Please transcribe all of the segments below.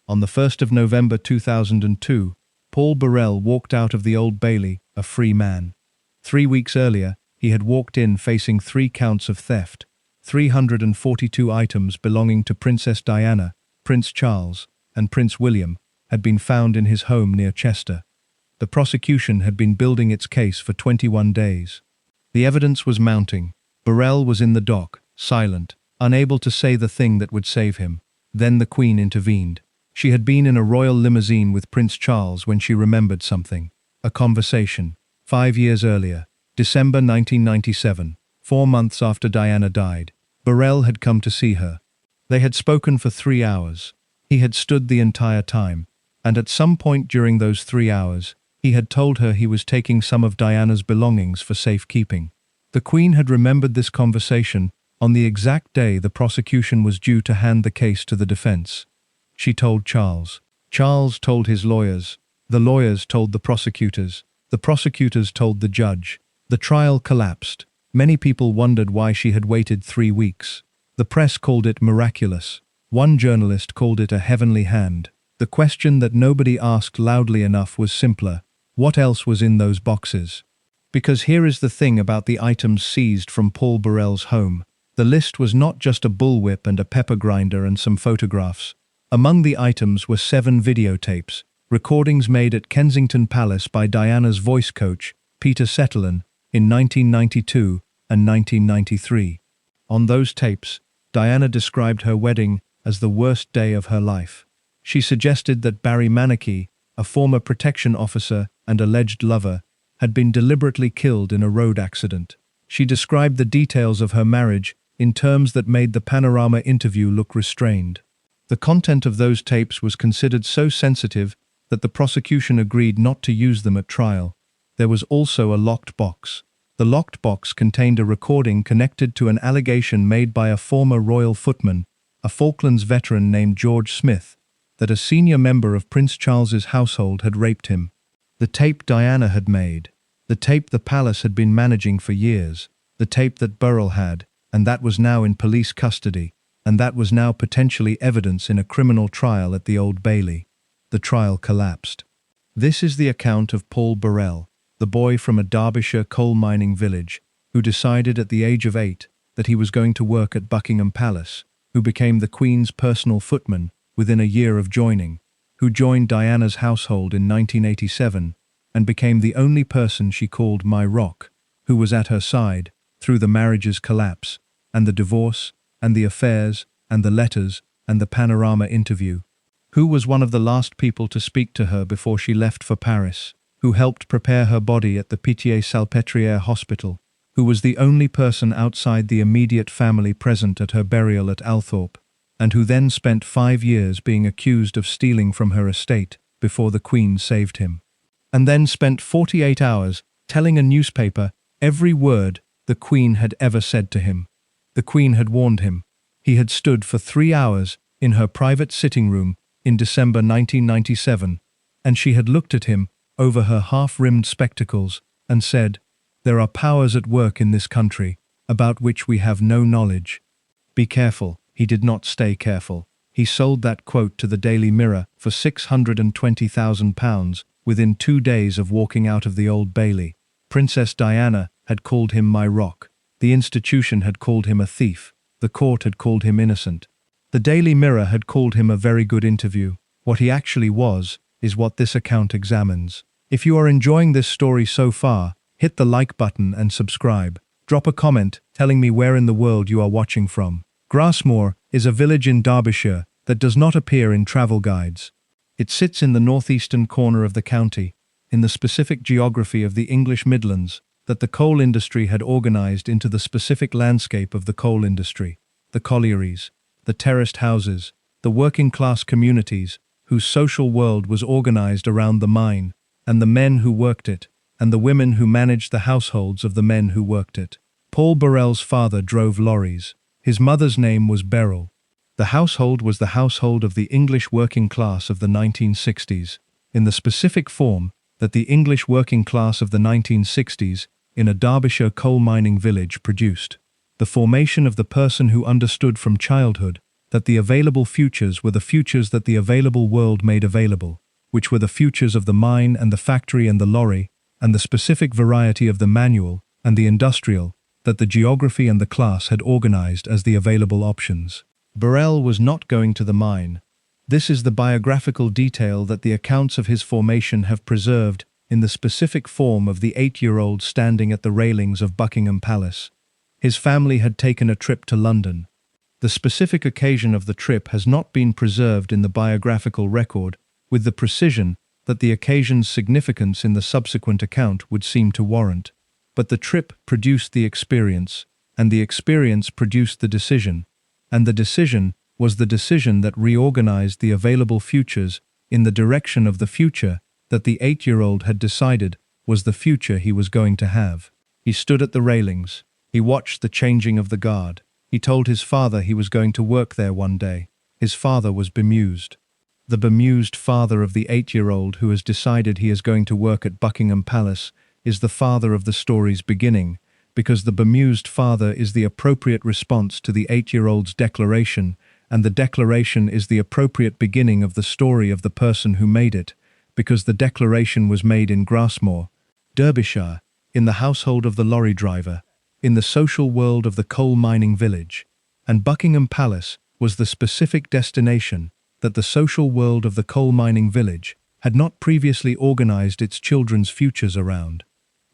On the 1st of November 2002, Paul Burrell walked out of the Old Bailey, a free man. 3 weeks earlier, he had walked in facing 3 counts of theft. 342 items belonging to Princess Diana, Prince Charles, and Prince William had been found in his home near Chester. The prosecution had been building its case for 21 days. The evidence was mounting. Burrell was in the dock, silent, unable to say the thing that would save him. Then the Queen intervened. She had been in a royal limousine with Prince Charles when she remembered something. A conversation. 5 years earlier, December 1997, 4 months after Diana died, Burrell had come to see her. They had spoken for 3 hours. He had stood the entire time, and at some point during those 3 hours, he had told her he was taking some of Diana's belongings for safekeeping. The Queen had remembered this conversation on the exact day the prosecution was due to hand the case to the defense. She told Charles. Charles told his lawyers. The lawyers told the prosecutors. The prosecutors told the judge. The trial collapsed. Many people wondered why she had waited 3 weeks. The press called it miraculous. One journalist called it a heavenly hand. The question that nobody asked loudly enough was simpler. What else was in those boxes? Because here is the thing about the items seized from Paul Burrell's home. The list was not just a bullwhip and a pepper grinder and some photographs. Among the items were 7 videotapes, recordings made at Kensington Palace by Diana's voice coach, Peter Settlin, in 1992 and 1993. On those tapes, Diana described her wedding as the worst day of her life. She suggested that Barry Manakee, a former protection officer and alleged lover, had been deliberately killed in a road accident. She described the details of her marriage in terms that made the Panorama interview look restrained. The content of those tapes was considered so sensitive that the prosecution agreed not to use them at trial. There was also a locked box. The locked box contained a recording connected to an allegation made by a former royal footman, a Falklands veteran named George Smith, that a senior member of Prince Charles's household had raped him. The tape Diana had made, the tape the palace had been managing for years, the tape that Burrell had, and that was now in police custody, and that was now potentially evidence in a criminal trial at the Old Bailey. The trial collapsed. This is the account of Paul Burrell, the boy from a Derbyshire coal mining village, who decided at the age of 8 that he was going to work at Buckingham Palace, who became the Queen's personal footman within a year of joining, who joined Diana's household in 1987 and became the only person she called my rock, who was at her side through the marriage's collapse, and the divorce, and the affairs, and the letters, and the Panorama interview, who was one of the last people to speak to her before she left for Paris, who helped prepare her body at the Pitié-Salpêtrière hospital, who was the only person outside the immediate family present at her burial at Althorpe, and who then spent 5 years being accused of stealing from her estate before the Queen saved him, and then spent 48 hours telling a newspaper every word the Queen had ever said to him. The Queen had warned him. He had stood for 3 hours in her private sitting room in December 1997, and she had looked at him over her half-rimmed spectacles and said, "There are powers at work in this country about which we have no knowledge. Be careful." He did not stay careful. He sold that quote to the Daily Mirror for £620,000 within 2 days of walking out of the Old Bailey. Princess Diana had called him my rock. The institution had called him a thief. The court had called him innocent. The Daily Mirror had called him a very good interview. What he actually was is what this account examines. If you are enjoying this story so far, hit the like button and subscribe. Drop a comment telling me where in the world you are watching from. Grassmoor is a village in Derbyshire that does not appear in travel guides. It sits in the northeastern corner of the county, in the specific geography of the English Midlands that the coal industry had organised into the specific landscape of the coal industry, the collieries, the terraced houses, the working-class communities whose social world was organised around the mine, and the men who worked it, and the women who managed the households of the men who worked it. Paul Burrell's father drove lorries. His mother's name was Burrell. The household was the household of the English working class of the 1960s, in the specific form that the English working class of the 1960s in a Derbyshire coal mining village produced. The formation of the person who understood from childhood that the available futures were the futures that the available world made available, which were the futures of the mine and the factory and the lorry, and the specific variety of the manual and the industrial, that the geography and the class had organized as the available options. Burrell was not going to the mine. This is the biographical detail that the accounts of his formation have preserved in the specific form of the 8-year-old standing at the railings of Buckingham Palace. His family had taken a trip to London. The specific occasion of the trip has not been preserved in the biographical record with the precision that the occasion's significance in the subsequent account would seem to warrant. But the trip produced the experience, and the experience produced the decision, and the decision was the decision that reorganized the available futures in the direction of the future that the 8-year-old had decided was the future he was going to have. He stood at the railings. He watched the changing of the guard. He told his father he was going to work there one day. His father was bemused. The bemused father of the 8-year-old who has decided he is going to work at Buckingham Palace is the father of the story's beginning, because the bemused father is the appropriate response to the 8-year-old's declaration, and the declaration is the appropriate beginning of the story of the person who made it, because the declaration was made in Grasmore, Derbyshire, in the household of the lorry driver, in the social world of the coal mining village, and Buckingham Palace was the specific destination that the social world of the coal mining village had not previously organized its children's futures around.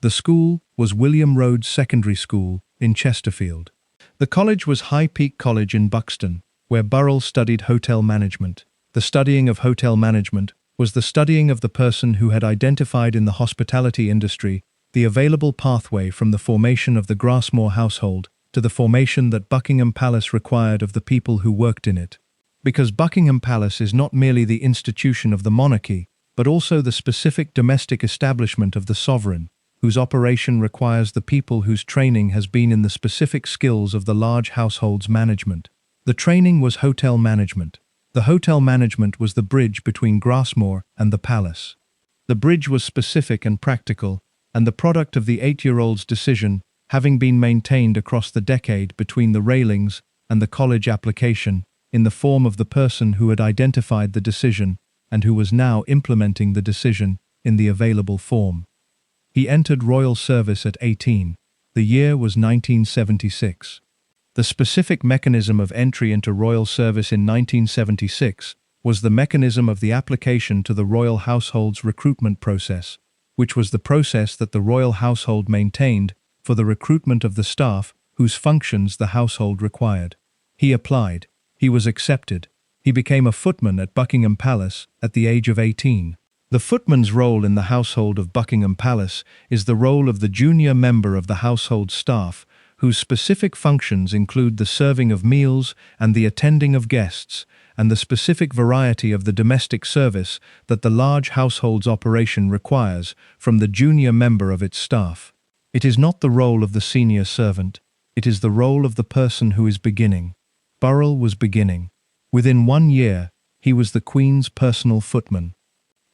The school was William Rhodes Secondary School in Chesterfield. The college was High Peak College in Buxton, where Burrell studied hotel management. The studying of hotel management was the studying of the person who had identified in the hospitality industry the available pathway from the formation of the Grasmore household to the formation that Buckingham Palace required of the people who worked in it. Because Buckingham Palace is not merely the institution of the monarchy, but also the specific domestic establishment of the sovereign, whose operation requires the people whose training has been in the specific skills of the large household's management. The training was hotel management. The hotel management was the bridge between Grasmore and the palace. The bridge was specific and practical, and the product of the 8-year-old's decision, having been maintained across the decade between the railings and the college application, in the form of the person who had identified the decision and who was now implementing the decision in the available form. He entered royal service at 18. The year was 1976. The specific mechanism of entry into royal service in 1976 was the mechanism of the application to the royal household's recruitment process, which was the process that the royal household maintained for the recruitment of the staff whose functions the household required. He applied. He was accepted. He became a footman at Buckingham Palace at the age of 18. The footman's role in the household of Buckingham Palace is the role of the junior member of the household staff, whose specific functions include the serving of meals and the attending of guests, and the specific variety of the domestic service that the large household's operation requires from the junior member of its staff. It is not the role of the senior servant. It is the role of the person who is beginning. Burrell was beginning. Within 1 year, he was the Queen's personal footman.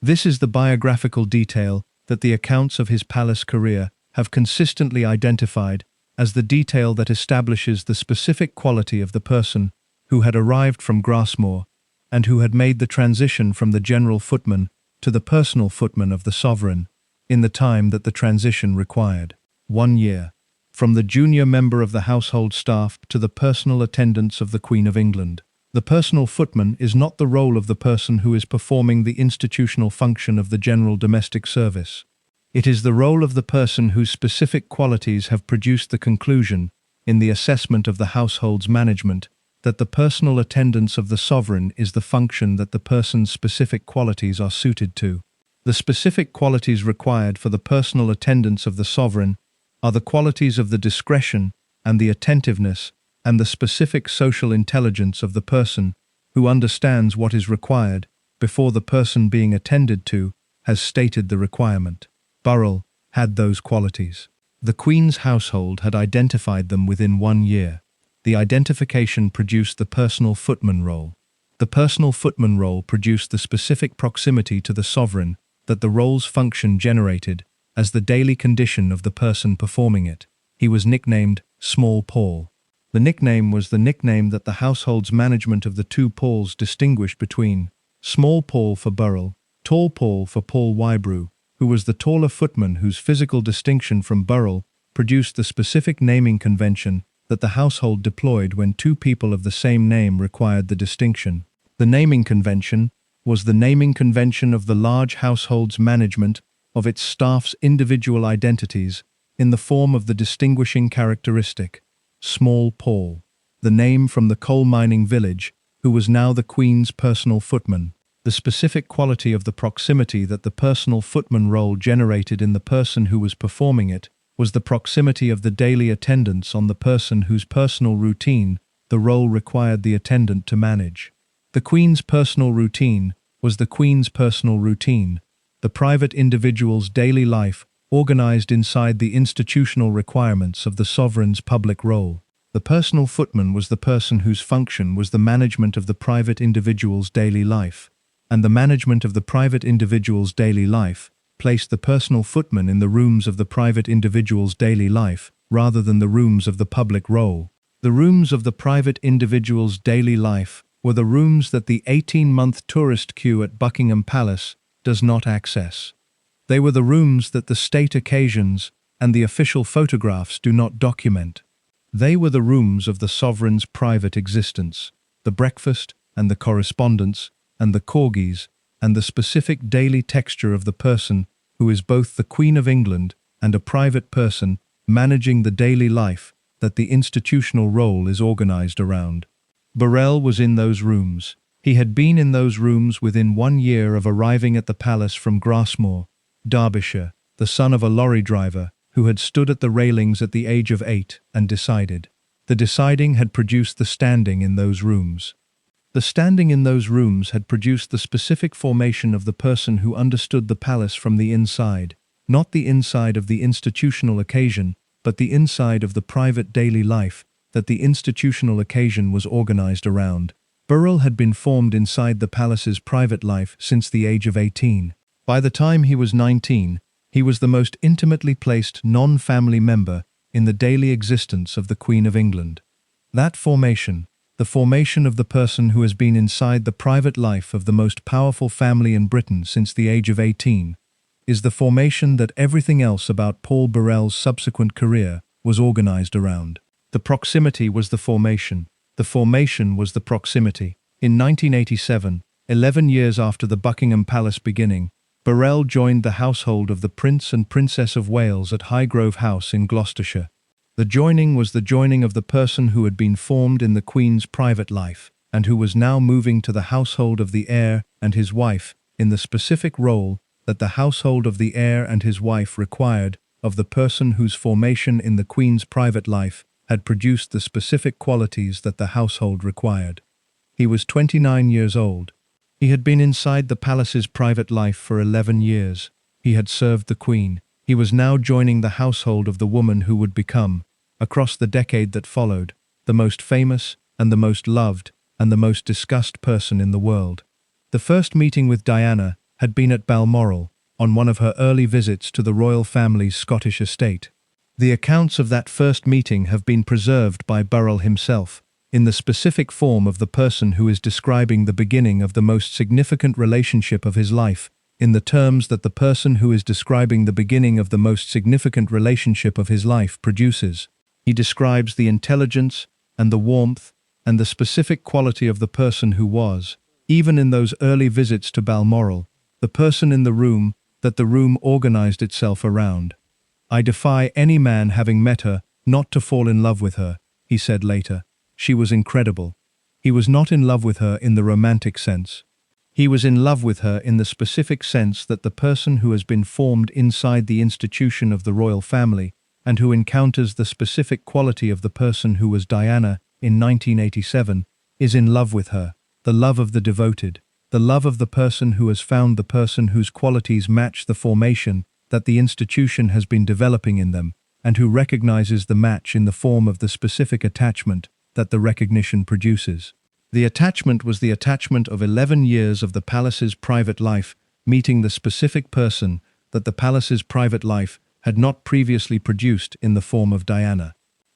This is the biographical detail that the accounts of his palace career have consistently identified as the detail that establishes the specific quality of the person who had arrived from Grasmore and who had made the transition from the general footman to the personal footman of the sovereign in the time that the transition required. 1 year. From the junior member of the household staff to the personal attendants of the Queen of England. The personal footman is not the role of the person who is performing the institutional function of the general domestic service. It is the role of the person whose specific qualities have produced the conclusion, in the assessment of the household's management, that the personal attendance of the sovereign is the function that the person's specific qualities are suited to. The specific qualities required for the personal attendance of the sovereign are the qualities of the discretion and the attentiveness and the specific social intelligence of the person who understands what is required before the person being attended to has stated the requirement. Burrell had those qualities. The Queen's household had identified them within 1 year. The identification produced the personal footman role. The personal footman role produced the specific proximity to the sovereign that the role's function generated as the daily condition of the person performing it. He was nicknamed Small Paul. The nickname was the nickname that the household's management of the two Pauls distinguished between: Small Paul for Burrell, Tall Paul for Paul Wybrew, who was the taller footman whose physical distinction from Burrell produced the specific naming convention that the household deployed when two people of the same name required the distinction. The naming convention was the naming convention of the large household's management of its staff's individual identities in the form of the distinguishing characteristic, Small Paul, the name from the coal mining village, who was now the Queen's personal footman. The specific quality of the proximity that the personal footman role generated in the person who was performing it was the proximity of the daily attendance on the person whose personal routine the role required the attendant to manage. The Queen's personal routine was the Queen's personal routine, the private individual's daily life organized inside the institutional requirements of the sovereign's public role. The personal footman was the person whose function was the management of the private individual's daily life, and the management of the private individual's daily life placed the personal footman in the rooms of the private individual's daily life rather than the rooms of the public role. The rooms of the private individual's daily life were the rooms that the 18-month tourist queue at Buckingham Palace does not access. They were the rooms that the state occasions and the official photographs do not document. They were the rooms of the sovereign's private existence, the breakfast and the correspondence and the corgis and the specific daily texture of the person who is both the Queen of England and a private person managing the daily life that the institutional role is organized around. Burrell was in those rooms. He had been in those rooms within 1 year of arriving at the palace from Grasmere, Derbyshire, the son of a lorry driver who had stood at the railings at the age of 8 and decided. The deciding had produced the standing in those rooms. The standing in those rooms had produced the specific formation of the person who understood the palace from the inside, not the inside of the institutional occasion, but the inside of the private daily life that the institutional occasion was organized around. Burrell had been formed inside the palace's private life since the age of 18. By the time he was 19, he was the most intimately placed non-family member in the daily existence of the Queen of England. That formation, the formation of the person who has been inside the private life of the most powerful family in Britain since the age of 18, is the formation that everything else about Paul Burrell's subsequent career was organized around. The proximity was the formation. The formation was the proximity. In 1987, 11 years after the Buckingham Palace beginning, Burrell joined the household of the Prince and Princess of Wales at Highgrove House in Gloucestershire. The joining was the joining of the person who had been formed in the Queen's private life, and who was now moving to the household of the heir and his wife in the specific role that the household of the heir and his wife required of the person whose formation in the Queen's private life had produced the specific qualities that the household required. He was 29 years old. He had been inside the palace's private life for 11 years. He had served the Queen. He was now joining the household of the woman who would become, across the decade that followed, the most famous and the most loved and the most discussed person in the world. The first meeting with Diana had been at Balmoral, on one of her early visits to the royal family's Scottish estate. The accounts of that first meeting have been preserved by Burrell himself, in the specific form of the person who is describing the beginning of the most significant relationship of his life, in the terms that the person who is describing the beginning of the most significant relationship of his life produces. He describes the intelligence and the warmth and the specific quality of the person who was, even in those early visits to Balmoral, the person in the room that the room organized itself around. "I defy any man having met her not to fall in love with her," he said later. She was incredible. He was not in love with her in the romantic sense. He was in love with her in the specific sense that the person who has been formed inside the institution of the royal family and who encounters the specific quality of the person who was Diana in 1987 is in love with her, the love of the devoted, the love of the person who has found the person whose qualities match the formation that the institution has been developing in them, and who recognizes the match in the form of the specific attachment that the recognition produces. The attachment was the attachment of 11 years of the palace's private life meeting the specific person that the palace's private life had not previously produced in the form of Diana.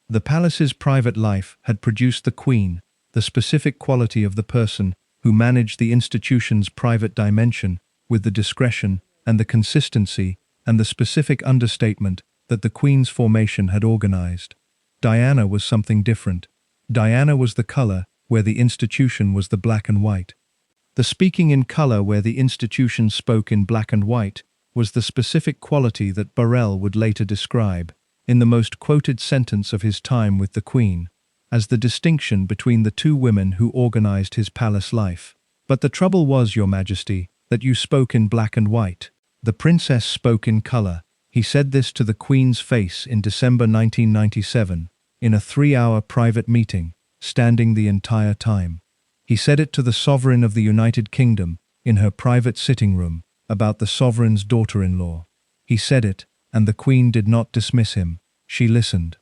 The palace's private life had produced the queen, the specific quality of the person who managed the institution's private dimension with the discretion and the consistency and the specific understatement that the queen's formation had organized. Diana was something different. Diana was the color where the institution was the black and white. The speaking in color where the institution spoke in black and white was the specific quality that Burrell would later describe, in the most quoted sentence of his time with the Queen, as the distinction between the two women who organized his palace life. But the trouble was, Your Majesty, that you spoke in black and white. The princess spoke in color. He said this to the Queen's face in December 1997, in a 3-hour private meeting, standing the entire time. He said it to the sovereign of the United Kingdom, in her private sitting room, about the sovereign's daughter-in-law. He said it, and the Queen did not dismiss him. She listened.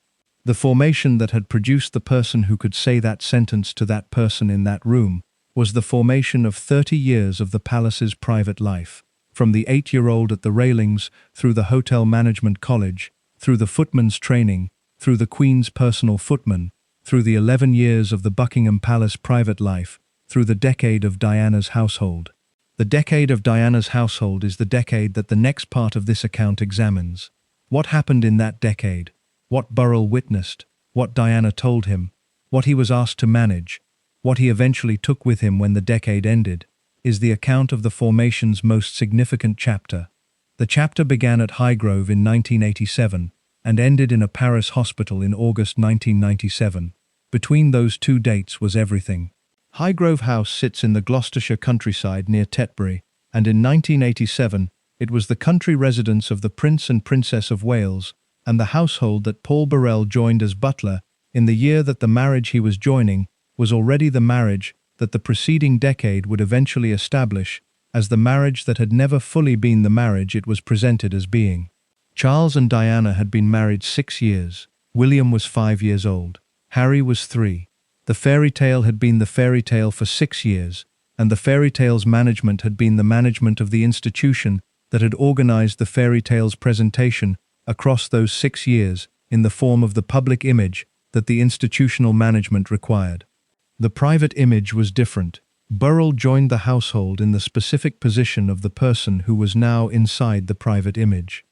The formation that had produced the person who could say that sentence to that person in that room was the formation of 30 years of the palace's private life, from the 8-year-old at the railings, through the hotel management college, through the footman's training, through the Queen's personal footman, through the 11 years of the Buckingham Palace private life, through the decade of Diana's household. The decade of Diana's household is the decade that the next part of this account examines. What happened in that decade? What Burrell witnessed? What Diana told him? What he was asked to manage? What he eventually took with him when the decade ended, is the account of the formation's most significant chapter. The chapter began at Highgrove in 1987 and ended in a Paris hospital in August 1997. Between those two dates was everything. Highgrove House sits in the Gloucestershire countryside near Tetbury, and in 1987 it was the country residence of the Prince and Princess of Wales and the household that Paul Burrell joined as butler in the year that the marriage he was joining was already the marriage that the preceding decade would eventually establish as the marriage that had never fully been the marriage it was presented as being. Charles and Diana had been married 6 years. William was 5 years old. Harry was 3. The fairy tale had been the fairy tale for 6 years, and the fairy tale's management had been the management of the institution that had organized the fairy tale's presentation across those 6 years in the form of the public image that the institutional management required. The private image was different. Burrell joined the household in the specific position of the person who was now inside the private image.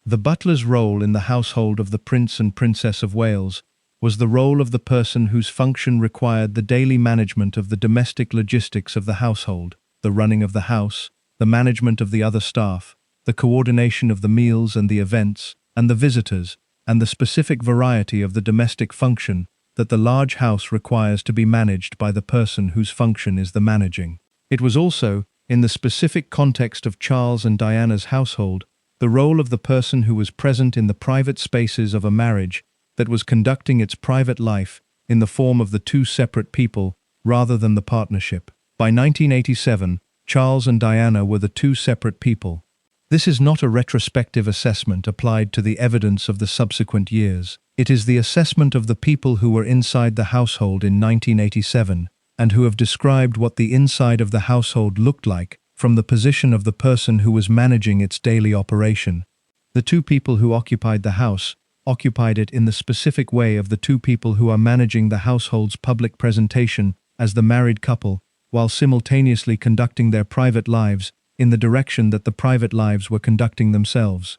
The butler's role in the household of the Prince and Princess of Wales was the role of the person whose function required the daily management of the domestic logistics of the household, the running of the house, the management of the other staff, the coordination of the meals and the events, and the visitors, and the specific variety of the domestic function that the large house requires to be managed by the person whose function is the managing. It was also, in the specific context of Charles and Diana's household, the role of the person who was present in the private spaces of a marriage that was conducting its private life in the form of the two separate people rather than the partnership. By 1987, Charles and Diana were the two separate people. This is not a retrospective assessment applied to the evidence of the subsequent years. It is the assessment of the people who were inside the household in 1987 and who have described what the inside of the household looked like from the position of the person who was managing its daily operation. The two people who occupied the house occupied it in the specific way of the two people who are managing the household's public presentation as the married couple, while simultaneously conducting their private lives in the direction that the private lives were conducting themselves.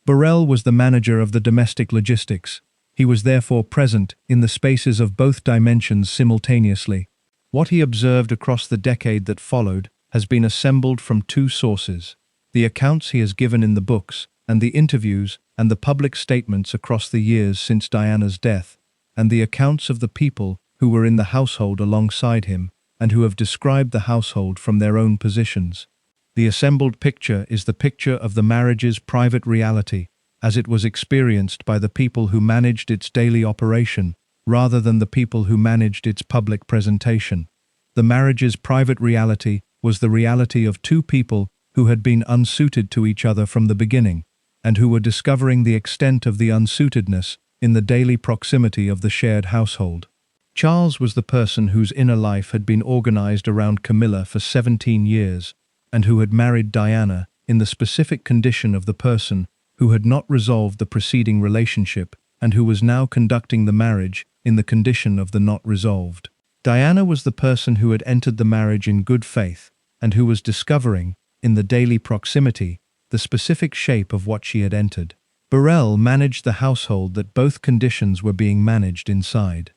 Burrell was the manager of the domestic logistics. He was therefore present in the spaces of both dimensions simultaneously. What he observed across the decade that followed has been assembled from two sources: the accounts he has given in the books, and the interviews and the public statements across the years since Diana's death, and the accounts of the people who were in the household alongside him and who have described the household from their own positions. The assembled picture is the picture of the marriage's private reality, as it was experienced by the people who managed its daily operation, rather than the people who managed its public presentation. The marriage's private reality was the reality of two people who had been unsuited to each other from the beginning, and who were discovering the extent of the unsuitedness in the daily proximity of the shared household. Charles was the person whose inner life had been organized around Camilla for 17 years, and who had married Diana in the specific condition of the person who had not resolved the preceding relationship and who was now conducting the marriage in the condition of the not resolved. Diana was the person who had entered the marriage in good faith, and who was discovering, in the daily proximity, the specific shape of what she had entered. Burrell managed the household that both conditions were being managed inside.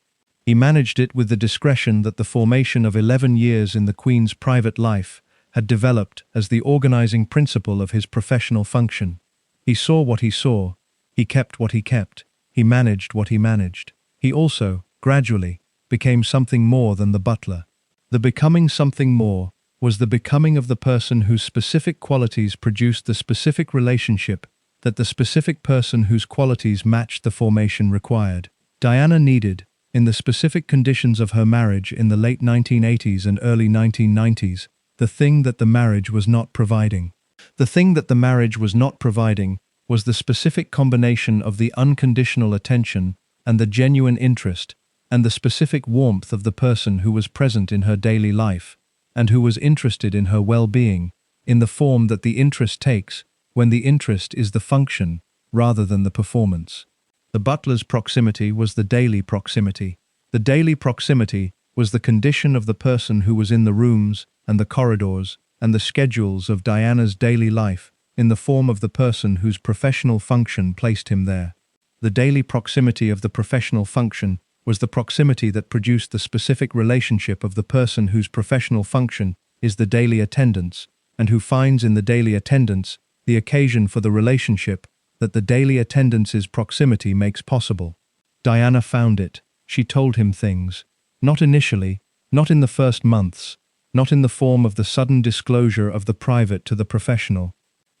He managed it with the discretion that the formation of 11 years in the Queen's private life had developed as the organizing principle of his professional function. He saw what he saw, he kept what he kept, he managed what he managed. He also, gradually, became something more than the butler. The becoming something more was the becoming of the person whose specific qualities produced the specific relationship that the specific person whose qualities matched the formation required. Diana needed, in the specific conditions of her marriage in the late 1980s and early 1990s, the thing that the marriage was not providing. The thing that the marriage was not providing was the specific combination of the unconditional attention and the genuine interest and the specific warmth of the person who was present in her daily life and who was interested in her well-being, in the form that the interest takes when the interest is the function rather than the performance. The butler's proximity was the daily proximity. The daily proximity was the condition of the person who was in the rooms and the corridors and the schedules of Diana's daily life in the form of the person whose professional function placed him there. The daily proximity of the professional function was the proximity that produced the specific relationship of the person whose professional function is the daily attendance, and who finds in the daily attendance the occasion for the relationship that the daily attendance's proximity makes possible. Diana found it. She told him things. Not initially, not in the first months, not in the form of the sudden disclosure of the private to the professional.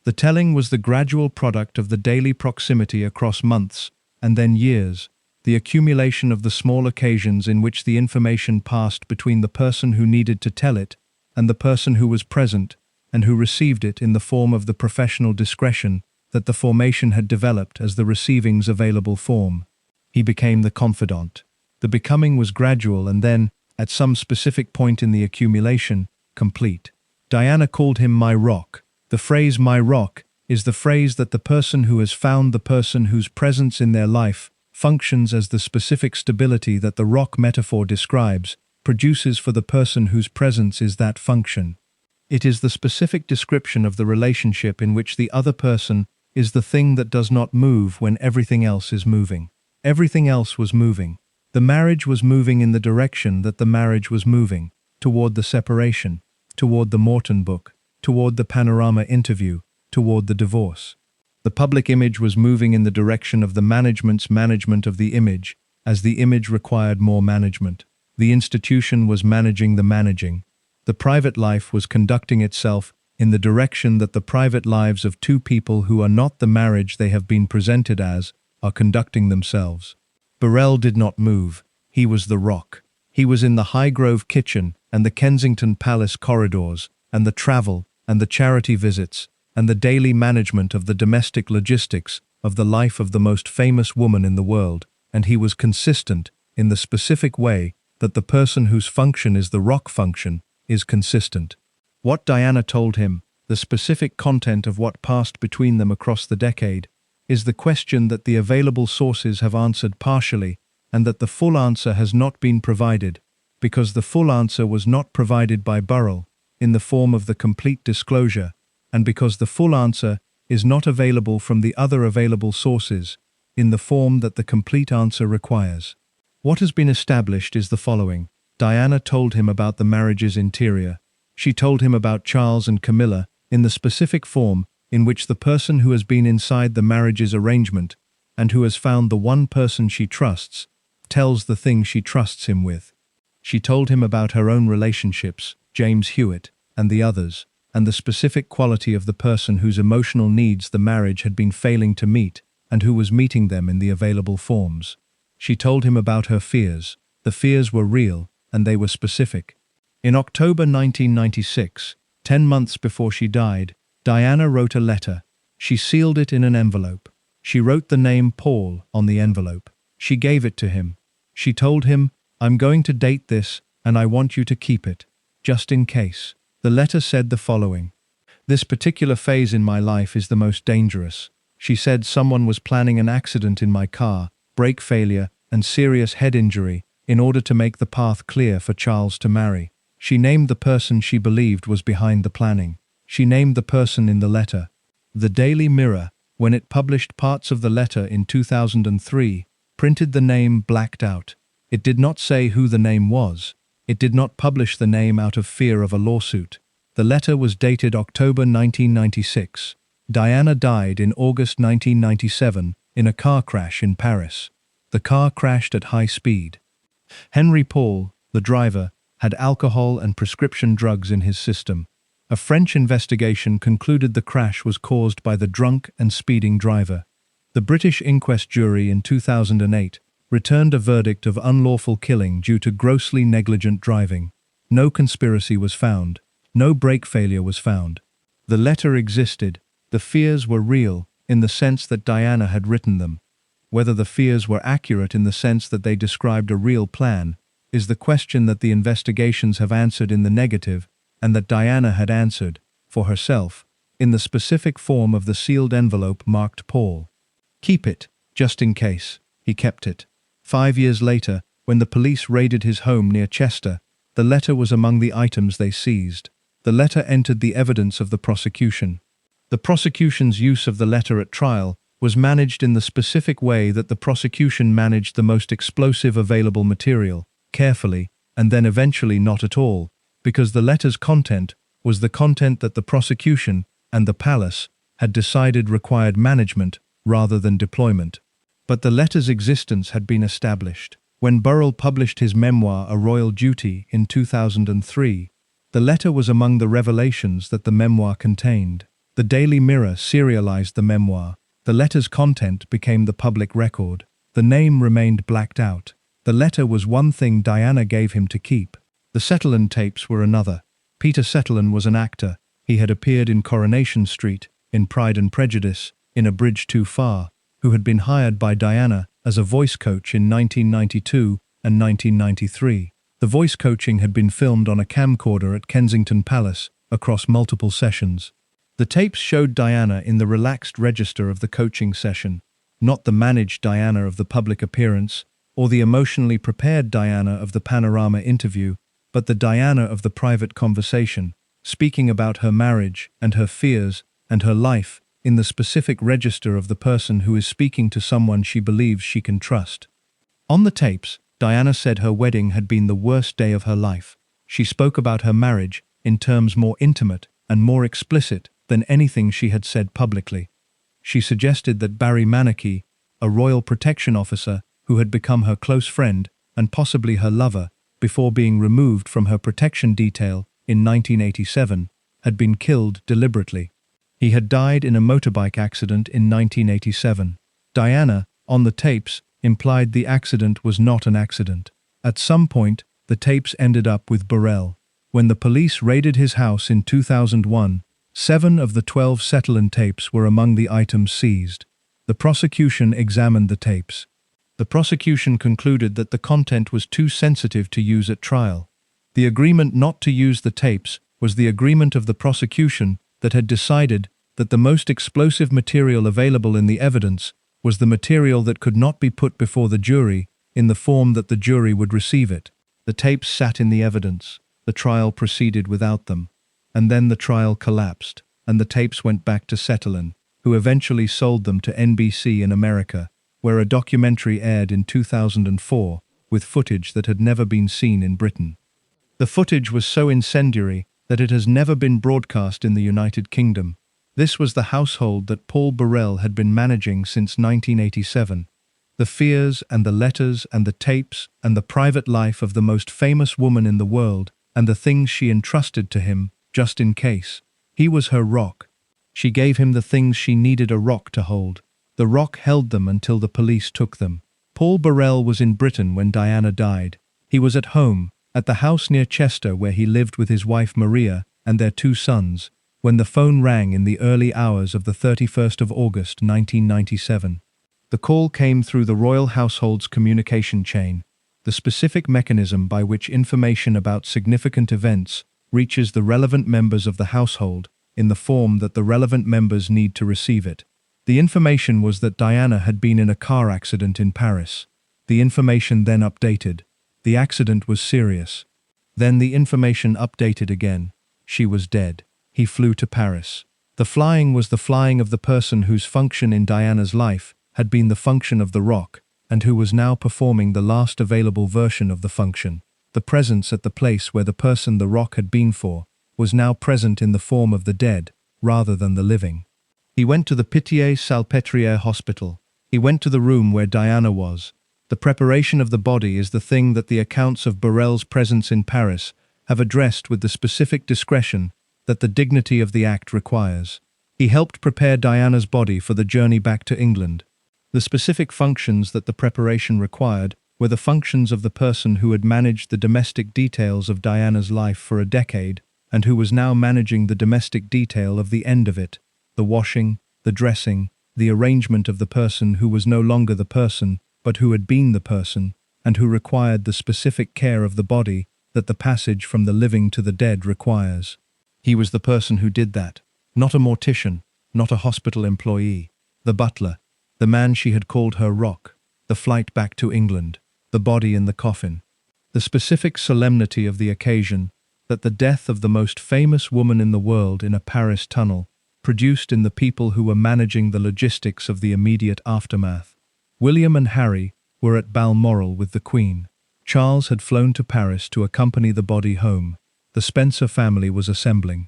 The telling was the gradual product of the daily proximity across months, and then years, the accumulation of the small occasions in which the information passed between the person who needed to tell it and the person who was present and who received it in the form of the professional discretion that the formation had developed as the receiving's available form. He became the confidant. The becoming was gradual and then, at some specific point in the accumulation, complete. Diana called him my rock. The phrase my rock is the phrase that the person who has found the person whose presence in their life functions as the specific stability that the rock metaphor describes, produces for the person whose presence is that function. It is the specific description of the relationship in which the other person is the thing that does not move when everything else is moving. Everything else was moving. The marriage was moving in the direction that the marriage was moving, toward the separation, toward the Morton book, toward the panorama interview, toward the divorce. The public image was moving in the direction of the management's management of the image, as the image required more management. The institution was managing the managing. The private life was conducting itself in the direction that the private lives of two people who are not the marriage they have been presented as are conducting themselves. Burrell did not move. He was the rock. He was in the Highgrove kitchen and the Kensington Palace corridors and the travel and the charity visits and the daily management of the domestic logistics of the life of the most famous woman in the world, and he was consistent in the specific way that the person whose function is the rock function is consistent. What Diana told him, the specific content of what passed between them across the decade, is the question that the available sources have answered partially and that the full answer has not been provided, because the full answer was not provided by Burrell in the form of the complete disclosure, and because the full answer is not available from the other available sources in the form that the complete answer requires. What has been established is the following. Diana told him about the marriage's interior. She told him about Charles and Camilla in the specific form in which the person who has been inside the marriage's arrangement and who has found the one person she trusts tells the thing she trusts him with. She told him about her own relationships, James Hewitt, and the others, and the specific quality of the person whose emotional needs the marriage had been failing to meet and who was meeting them in the available forms. She told him about her fears. The fears were real, and they were specific. In October 1996, 10 months before she died, Diana wrote a letter. She sealed it in an envelope. She wrote the name Paul on the envelope. She gave it to him. She told him, "I'm going to date this, and I want you to keep it, just in case." The letter said the following. "This particular phase in my life is the most dangerous." She said, "Someone was planning an accident in my car, brake failure, and serious head injury in order to make the path clear for Charles to marry. She named the person she believed was behind the planning. She named the person in the letter. The Daily Mirror, when it published parts of the letter in 2003, printed the name blacked out. It did not say who the name was. It did not publish the name out of fear of a lawsuit. The letter was dated October 1996. Diana died in August 1997 in a car crash in Paris. The car crashed at high speed. Henry Paul, the driver, had alcohol and prescription drugs in his system. A French investigation concluded the crash was caused by the drunk and speeding driver. The British inquest jury in 2008 returned a verdict of unlawful killing due to grossly negligent driving. No conspiracy was found. No brake failure was found. The letter existed. The fears were real in the sense that Diana had written them. Whether the fears were accurate in the sense that they described a real plan is the question that the investigations have answered in the negative, and that Diana had answered, for herself, in the specific form of the sealed envelope marked Paul. Keep it, just in case. He kept it. 5 years later, when the police raided his home near Chester, the letter was among the items they seized. The letter entered the evidence of the prosecution. The prosecution's use of the letter at trial was managed in the specific way that the prosecution managed the most explosive available material, carefully, and then eventually not at all, because the letter's content was the content that the prosecution and the palace had decided required management rather than deployment. But the letter's existence had been established. When Burrell published his memoir A Royal Duty in 2003, the letter was among the revelations that the memoir contained. The Daily Mirror serialized the memoir. The letter's content became the public record. The name remained blacked out. The letter was one thing Diana gave him to keep. The Settlin tapes were another. Peter Settlin was an actor. He had appeared in Coronation Street, in Pride and Prejudice, in A Bridge Too Far, who had been hired by Diana as a voice coach in 1992 and 1993. The voice coaching had been filmed on a camcorder at Kensington Palace across multiple sessions. The tapes showed Diana in the relaxed register of the coaching session, not the managed Diana of the public appearance or the emotionally prepared Diana of the panorama interview, but the Diana of the private conversation, speaking about her marriage and her fears and her life in the specific register of the person who is speaking to someone she believes she can trust. On the tapes, Diana said her wedding had been the worst day of her life. She spoke about her marriage in terms more intimate and more explicit than anything she had said publicly. She suggested that Barry Manakee, a royal protection officer who had become her close friend and possibly her lover before being removed from her protection detail in 1987, had been killed deliberately. He had died in a motorbike accident in 1987. Diana, on the tapes, implied the accident was not an accident. At some point, the tapes ended up with Burrell. When the police raided his house in 2001, 7 of the 12 Settlin tapes were among the items seized. The prosecution examined the tapes. The prosecution concluded that the content was too sensitive to use at trial. The agreement not to use the tapes was the agreement of the prosecution that had decided that the most explosive material available in the evidence was the material that could not be put before the jury in the form that the jury would receive it. The tapes sat in the evidence. The trial proceeded without them. And then the trial collapsed, and the tapes went back to Settlin, who eventually sold them to NBC in America, where a documentary aired in 2004 with footage that had never been seen in Britain. The footage was so incendiary that it has never been broadcast in the United Kingdom. This was the household that Paul Burrell had been managing since 1987. The fears and the letters and the tapes and the private life of the most famous woman in the world and the things she entrusted to him, just in case. He was her rock. She gave him the things she needed a rock to hold. The rock held them until the police took them. Paul Burrell was in Britain when Diana died. He was at home, at the house near Chester where he lived with his wife Maria and their 2 sons, when the phone rang in the early hours of the 31st of August 1997. The call came through the royal household's communication chain, the specific mechanism by which information about significant events reaches the relevant members of the household in the form that the relevant members need to receive it. The information was that Diana had been in a car accident in Paris. The information then updated. The accident was serious. Then the information updated again. She was dead. He flew to Paris. The flying was the flying of the person whose function in Diana's life had been the function of the rock, and who was now performing the last available version of the function. The presence at the place where the person the rock had been for was now present in the form of the dead, rather than the living. He went to the Pitié-Salpêtrière hospital. He went to the room where Diana was. The preparation of the body is the thing that the accounts of Burrell's presence in Paris have addressed with the specific discretion that the dignity of the act requires. He helped prepare Diana's body for the journey back to England. The specific functions that the preparation required were the functions of the person who had managed the domestic details of Diana's life for a decade and who was now managing the domestic detail of the end of it, the washing, the dressing, the arrangement of the person who was no longer the person but who had been the person, and who required the specific care of the body that the passage from the living to the dead requires. He was the person who did that, not a mortician, not a hospital employee, the butler, the man she had called her rock, the flight back to England, the body in the coffin. The specific solemnity of the occasion, that the death of the most famous woman in the world in a Paris tunnel, produced in the people who were managing the logistics of the immediate aftermath. William and Harry were at Balmoral with the Queen. Charles had flown to Paris to accompany the body home. The Spencer family was assembling.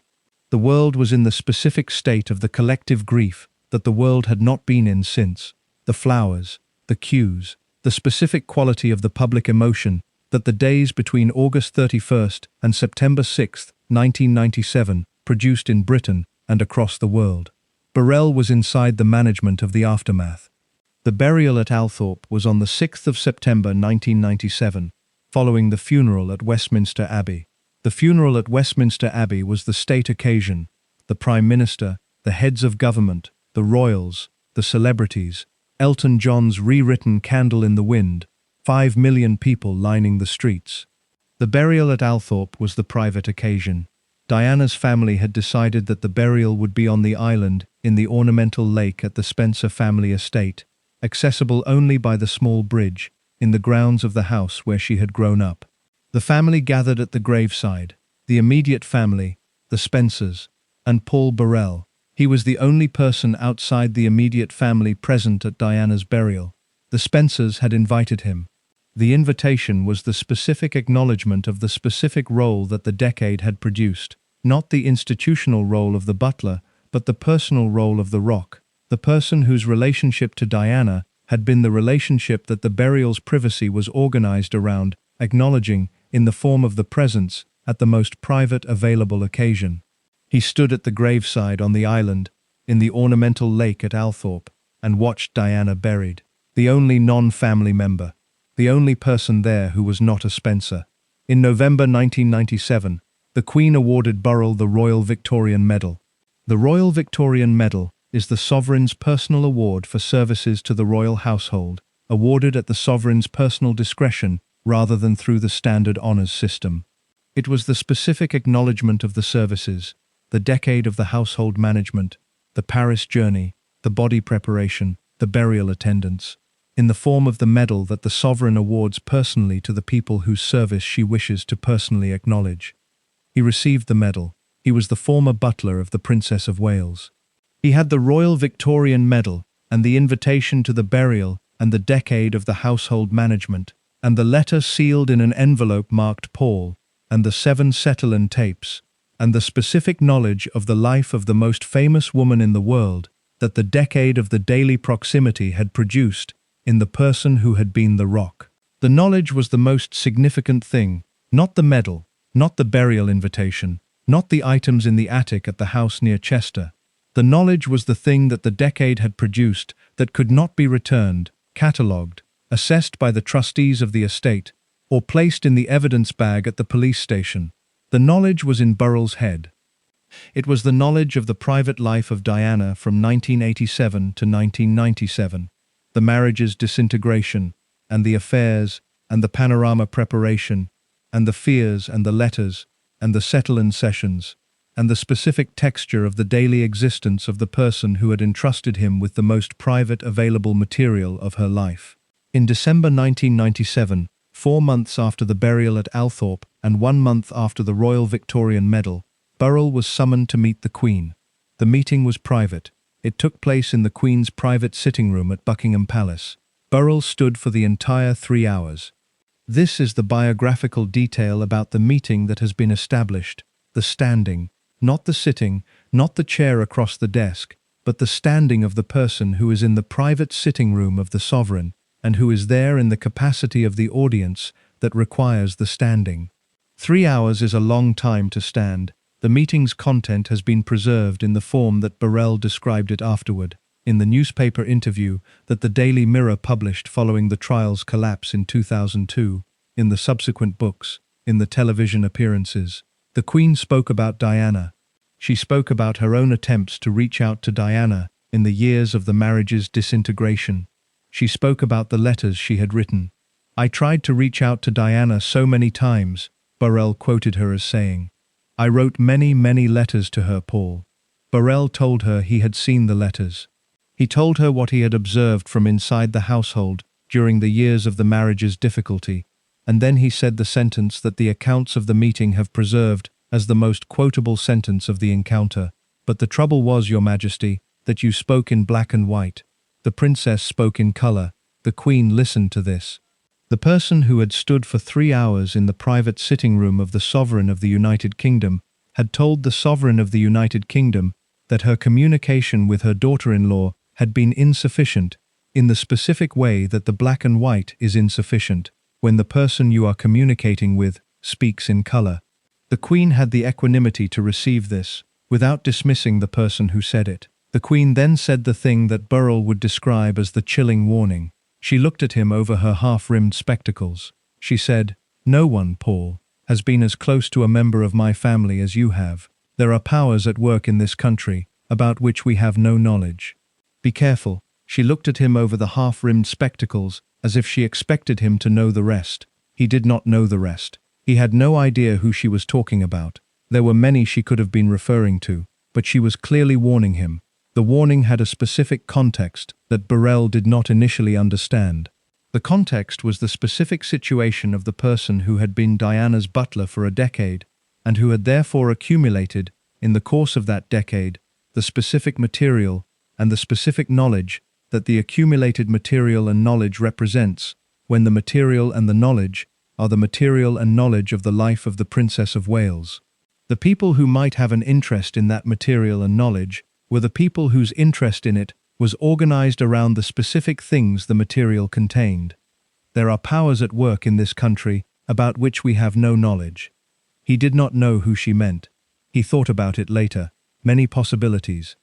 The world was in the specific state of the collective grief that the world had not been in since. The flowers, the queues, the specific quality of the public emotion that the days between August 31st and September 6th, 1997, produced in Britain and across the world. Burrell was inside the management of the aftermath. The burial at Althorpe was on the 6th of September 1997, following the funeral at Westminster Abbey. The funeral at Westminster Abbey was the state occasion. The Prime Minister, the heads of government, the royals, the celebrities, Elton John's rewritten Candle in the Wind, 5 million people lining the streets. The burial at Althorpe was the private occasion. Diana's family had decided that the burial would be on the island in the ornamental lake at the Spencer family estate, accessible only by the small bridge, in the grounds of the house where she had grown up. The family gathered at the graveside, the immediate family, the Spencers, and Paul Burrell. He was the only person outside the immediate family present at Diana's burial. The Spencers had invited him. The invitation was the specific acknowledgement of the specific role that the decade had produced, not the institutional role of the butler, but the personal role of the rock. The person whose relationship to Diana had been the relationship that the burial's privacy was organized around, acknowledging, in the form of the presence, at the most private available occasion. He stood at the graveside on the island, in the ornamental lake at Althorpe, and watched Diana buried. The only non-family member, the only person there who was not a Spencer. In November 1997, the Queen awarded Burrell the Royal Victorian Medal. The Royal Victorian Medal is the Sovereign's personal award for services to the royal household, awarded at the Sovereign's personal discretion rather than through the standard honours system. It was the specific acknowledgement of the services, the decade of the household management, the Paris journey, the body preparation, the burial attendance, in the form of the medal that the Sovereign awards personally to the people whose service she wishes to personally acknowledge. He received the medal. He was the former butler of the Princess of Wales. He had the Royal Victorian Medal and the invitation to the burial and the decade of the household management, and the letter sealed in an envelope marked Paul, and the 7 Cetillon tapes, and the specific knowledge of the life of the most famous woman in the world that the decade of the daily proximity had produced in the person who had been the rock. The knowledge was the most significant thing, not the medal, not the burial invitation, not the items in the attic at the house near Chester. The knowledge was the thing that the decade had produced that could not be returned, catalogued, assessed by the trustees of the estate, or placed in the evidence bag at the police station. The knowledge was in Burrell's head. It was the knowledge of the private life of Diana from 1987 to 1997, the marriage's disintegration, and the affairs, and the panorama preparation, and the fears and the letters, and the Cetillon sessions. and the specific texture of the daily existence of the person who had entrusted him with the most private available material of her life. In December 1997, 4 months after the burial at Althorpe and 1 month after the Royal Victorian Medal, Burrell was summoned to meet the Queen. The meeting was private. It took place in the Queen's private sitting room at Buckingham Palace. Burrell stood for the entire 3 hours. This is the biographical detail about the meeting that has been established: the standing, not the sitting, not the chair across the desk, but the standing of the person who is in the private sitting room of the sovereign, and who is there in the capacity of the audience that requires the standing. 3 hours is a long time to stand. The meeting's content has been preserved in the form that Burrell described it afterward, in the newspaper interview that the Daily Mirror published following the trial's collapse in 2002, in the subsequent books, in the television appearances. The Queen spoke about Diana. She spoke about her own attempts to reach out to Diana in the years of the marriage's disintegration. She spoke about the letters she had written. "I tried to reach out to Diana so many times," Burrell quoted her as saying. "I wrote many, many letters to her, Paul." Burrell told her he had seen the letters. He told her what he had observed from inside the household during the years of the marriage's difficulty, and then he said the sentence that the accounts of the meeting have preserved as the most quotable sentence of the encounter. "But the trouble was, Your Majesty, that you spoke in black and white. The princess spoke in color." The Queen listened to this. The person who had stood for 3 hours in the private sitting room of the Sovereign of the United Kingdom had told the Sovereign of the United Kingdom that her communication with her daughter-in-law had been insufficient, in the specific way that the black and white is insufficient when the person you are communicating with speaks in color. The Queen had the equanimity to receive this, without dismissing the person who said it. The Queen then said the thing that Burrell would describe as the chilling warning. She looked at him over her half-rimmed spectacles. She said, "No one, Paul, has been as close to a member of my family as you have. There are powers at work in this country about which we have no knowledge. Be careful." She looked at him over the half-rimmed spectacles as if she expected him to know the rest. He did not know the rest. He had no idea who she was talking about. There were many she could have been referring to, but she was clearly warning him. The warning had a specific context that Burrell did not initially understand. The context was the specific situation of the person who had been Diana's butler for a decade, and who had therefore accumulated, in the course of that decade, the specific material and the specific knowledge that the accumulated material and knowledge represents, when the material and the knowledge are the material and knowledge of the life of the Princess of Wales. The people who might have an interest in that material and knowledge were the people whose interest in it was organized around the specific things the material contained. There are powers at work in this country about which we have no knowledge. He did not know who she meant. He thought about it later. Many possibilities.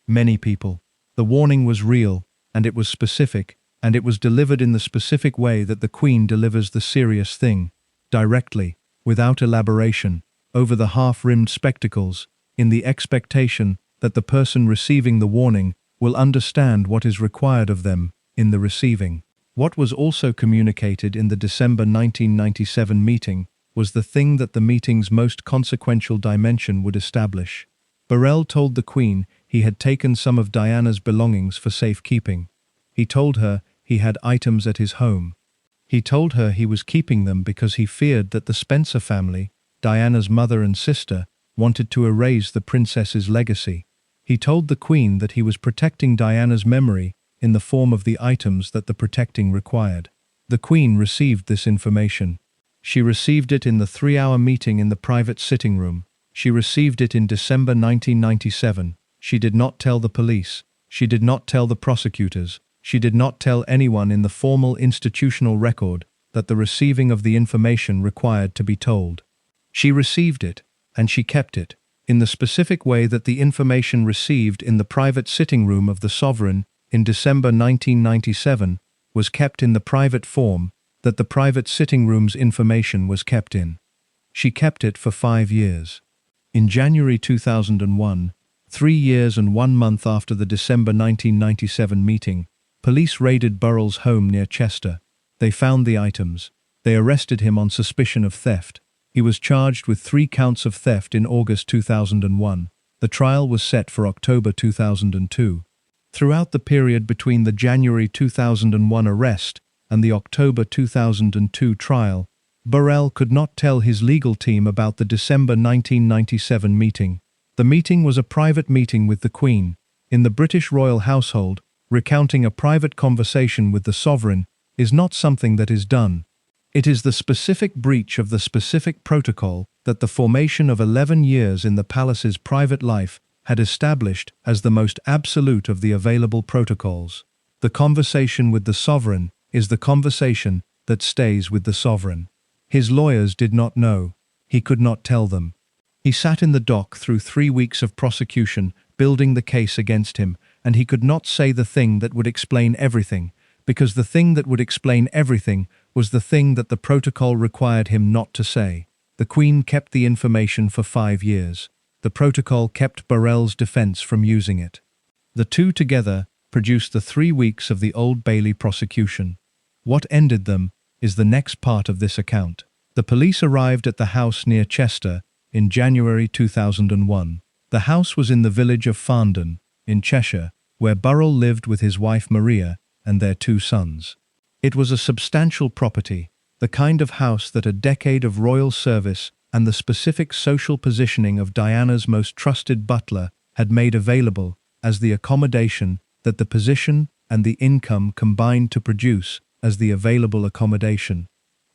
Many people. The warning was real, and it was specific, and it was delivered in the specific way that the Queen delivers the serious thing, directly, without elaboration, over the half-rimmed spectacles, in the expectation that the person receiving the warning will understand what is required of them in the receiving. What was also communicated in the December 1997 meeting was the thing that the meeting's most consequential dimension would establish. Burrell told the Queen he had taken some of Diana's belongings for safekeeping. He told her he had items at his home. He told her he was keeping them because he feared that the Spencer family, Diana's mother and sister, wanted to erase the princess's legacy. He told the Queen that he was protecting Diana's memory in the form of the items that the protecting required. The Queen received this information. She received it in the 3-hour meeting in the private sitting room. She received it in December 1997. She did not tell the police. She did not tell the prosecutors. She did not tell anyone in the formal institutional record that the receiving of the information required to be told. She received it, and she kept it, in the specific way that the information received in the private sitting room of the Sovereign in December 1997 was kept in the private form that the private sitting room's information was kept in. She kept it for 5 years. In January 2001, 3 years and 1 month after the December 1997 meeting, police raided Burrell's home near Chester. They found the items. They arrested him on suspicion of theft. He was charged with 3 counts of theft in August 2001. The trial was set for October 2002. Throughout the period between the January 2001 arrest and the October 2002 trial, Burrell could not tell his legal team about the December 1997 meeting. The meeting was a private meeting with the Queen, in the British royal household. Recounting a private conversation with the sovereign is not something that is done. It is the specific breach of the specific protocol that the formation of 11 years in the palace's private life had established as the most absolute of the available protocols. The conversation with the sovereign is the conversation that stays with the sovereign. His lawyers did not know. He could not tell them. He sat in the dock through 3 weeks of prosecution, building the case against him, and he could not say the thing that would explain everything, because the thing that would explain everything was the thing that the protocol required him not to say. The Queen kept the information for 5 years. The protocol kept Burrell's defense from using it. The two together produced the 3 weeks of the Old Bailey prosecution. What ended them is the next part of this account. The police arrived at the house near Chester in January 2001. The house was in the village of Farndon, in Cheshire, where Burrell lived with his wife Maria and their 2 sons. It was a substantial property, the kind of house that a decade of royal service and the specific social positioning of Diana's most trusted butler had made available as the accommodation that the position and the income combined to produce as the available accommodation.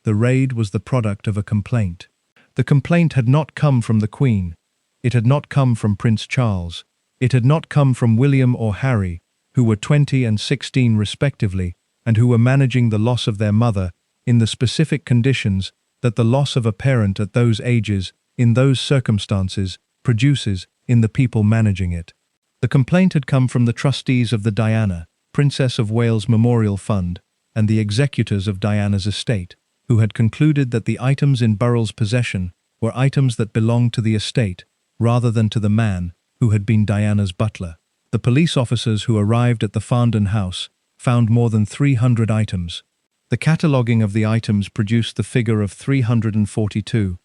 The raid was the product of a complaint. The complaint had not come from the Queen. It had not come from Prince Charles. It had not come from William or Harry, who were 20 and 16 respectively, and who were managing the loss of their mother in the specific conditions that the loss of a parent at those ages, in those circumstances, produces in the people managing it. The complaint had come from the trustees of the Diana, Princess of Wales Memorial Fund, and the executors of Diana's estate, who had concluded that the items in Burrell's possession were items that belonged to the estate, rather than to the man who had been Diana's butler. The police officers who arrived at the Farndon house found more than 300 items. The cataloguing of the items produced the figure of 342.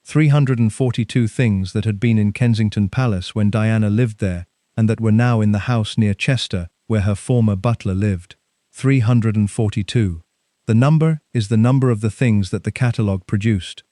342 things that had been in Kensington Palace when Diana lived there, and that were now in the house near Chester, where her former butler lived. 342. The number is the number of the things that the catalogue produced.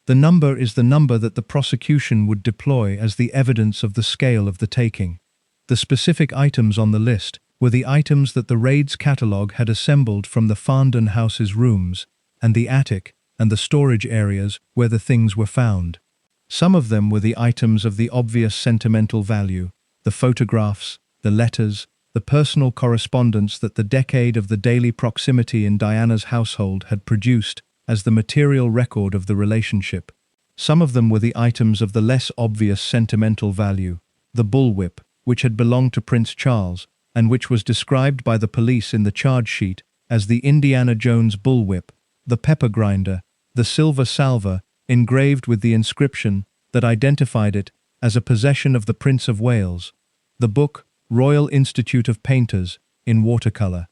The number is the number that the prosecution would deploy as the evidence of the scale of the taking. The specific items on the list were the items that the raid's catalogue had assembled from the Farndon house's rooms and the attic and the storage areas where the things were found. Some of them were the items of the obvious sentimental value, the photographs, the letters, the personal correspondence that the decade of the daily proximity in Diana's household had produced as the material record of the relationship. Some of them were the items of the less obvious sentimental value, the bullwhip, which had belonged to Prince Charles, and which was described by the police in the charge sheet as the Indiana Jones bullwhip, the pepper grinder, the silver salver, engraved with the inscription that identified it as a possession of the Prince of Wales, the book Royal Institute of Painters, in watercolor.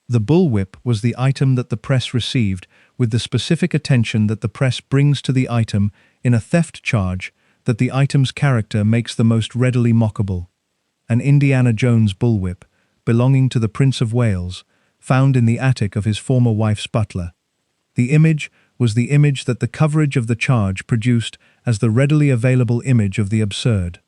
The bullwhip was the item that the press received, with the specific attention that the press brings to the item in a theft charge that the item's character makes the most readily mockable. An Indiana Jones bullwhip, belonging to the Prince of Wales, found in the attic of his former wife's butler. The image was the image that the coverage of the charge produced as the readily available image of the absurd.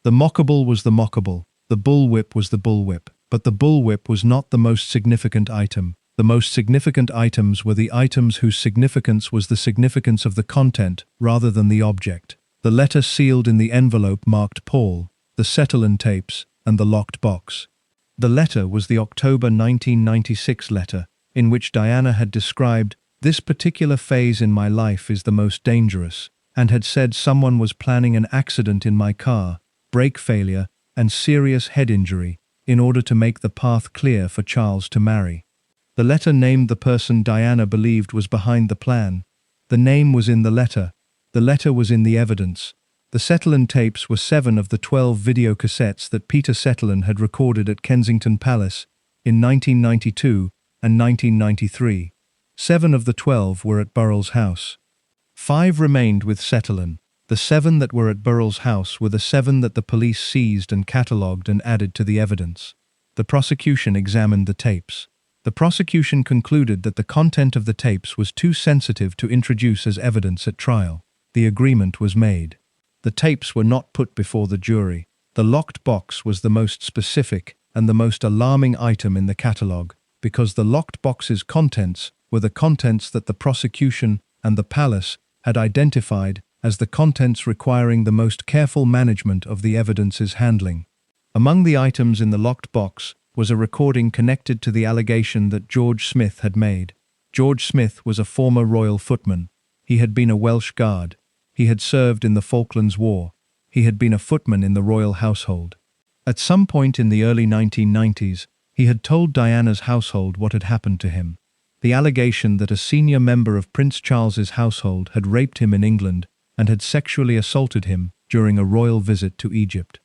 The mockable was the mockable, the bullwhip was the bullwhip, but the bullwhip was not the most significant item. The most significant items were the items whose significance was the significance of the content rather than the object. The letter sealed in the envelope marked Paul, the Settlin tapes, and the locked box. The letter was the October 1996 letter, in which Diana had described, "This particular phase in my life is the most dangerous," and had said someone was planning an accident in my car, brake failure, and serious head injury, in order to make the path clear for Charles to marry. The letter named the person Diana believed was behind the plan. The name was in the letter. The letter was in the evidence. The Settlin tapes were 7 of the 12 video cassettes that Peter Settlin had recorded at Kensington Palace in 1992 and 1993. 7 of the 12 were at Burrell's house. 5 remained with Settlin. The 7 that were at Burrell's house were the 7 that the police seized and catalogued and added to the evidence. The prosecution examined the tapes. The prosecution concluded that the content of the tapes was too sensitive to introduce as evidence at trial. The agreement was made. The tapes were not put before the jury. The locked box was the most specific and the most alarming item in the catalogue, because the locked box's contents were the contents that the prosecution and the palace had identified as the contents requiring the most careful management of the evidence's handling. Among the items in the locked box was a recording connected to the allegation that George Smith had made. George Smith was a former royal footman. He had been a Welsh guard. He had served in the Falklands War. He had been a footman in the royal household. At some point in the early 1990s, he had told Diana's household what had happened to him. The allegation that a senior member of Prince Charles's household had raped him in England and had sexually assaulted him during a royal visit to Egypt.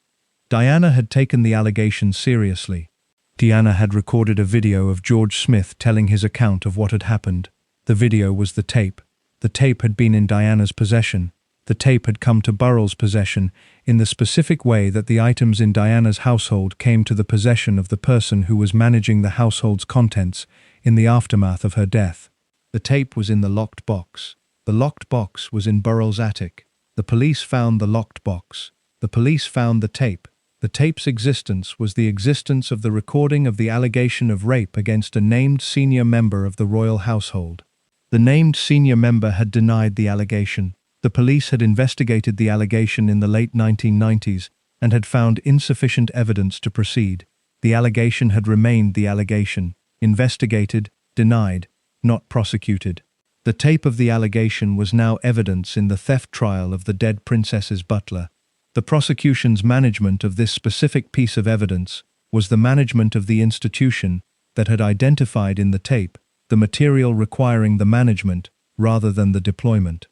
Diana had taken the allegation seriously. Diana had recorded a video of George Smith telling his account of what had happened. The video was the tape. The tape had been in Diana's possession. The tape had come to Burrell's possession in the specific way that the items in Diana's household came to the possession of the person who was managing the household's contents in the aftermath of her death. The tape was in the locked box. The locked box was in Burrell's attic. The police found the locked box. The police found the tape. The tape's existence was the existence of the recording of the allegation of rape against a named senior member of the royal household. The named senior member had denied the allegation. The police had investigated the allegation in the late 1990s and had found insufficient evidence to proceed. The allegation had remained the allegation, investigated, denied, not prosecuted. The tape of the allegation was now evidence in the theft trial of the dead princess's butler. The prosecution's management of this specific piece of evidence was the management of the institution that had identified in the tape the material requiring the management rather than the deployment.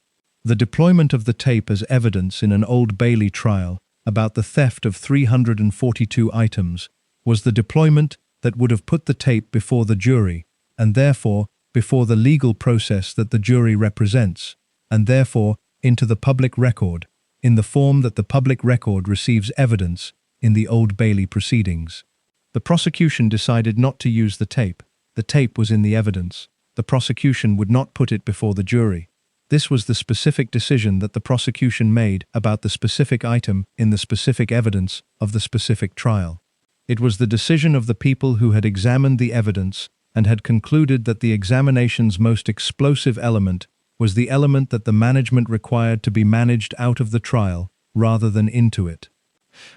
The deployment of the tape as evidence in an Old Bailey trial about the theft of 342 items was the deployment that would have put the tape before the jury, and therefore before the legal process that the jury represents, and therefore into the public record, in the form that the public record receives evidence in the Old Bailey proceedings. The prosecution decided not to use the tape. The tape was in the evidence. The prosecution would not put it before the jury. This was the specific decision that the prosecution made about the specific item in the specific evidence of the specific trial. It was the decision of the people who had examined the evidence and had concluded that the examination's most explosive element was the element that the management required to be managed out of the trial rather than into it.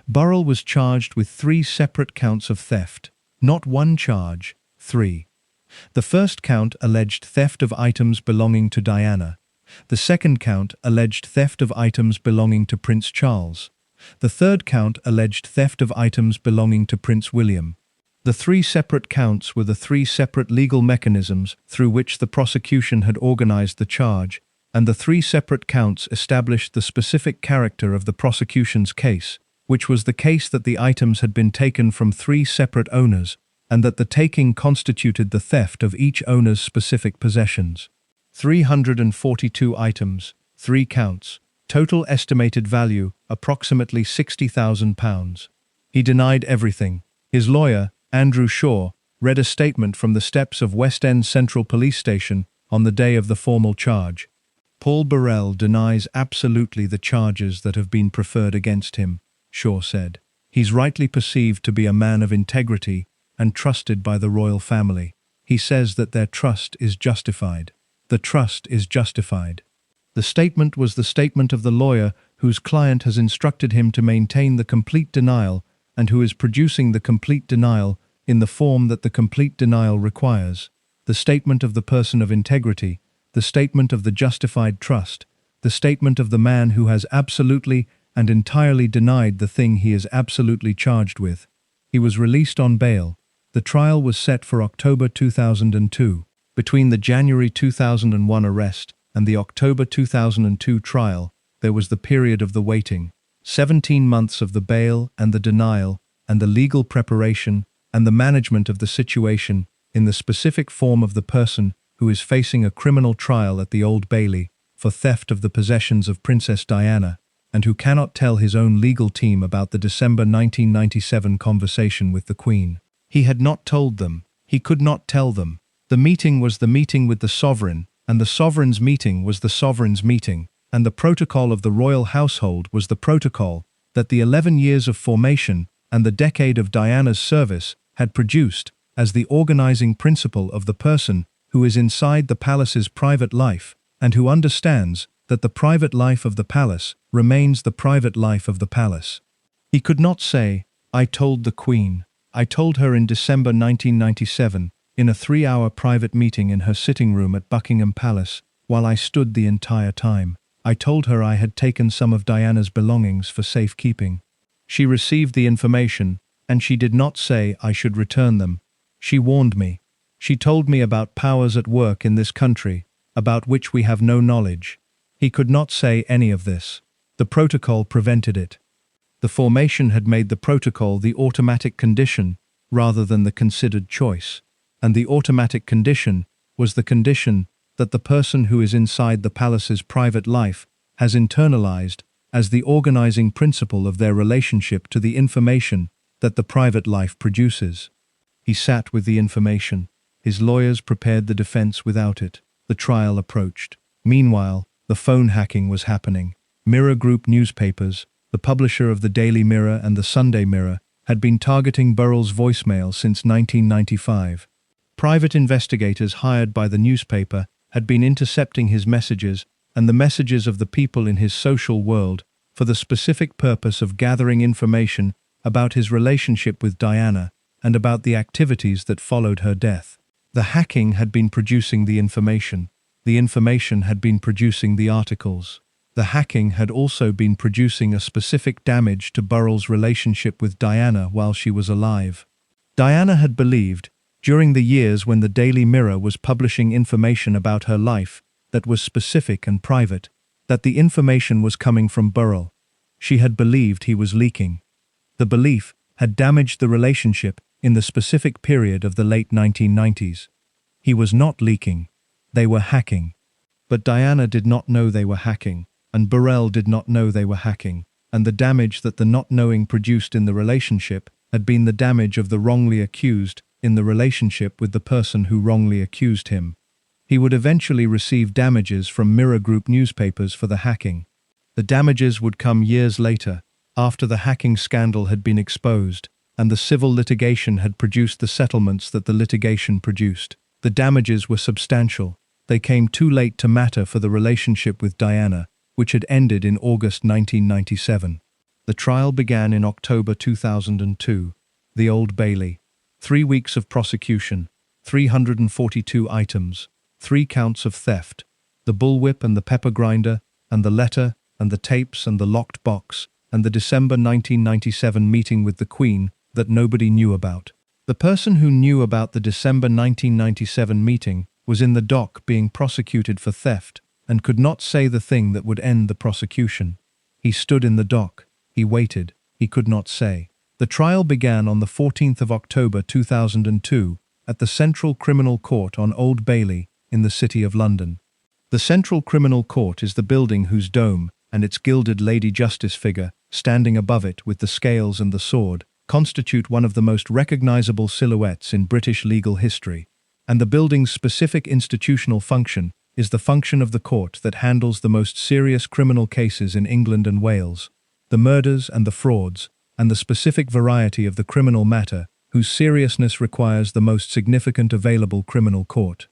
Burrell was charged with 3 separate counts of theft. Not one charge, 3. The first count alleged theft of items belonging to Diana. The second count alleged theft of items belonging to Prince Charles. The third count alleged theft of items belonging to Prince William. The 3 separate counts were the 3 separate legal mechanisms through which the prosecution had organized the charge, and the 3 separate counts established the specific character of the prosecution's case, which was the case that the items had been taken from 3 separate owners, and that the taking constituted the theft of each owner's specific possessions. 342 items, 3 counts, total estimated value approximately £60,000. He denied everything. His lawyer, Andrew Shaw, read a statement from the steps of West End Central Police Station on the day of the formal charge. Paul Burrell denies absolutely the charges that have been preferred against him, Shaw said. He's rightly perceived to be a man of integrity and trusted by the royal family. He says that their trust is justified. The trust is justified. The statement was the statement of the lawyer whose client has instructed him to maintain the complete denial and who is producing the complete denial in the form that the complete denial requires. The statement of the person of integrity, the statement of the justified trust, the statement of the man who has absolutely and entirely denied the thing he is absolutely charged with. He was released on bail. The trial was set for October 2002. Between the January 2001 arrest and the October 2002 trial, there was the period of the waiting. 17 months of the bail and the denial and the legal preparation and the management of the situation in the specific form of the person who is facing a criminal trial at the Old Bailey for theft of the possessions of Princess Diana, and who cannot tell his own legal team about the December 1997 conversation with the Queen. He had not told them. He could not tell them. The meeting was the meeting with the sovereign, and the sovereign's meeting was the sovereign's meeting, and the protocol of the royal household was the protocol that the 11 years of formation and the decade of Diana's service had produced as the organizing principle of the person who is inside the palace's private life and who understands that the private life of the palace remains the private life of the palace. He could not say, "I told the Queen. I told her in December 1997, in a 3-hour private meeting in her sitting room at Buckingham Palace, while I stood the entire time. I told her I had taken some of Diana's belongings for safekeeping. She received the information, and she did not say I should return them. She warned me. She told me about powers at work in this country, about which we have no knowledge." He could not say any of this. The protocol prevented it. The formation had made the protocol the automatic condition rather than the considered choice, and the automatic condition was the condition that the person who is inside the palace's private life has internalized as the organizing principle of their relationship to the information that the private life produces. He sat with the information. His lawyers prepared the defense without it. The trial approached. Meanwhile, the phone hacking was happening. Mirror Group newspapers, the publisher of the Daily Mirror and the Sunday Mirror, had been targeting Burrell's voicemail since 1995. Private investigators hired by the newspaper had been intercepting his messages and the messages of the people in his social world for the specific purpose of gathering information about his relationship with Diana and about the activities that followed her death. The hacking had been producing the information. The information had been producing the articles. The hacking had also been producing a specific damage to Burrell's relationship with Diana while she was alive. Diana had believed, during the years when the Daily Mirror was publishing information about her life that was specific and private, that the information was coming from Burrell. She had believed he was leaking. The belief had damaged the relationship in the specific period of the late 1990s. He was not leaking. They were hacking. But Diana did not know they were hacking, and Burrell did not know they were hacking, and the damage that the not knowing produced in the relationship had been the damage of the wrongly accused in the relationship with the person who wrongly accused him. He would eventually receive damages from Mirror Group newspapers for the hacking. The damages would come years later, after the hacking scandal had been exposed, and the civil litigation had produced the settlements that the litigation produced. The damages were substantial. They came too late to matter for the relationship with Diana, which had ended in August 1997. The trial began in October 2002. The Old Bailey. 3 weeks of prosecution, 342 items, 3 counts of theft, the bullwhip and the pepper grinder, and the letter, and the tapes and the locked box, and the December 1997 meeting with the Queen that nobody knew about. The person who knew about the December 1997 meeting was in the dock being prosecuted for theft and could not say the thing that would end the prosecution. He stood in the dock. He waited. He could not say. The trial began on the 14th of October 2002 at the Central Criminal Court on Old Bailey in the City of London. The Central Criminal Court is the building whose dome and its gilded Lady Justice figure, standing above it with the scales and the sword, constitute one of the most recognizable silhouettes in British legal history, and the building's specific institutional function is the function of the court that handles the most serious criminal cases in England and Wales, the murders and the frauds, and the specific variety of the criminal matter whose seriousness requires the most significant available criminal court.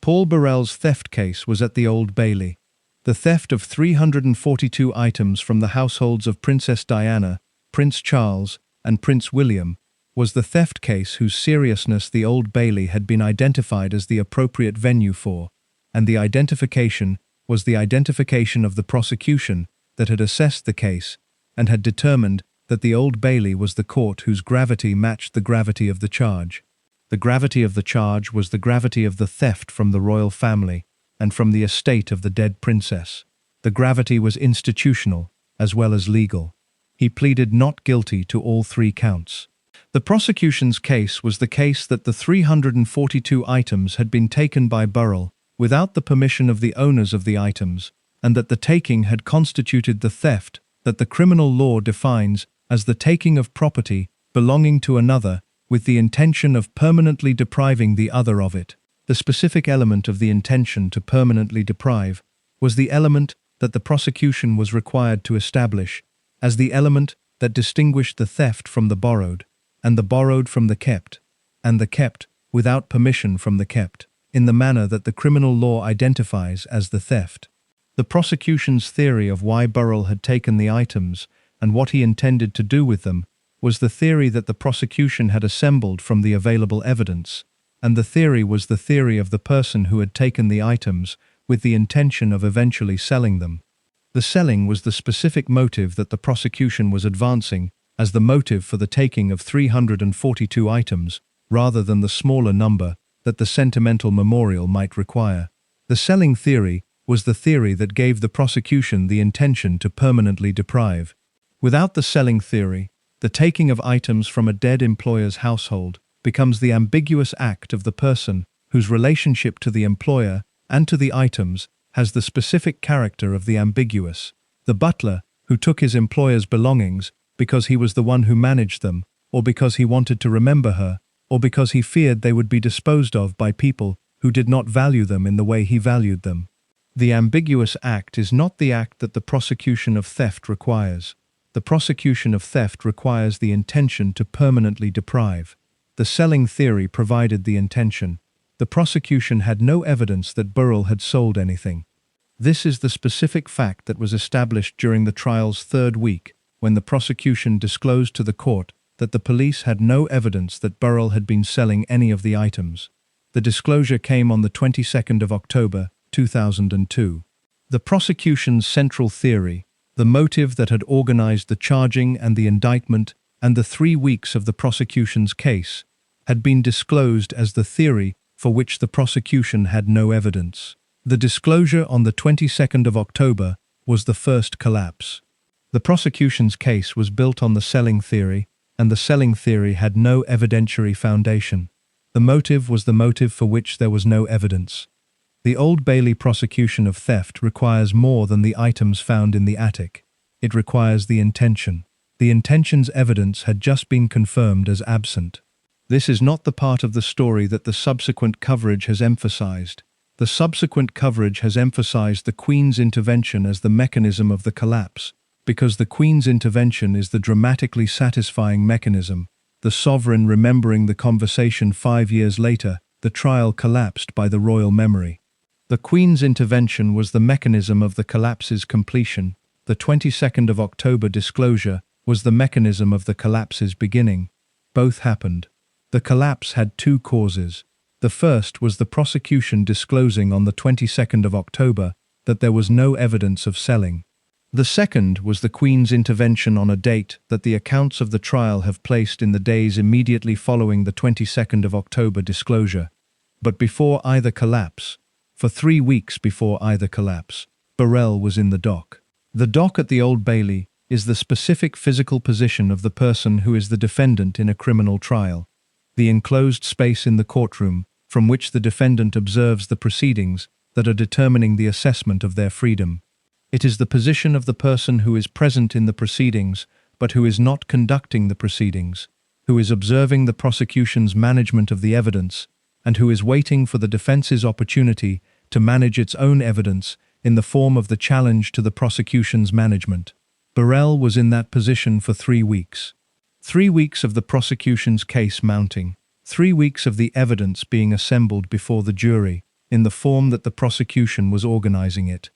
Paul Burrell's theft case was at the Old Bailey. The theft of 342 items from the households of Princess Diana, Prince Charles, and Prince William was the theft case whose seriousness the Old Bailey had been identified as the appropriate venue for, and the identification was the identification of the prosecution that had assessed the case and had determined that the Old Bailey was the court whose gravity matched the gravity of the charge. The gravity of the charge was the gravity of the theft from the royal family and from the estate of the dead princess. The gravity was institutional as well as legal. He pleaded not guilty to all 3 counts. The prosecution's case was the case that the 342 items had been taken by Burrell without the permission of the owners of the items, and that the taking had constituted the theft that the criminal law defines as the taking of property belonging to another with the intention of permanently depriving the other of it. The specific element of the intention to permanently deprive was the element that the prosecution was required to establish as the element that distinguished the theft from the borrowed, and the borrowed from the kept, and the kept without permission from the kept, in the manner that the criminal law identifies as the theft. The prosecution's theory of why Burrell had taken the items and what he intended to do with them was the theory that the prosecution had assembled from the available evidence, and the theory was the theory of the person who had taken the items with the intention of eventually selling them. The selling was the specific motive that the prosecution was advancing as the motive for the taking of 342 items, rather than the smaller number that the sentimental memorial might require. The selling theory was the theory that gave the prosecution the intention to permanently deprive. Without the selling theory, the taking of items from a dead employer's household becomes the ambiguous act of the person whose relationship to the employer and to the items has the specific character of the ambiguous. The butler, who took his employer's belongings because he was the one who managed them, or because he wanted to remember her, or because he feared they would be disposed of by people who did not value them in the way he valued them. The ambiguous act is not the act that the prosecution of theft requires. The prosecution of theft requires the intention to permanently deprive. The selling theory provided the intention. The prosecution had no evidence that Burrell had sold anything. This is the specific fact that was established during the trial's third week, when the prosecution disclosed to the court that the police had no evidence that Burrell had been selling any of the items. The disclosure came on the 22nd of October, 2002. The prosecution's central theory, the motive that had organized the charging and the indictment and the 3 weeks of the prosecution's case, had been disclosed as the theory for which the prosecution had no evidence. The disclosure on the 22nd of October was the first collapse. The prosecution's case was built on the selling theory, and the selling theory had no evidentiary foundation. The motive was the motive for which there was no evidence. The Old Bailey prosecution of theft requires more than the items found in the attic. It requires the intention. The intention's evidence had just been confirmed as absent. This is not the part of the story that the subsequent coverage has emphasized. The subsequent coverage has emphasized the Queen's intervention as the mechanism of the collapse, because the Queen's intervention is the dramatically satisfying mechanism. The sovereign remembering the conversation 5 years later, the trial collapsed by the royal memory. The Queen's intervention was the mechanism of the collapse's completion. The 22nd of October disclosure was the mechanism of the collapse's beginning. Both happened. The collapse had two causes. The first was the prosecution disclosing on the 22nd of October that there was no evidence of selling. The second was the Queen's intervention on a date that the accounts of the trial have placed in the days immediately following the 22nd of October disclosure. But before either collapse, for 3 weeks before either collapse, Burrell was in the dock. The dock at the Old Bailey is the specific physical position of the person who is the defendant in a criminal trial. The enclosed space in the courtroom from which the defendant observes the proceedings that are determining the assessment of their freedom. It is the position of the person who is present in the proceedings, but who is not conducting the proceedings, who is observing the prosecution's management of the evidence, and who is waiting for the defense's opportunity to manage its own evidence in the form of the challenge to the prosecution's management. Burrell was in that position for 3 weeks. 3 weeks of the prosecution's case mounting, 3 weeks of the evidence being assembled before the jury in the form that the prosecution was organizing it.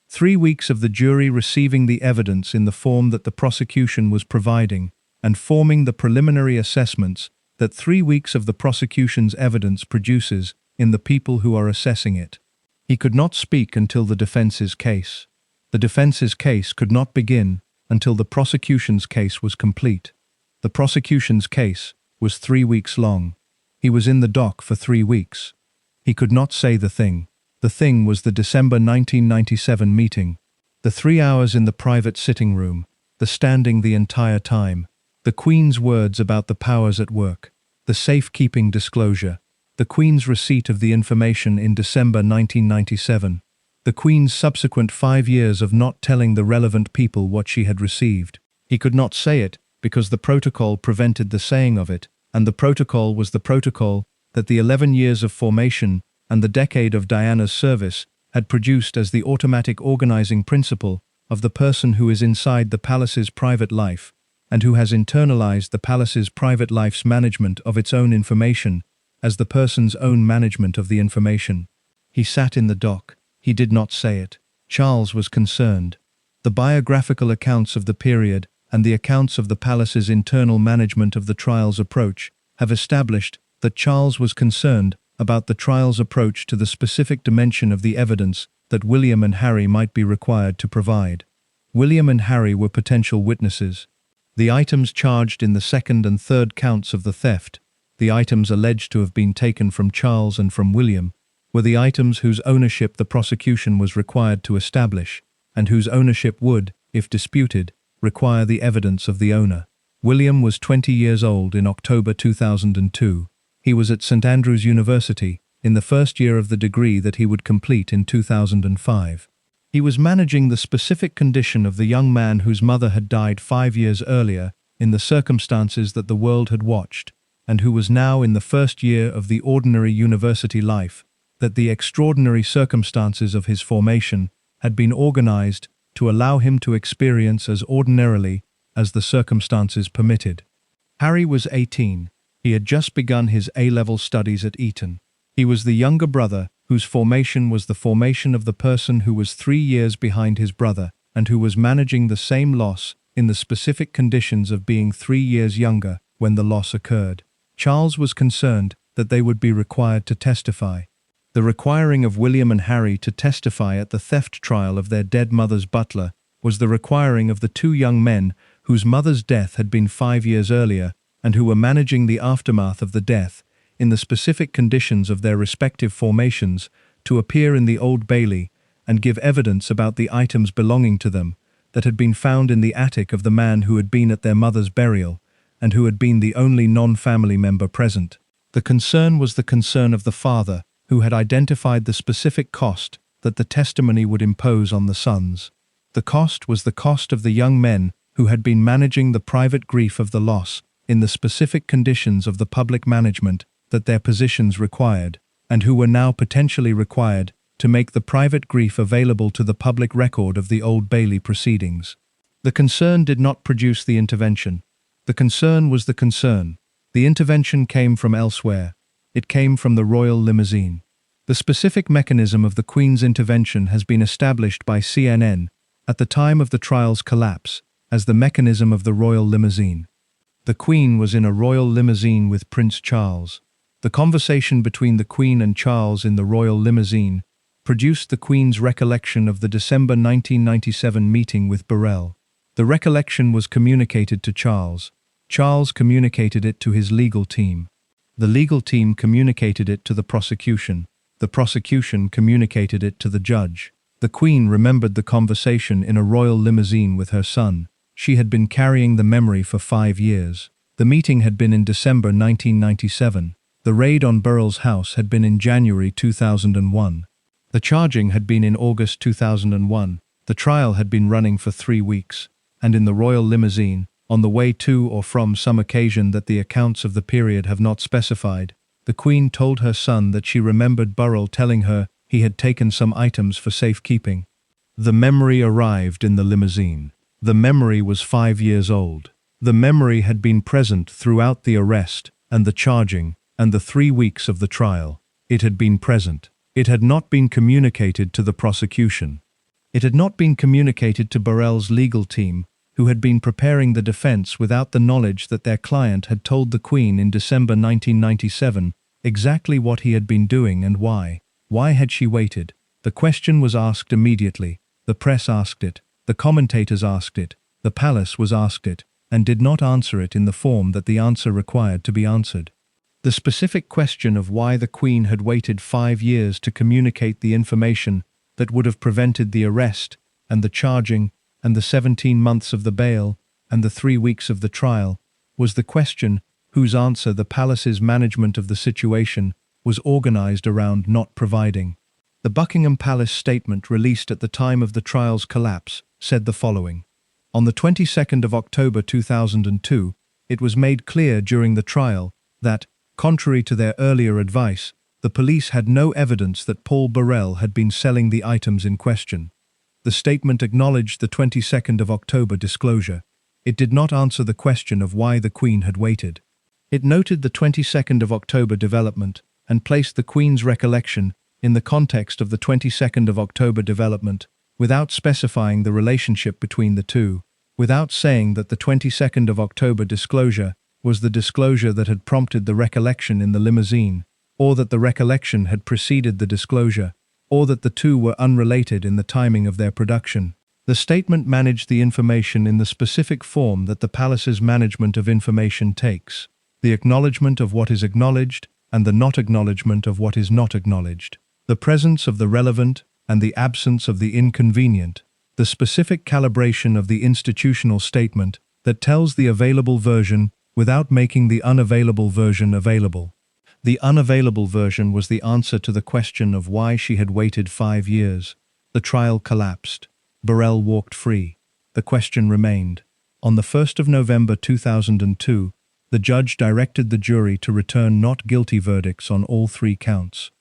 3 weeks of the jury receiving the evidence in the form that the prosecution was providing and forming the preliminary assessments that 3 weeks of the prosecution's evidence produces in the people who are assessing it. He could not speak until the defense's case. The defense's case could not begin until the prosecution's case was complete. The prosecution's case was 3 weeks long. He was in the dock for 3 weeks. He could not say the thing. The thing was the December 1997 meeting, the 3 hours in the private sitting room, the standing the entire time, the Queen's words about the powers at work, the safekeeping disclosure, the Queen's receipt of the information in December 1997, the Queen's subsequent 5 years of not telling the relevant people what she had received. He could not say it because the protocol prevented the saying of it, and the protocol was the protocol that the 11 years of formation and the decade of Diana's service had produced as the automatic organizing principle of the person who is inside the palace's private life and who has internalized the palace's private life's management of its own information as the person's own management of the information. He sat in the dock. He did not say it. Charles was concerned. The biographical accounts of the period and the accounts of the palace's internal management of the trial's approach have established that Charles was concerned about the trial's approach to the specific dimension of the evidence that William and Harry might be required to provide. William and Harry were potential witnesses. The items charged in the second and third counts of the theft, the items alleged to have been taken from Charles and from William, were the items whose ownership the prosecution was required to establish, and whose ownership would, if disputed, require the evidence of the owner. William was 20 years old in October 2002. He was at St Andrews University in the first year of the degree that he would complete in 2005. He was managing the specific condition of the young man whose mother had died 5 years earlier in the circumstances that the world had watched, and who was now in the first year of the ordinary university life, that the extraordinary circumstances of his formation had been organized to allow him to experience as ordinarily as the circumstances permitted. Harry was 18. He had just begun his A-level studies at Eton. He was the younger brother whose formation was the formation of the person who was 3 years behind his brother and who was managing the same loss in the specific conditions of being 3 years younger when the loss occurred. Charles was concerned that they would be required to testify. The requiring of William and Harry to testify at the theft trial of their dead mother's butler was the requiring of the two young men whose mother's death had been 5 years earlier and who were managing the aftermath of the death in the specific conditions of their respective formations to appear in the Old Bailey and give evidence about the items belonging to them that had been found in the attic of the man who had been at their mother's burial and who had been the only non-family member present. The concern was the concern of the father, who had identified the specific cost that the testimony would impose on the sons. The cost was the cost of the young men who had been managing the private grief of the loss in the specific conditions of the public management that their positions required, and who were now potentially required to make the private grief available to the public record of the Old Bailey proceedings. The concern did not produce the intervention. The concern was the concern. The intervention came from elsewhere. It came from the royal limousine. The specific mechanism of the Queen's intervention has been established by CNN at the time of the trial's collapse as the mechanism of the royal limousine. The Queen was in a royal limousine with Prince Charles. The conversation between the Queen and Charles in the royal limousine produced the Queen's recollection of the December 1997 meeting with Burrell. The recollection was communicated to Charles. Charles communicated it to his legal team. The legal team communicated it to the prosecution. The prosecution communicated it to the judge. The Queen remembered the conversation in a royal limousine with her son. She had been carrying the memory for 5 years. The meeting had been in December 1997. The raid on Burrell's house had been in January 2001. The charging had been in August 2001. The trial had been running for 3 weeks. And in the royal limousine, on the way to or from some occasion that the accounts of the period have not specified, the Queen told her son that she remembered Burrell telling her he had taken some items for safekeeping. The memory arrived in the limousine. The memory was 5 years old. The memory had been present throughout the arrest and the charging and the 3 weeks of the trial. It had been present. It had not been communicated to the prosecution. It had not been communicated to Burrell's legal team, who had been preparing the defense without the knowledge that their client had told the Queen in December 1997 exactly what he had been doing and why. Why had she waited? The question was asked immediately. The press asked it. The commentators asked it. The palace was asked it, and did not answer it in the form that the answer required to be answered. The specific question of why the Queen had waited 5 years to communicate the information that would have prevented the arrest and the charging and the 17 months of the bail and the 3 weeks of the trial was the question whose answer the palace's management of the situation was organized around not providing. The Buckingham Palace statement released at the time of the trial's collapse said the following. On the 22nd of October 2002, it was made clear during the trial that, contrary to their earlier advice, the police had no evidence that Paul Burrell had been selling the items in question. The statement acknowledged the 22nd of October disclosure. It did not answer the question of why the Queen had waited. It noted the 22nd of October development and placed the Queen's recollection in the context of the 22nd of October development, without specifying the relationship between the two, without saying that the 22nd of October disclosure was the disclosure that had prompted the recollection in the limousine, or that the recollection had preceded the disclosure, or that the two were unrelated in the timing of their production. The statement managed the information in the specific form that the palace's management of information takes, the acknowledgement of what is acknowledged and the not acknowledgement of what is not acknowledged, the presence of the relevant and the absence of the inconvenient, the specific calibration of the institutional statement that tells the available version without making the unavailable version available. The unavailable version was the answer to the question of why she had waited 5 years. The trial collapsed. Burrell walked free. The question remained. On the 1st of November 2002, the judge directed the jury to return not guilty verdicts on all 3 counts.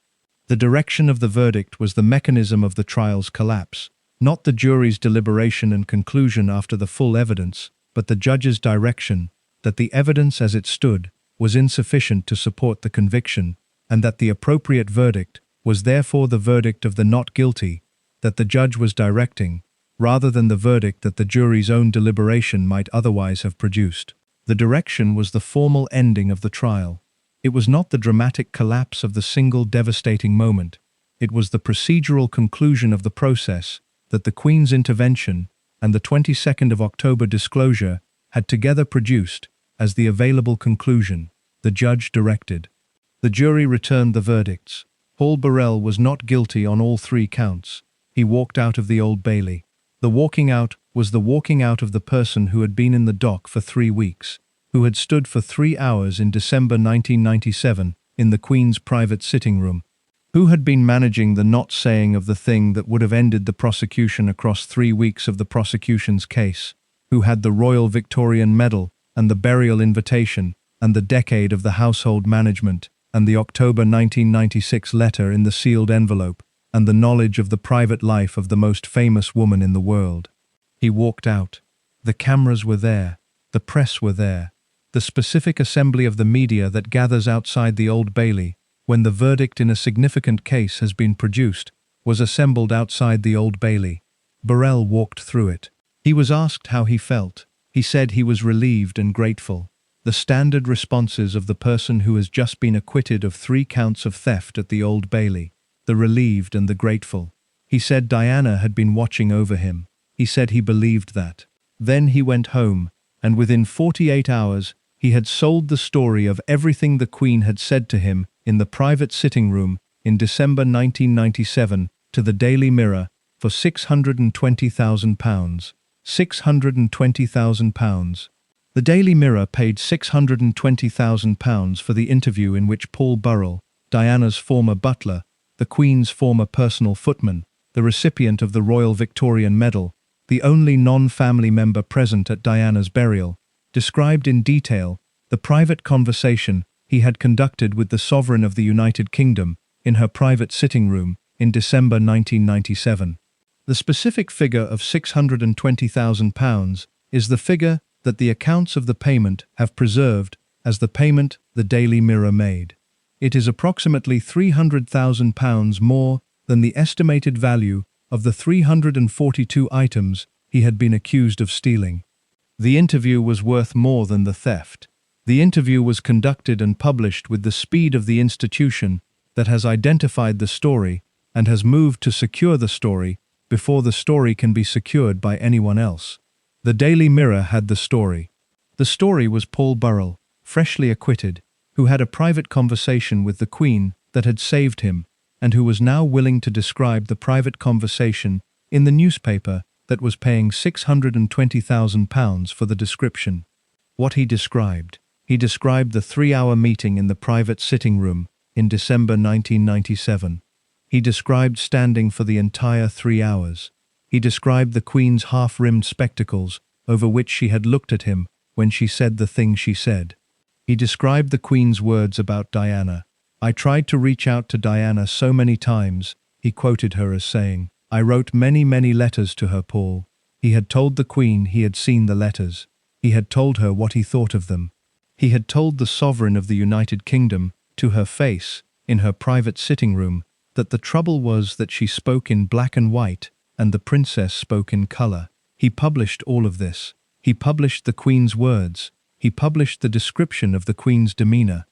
The direction of the verdict was the mechanism of the trial's collapse, not the jury's deliberation and conclusion after the full evidence, but the judge's direction that the evidence as it stood was insufficient to support the conviction, and that the appropriate verdict was therefore the verdict of the not guilty that the judge was directing, rather than the verdict that the jury's own deliberation might otherwise have produced. The direction was the formal ending of the trial. It was not the dramatic collapse of the single devastating moment. It was the procedural conclusion of the process that the Queen's intervention and the 22nd of October disclosure had together produced as the available conclusion. The judge directed. The jury returned the verdicts. Paul Burrell was not guilty on all 3 counts. He walked out of the Old Bailey. The walking out was the walking out of the person who had been in the dock for 3 weeks, who had stood for 3 hours in December 1997 in the Queen's private sitting room, who had been managing the not saying of the thing that would have ended the prosecution across 3 weeks of the prosecution's case, who had the Royal Victorian Medal and the burial invitation and the decade of the household management and the October 1996 letter in the sealed envelope and the knowledge of the private life of the most famous woman in the world. He walked out. The cameras were there. The press were there. The specific assembly of the media that gathers outside the Old Bailey when the verdict in a significant case has been produced was assembled outside the Old Bailey. Burrell walked through it. He was asked how he felt. He said he was relieved and grateful. The standard responses of the person who has just been acquitted of 3 counts of theft at the Old Bailey. The relieved and the grateful. He said Diana had been watching over him. He said he believed that. Then he went home, and within 48 hours, he had sold the story of everything the Queen had said to him in the private sitting room in December 1997 to the Daily Mirror for £620,000. £620,000. The Daily Mirror paid £620,000 for the interview in which Paul Burrell, Diana's former butler, the Queen's former personal footman, the recipient of the Royal Victorian Medal, the only non-family member present at Diana's burial, described in detail the private conversation he had conducted with the Sovereign of the United Kingdom in her private sitting room in December 1997. The specific figure of £620,000 is the figure that the accounts of the payment have preserved as the payment the Daily Mirror made. It is approximately £300,000 more than the estimated value of the 342 items he had been accused of stealing. The interview was worth more than the theft. The interview was conducted and published with the speed of the institution that has identified the story and has moved to secure the story before the story can be secured by anyone else. The Daily Mirror had the story. The story was Paul Burrell, freshly acquitted, who had a private conversation with the Queen that had saved him, and who was now willing to describe the private conversation in the newspaper that was paying £620,000 for the description. What he described the 3-hour meeting in the private sitting room in December 1997. He described standing for the entire 3 hours. He described the Queen's half-rimmed spectacles, over which she had looked at him when she said the thing she said. He described the Queen's words about Diana. "I tried to reach out to Diana so many times," he quoted her as saying. "I wrote many, many letters to her, Paul." He had told the Queen he had seen the letters. He had told her what he thought of them. He had told the Sovereign of the United Kingdom, to her face, in her private sitting room, that the trouble was that she spoke in black and white, and the Princess spoke in colour. He published all of this. He published the Queen's words. He published the description of the Queen's demeanour.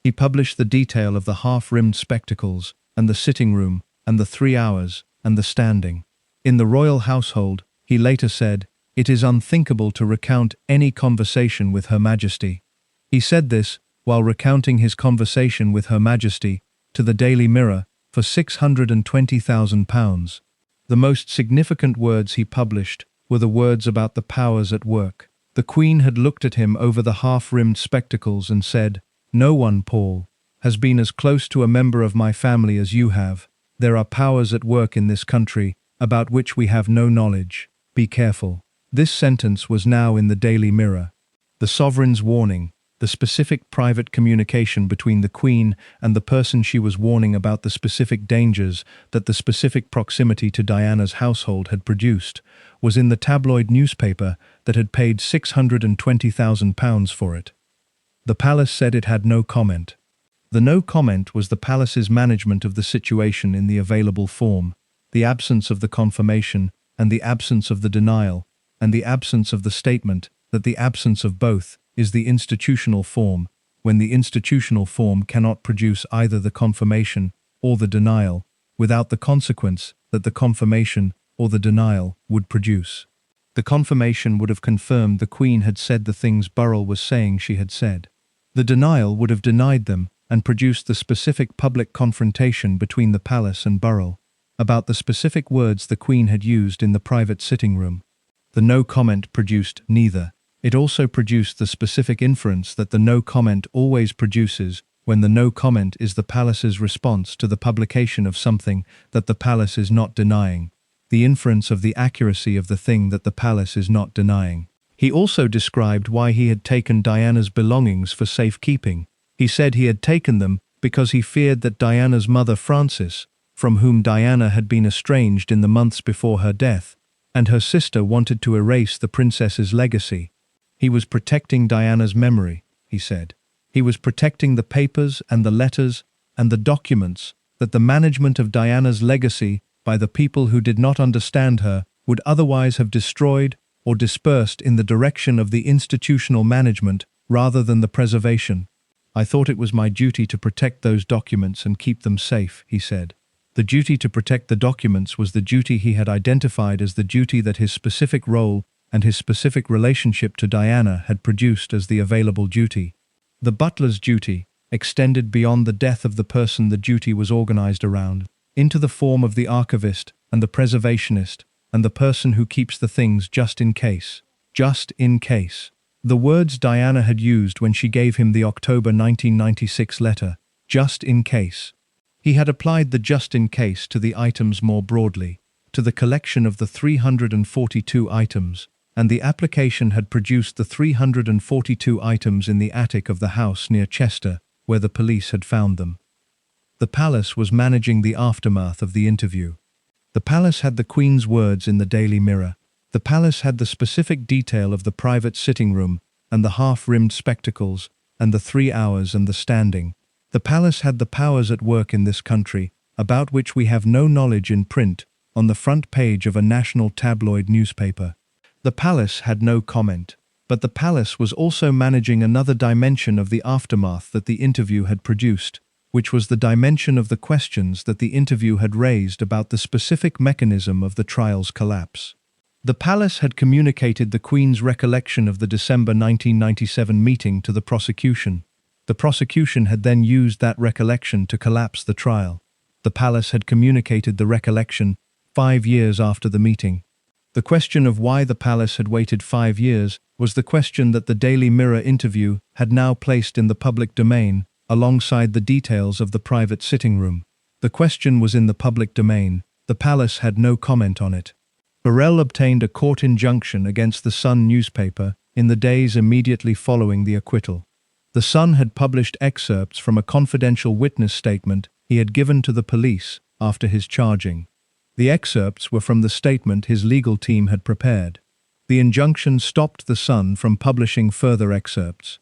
He published the detail of the half-rimmed spectacles, and the sitting room, and the 3 hours, and the standing. In the royal household, he later said, "It is unthinkable to recount any conversation with Her Majesty." He said this while recounting his conversation with Her Majesty to the Daily Mirror for £620,000. The most significant words he published were the words about the powers at work. The Queen had looked at him over the half-rimmed spectacles and said, "No one, Paul, has been as close to a member of my family as you have. There are powers at work in this country about which we have no knowledge. Be careful." This sentence was now in the Daily Mirror. The Sovereign's warning, the specific private communication between the Queen and the person she was warning about the specific dangers that the specific proximity to Diana's household had produced, was in the tabloid newspaper that had paid £620,000 for it. The palace said it had no comment. The no comment was the palace's management of the situation in the available form, the absence of the confirmation and the absence of the denial, and the absence of the statement that the absence of both is the institutional form, when the institutional form cannot produce either the confirmation or the denial, without the consequence that the confirmation or the denial would produce. The confirmation would have confirmed the Queen had said the things Burrell was saying she had said. The denial would have denied them and produced the specific public confrontation between the palace and Burrell, about the specific words the Queen had used in the private sitting room. The no comment produced neither. It also produced the specific inference that the no comment always produces when the no comment is the palace's response to the publication of something that the palace is not denying, the inference of the accuracy of the thing that the palace is not denying. He also described why he had taken Diana's belongings for safekeeping. He said he had taken them because he feared that Diana's mother Frances, from whom Diana had been estranged in the months before her death, and her sister wanted to erase the princess's legacy. He was protecting Diana's memory, he said. He was protecting the papers and the letters and the documents that the management of Diana's legacy by the people who did not understand her would otherwise have destroyed or dispersed in the direction of the institutional management rather than the preservation. "I thought it was my duty to protect those documents and keep them safe," he said. The duty to protect the documents was the duty he had identified as the duty that his specific role and his specific relationship to Diana had produced as the available duty. The butler's duty extended beyond the death of the person the duty was organized around, into the form of the archivist and the preservationist and the person who keeps the things just in case. Just in case. The words Diana had used when she gave him the October 1996 letter, just in case. He had applied the just in case to the items more broadly, to the collection of the 342 items, and the application had produced the 342 items in the attic of the house near Chester, where the police had found them. The palace was managing the aftermath of the interview. The palace had the Queen's words in the Daily Mirror. The palace had the specific detail of the private sitting room, and the half-rimmed spectacles, and the 3 hours and the standing. The palace had the powers at work in this country, about which we have no knowledge in print, on the front page of a national tabloid newspaper. The palace had no comment, but the palace was also managing another dimension of the aftermath that the interview had produced, which was the dimension of the questions that the interview had raised about the specific mechanism of the trial's collapse. The palace had communicated the Queen's recollection of the December 1997 meeting to the prosecution. The prosecution had then used that recollection to collapse the trial. The palace had communicated the recollection 5 years after the meeting. The question of why the palace had waited 5 years was the question that the Daily Mirror interview had now placed in the public domain, alongside the details of the private sitting room. The question was in the public domain. The palace had no comment on it. Burrell obtained a court injunction against the Sun newspaper in the days immediately following the acquittal. The Sun had published excerpts from a confidential witness statement he had given to the police after his charging. The excerpts were from the statement his legal team had prepared. The injunction stopped the Sun from publishing further excerpts.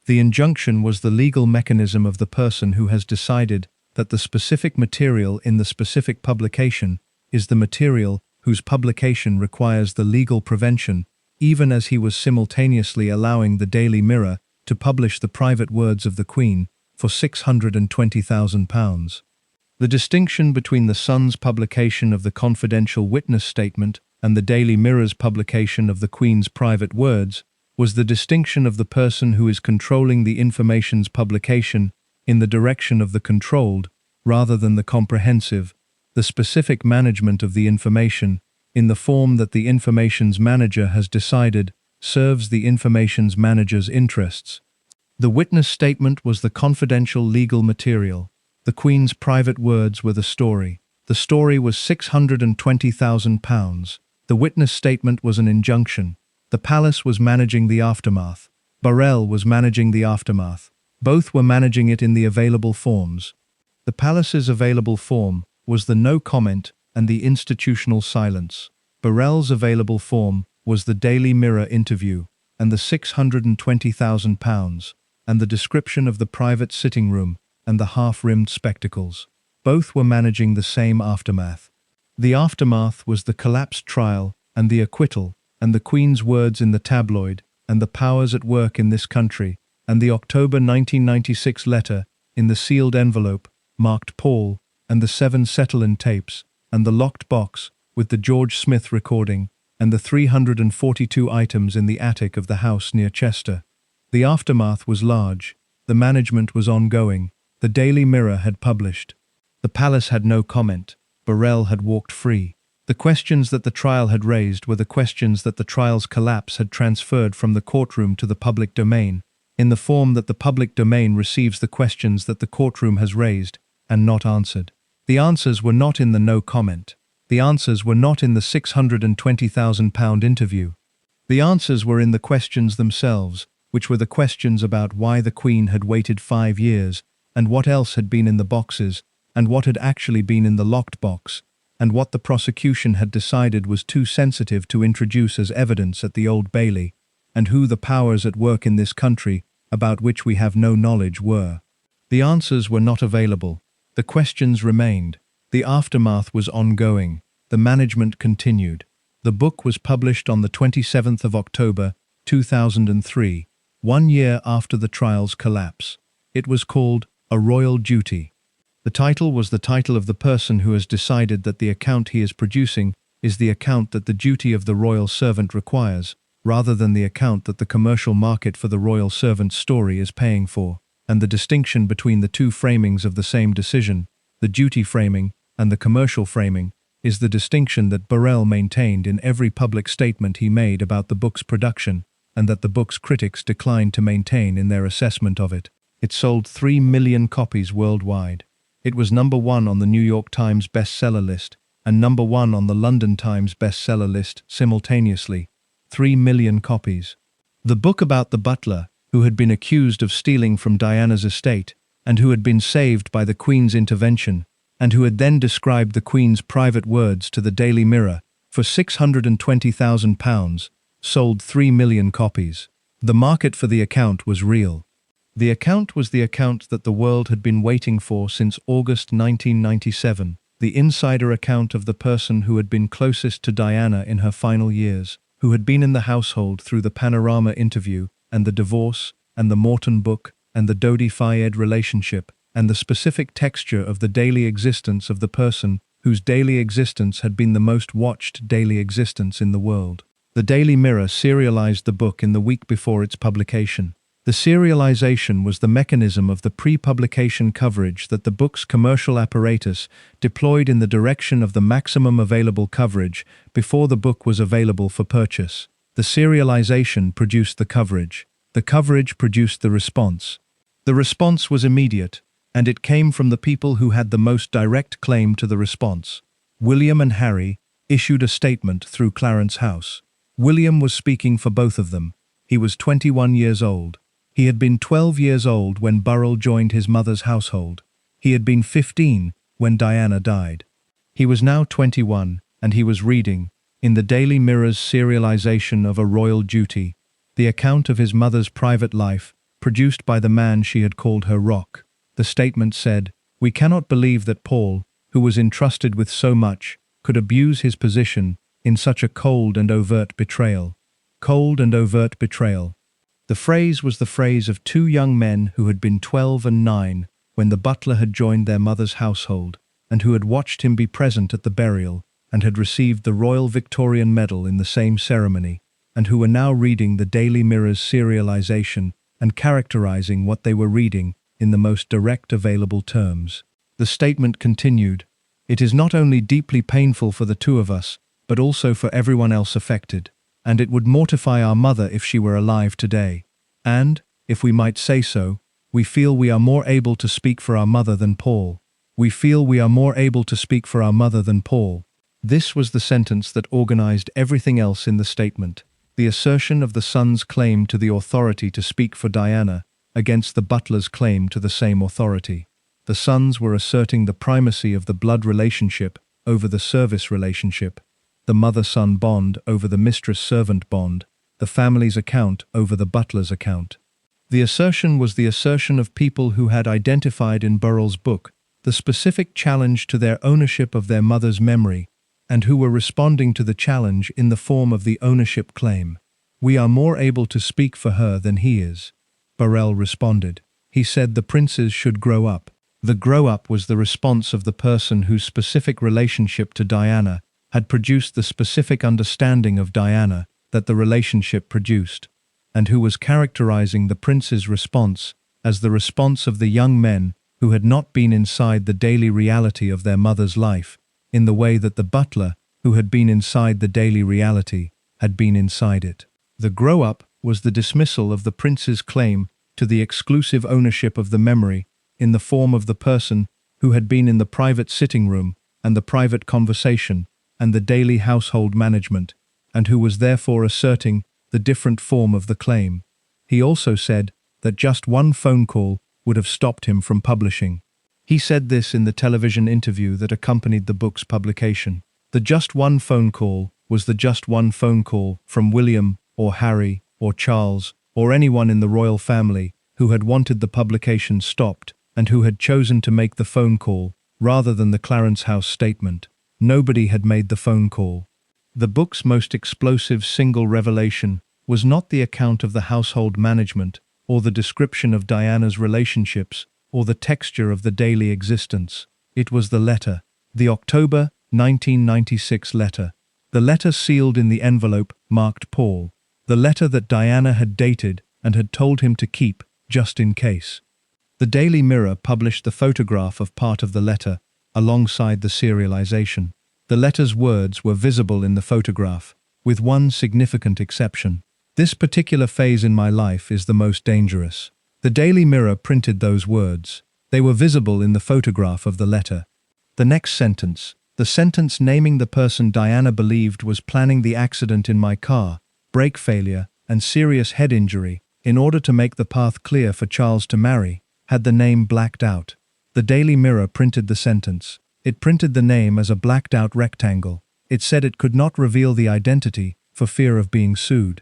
The injunction was the legal mechanism of the person who has decided that the specific material in the specific publication is the material whose publication requires the legal prevention, even as he was simultaneously allowing the Daily Mirror to publish the private words of the Queen for £620,000. The distinction between the Sun's publication of the confidential witness statement and the Daily Mirror's publication of the Queen's private words was the distinction of the person who is controlling the information's publication in the direction of the controlled, rather than the comprehensive, the specific management of the information, in the form that the information's manager has decided serves the information's manager's interests. The witness statement was the confidential legal material. The Queen's private words were the story. The story was £620,000. The witness statement was an injunction. The palace was managing the aftermath. Burrell was managing the aftermath. Both were managing it in the available forms. The palace's available form was the no comment and the institutional silence. Burrell's available form was the Daily Mirror interview and the £620,000 and the description of the private sitting room and the half-rimmed spectacles. Both were managing the same aftermath. The aftermath was the collapsed trial and the acquittal and the Queen's words in the tabloid and the powers at work in this country and the October 1996 letter in the sealed envelope marked Paul and the 7 Settle-in tapes and the locked box with the George Smith recording and the 342 items in the attic of the house near Chester. The aftermath was large. The management was ongoing. The Daily Mirror had published. The palace had no comment. Burrell had walked free. The questions that the trial had raised were the questions that the trial's collapse had transferred from the courtroom to the public domain, in the form that the public domain receives the questions that the courtroom has raised and not answered. The answers were not in the no comment. The answers were not in the £620,000 interview. The answers were in the questions themselves, which were the questions about why the Queen had waited 5 years, and what else had been in the boxes, and what had actually been in the locked box, and what the prosecution had decided was too sensitive to introduce as evidence at the Old Bailey, and who the powers at work in this country, about which we have no knowledge, were. The answers were not available. The questions remained. The aftermath was ongoing. The management continued. The book was published on the 27th of October, 2003, 1 year after the trial's collapse. It was called A Royal Duty. The title was the title of the person who has decided that the account he is producing is the account that the duty of the royal servant requires, rather than the account that the commercial market for the royal servant's story is paying for, and the distinction between the two framings of the same decision, the duty framing and the commercial framing, is the distinction that Burrell maintained in every public statement he made about the book's production, and that the book's critics declined to maintain in their assessment of it. It sold 3 million copies worldwide. It was #1 on the New York Times bestseller list and #1 on the London Times bestseller list simultaneously. 3 million copies. The book about the butler, who had been accused of stealing from Diana's estate, and who had been saved by the Queen's intervention, and who had then described the Queen's private words to the Daily Mirror for £620,000, sold 3 million copies. The market for the account was real. The account was the account that the world had been waiting for since August 1997, the insider account of the person who had been closest to Diana in her final years, who had been in the household through the Panorama interview and the divorce and the Morton book and the Dodi-Fayed relationship, and the specific texture of the daily existence of the person whose daily existence had been the most watched daily existence in the world. The Daily Mirror serialized the book in the week before its publication. The serialization was the mechanism of the pre-publication coverage that the book's commercial apparatus deployed in the direction of the maximum available coverage before the book was available for purchase. The serialization produced the coverage. The coverage produced the response. The response was immediate, and it came from the people who had the most direct claim to the response. William and Harry issued a statement through Clarence House. William was speaking for both of them. He was 21 years old. He had been 12 years old when Burrell joined his mother's household. He had been 15 when Diana died. He was now 21, and he was reading, in the Daily Mirror's serialization of A Royal Duty, the account of his mother's private life, produced by the man she had called her rock. The statement said, "We cannot believe that Paul, who was entrusted with so much, could abuse his position in such a cold and overt betrayal." Cold and overt betrayal. The phrase was the phrase of two young men who had been 12 and 9 when the butler had joined their mother's household, and who had watched him be present at the burial, and had received the Royal Victorian Medal in the same ceremony, and who were now reading the Daily Mirror's serialization and characterizing what they were reading in the most direct available terms. The statement continued, "It is not only deeply painful for the two of us, but also for everyone else affected, and it would mortify our mother if she were alive today. And, if we might say so, we feel we are more able to speak for our mother than Paul. We feel we are more able to speak for our mother than Paul." This was the sentence that organized everything else in the statement. The assertion of the son's claim to the authority to speak for Diana against the butler's claim to the same authority. The sons were asserting the primacy of the blood relationship over the service relationship, the mother-son bond over the mistress-servant bond, the family's account over the butler's account. The assertion was the assertion of people who had identified in Burrell's book the specific challenge to their ownership of their mother's memory, and who were responding to the challenge in the form of the ownership claim. "We are more able to speak for her than he is." Burrell responded. He said the princes should grow up. The grow up was the response of the person whose specific relationship to Diana had produced the specific understanding of Diana that the relationship produced, and who was characterizing the prince's response as the response of the young men who had not been inside the daily reality of their mother's life, in the way that the butler, who had been inside the daily reality, had been inside it. The grow-up was the dismissal of the prince's claim to the exclusive ownership of the memory in the form of the person who had been in the private sitting room and the private conversation and the daily household management, and who was therefore asserting the different form of the claim. He also said that just one phone call would have stopped him from publishing. He said this in the television interview that accompanied the book's publication. The just one phone call was the just one phone call from William or Harry or Charles or anyone in the royal family who had wanted the publication stopped and who had chosen to make the phone call rather than the Clarence House statement. Nobody had made the phone call. The book's most explosive single revelation was not the account of the household management or the description of Diana's relationships or the texture of the daily existence. It was the letter, the October 1996 letter. The letter sealed in the envelope marked Paul. The letter that Diana had dated and had told him to keep, just in case. The Daily Mirror published the photograph of part of the letter alongside the serialization. The letter's words were visible in the photograph, with one significant exception. "This particular phase in my life is the most dangerous." The Daily Mirror printed those words. They were visible in the photograph of the letter. The next sentence, the sentence naming the person Diana believed was planning the accident in my car, brake failure, and serious head injury, in order to make the path clear for Charles to marry, had the name blacked out. The Daily Mirror printed the sentence. It printed the name as a blacked-out rectangle. It said it could not reveal the identity for fear of being sued.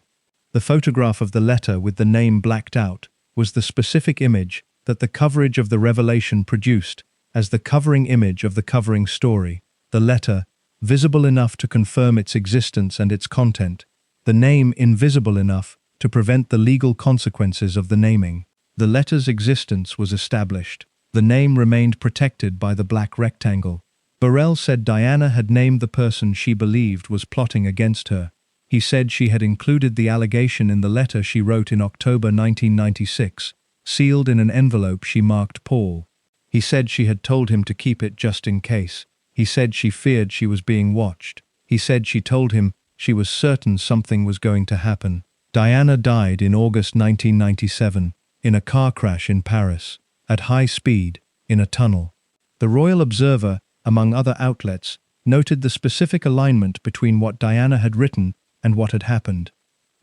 The photograph of the letter with the name blacked out was the specific image that the coverage of the revelation produced as the covering image of the covering story. The letter, visible enough to confirm its existence and its content. The name invisible enough to prevent the legal consequences of the naming. The letter's existence was established. The name remained protected by the black rectangle. Burrell said Diana had named the person she believed was plotting against her. He said she had included the allegation in the letter she wrote in October 1996, sealed in an envelope she marked Paul. He said she had told him to keep it just in case. He said she feared she was being watched. He said she told him she was certain something was going to happen. Diana died in August 1997, in a car crash in Paris, at high speed, in a tunnel. The Royal Observer, among other outlets, noted the specific alignment between what Diana had written and what had happened.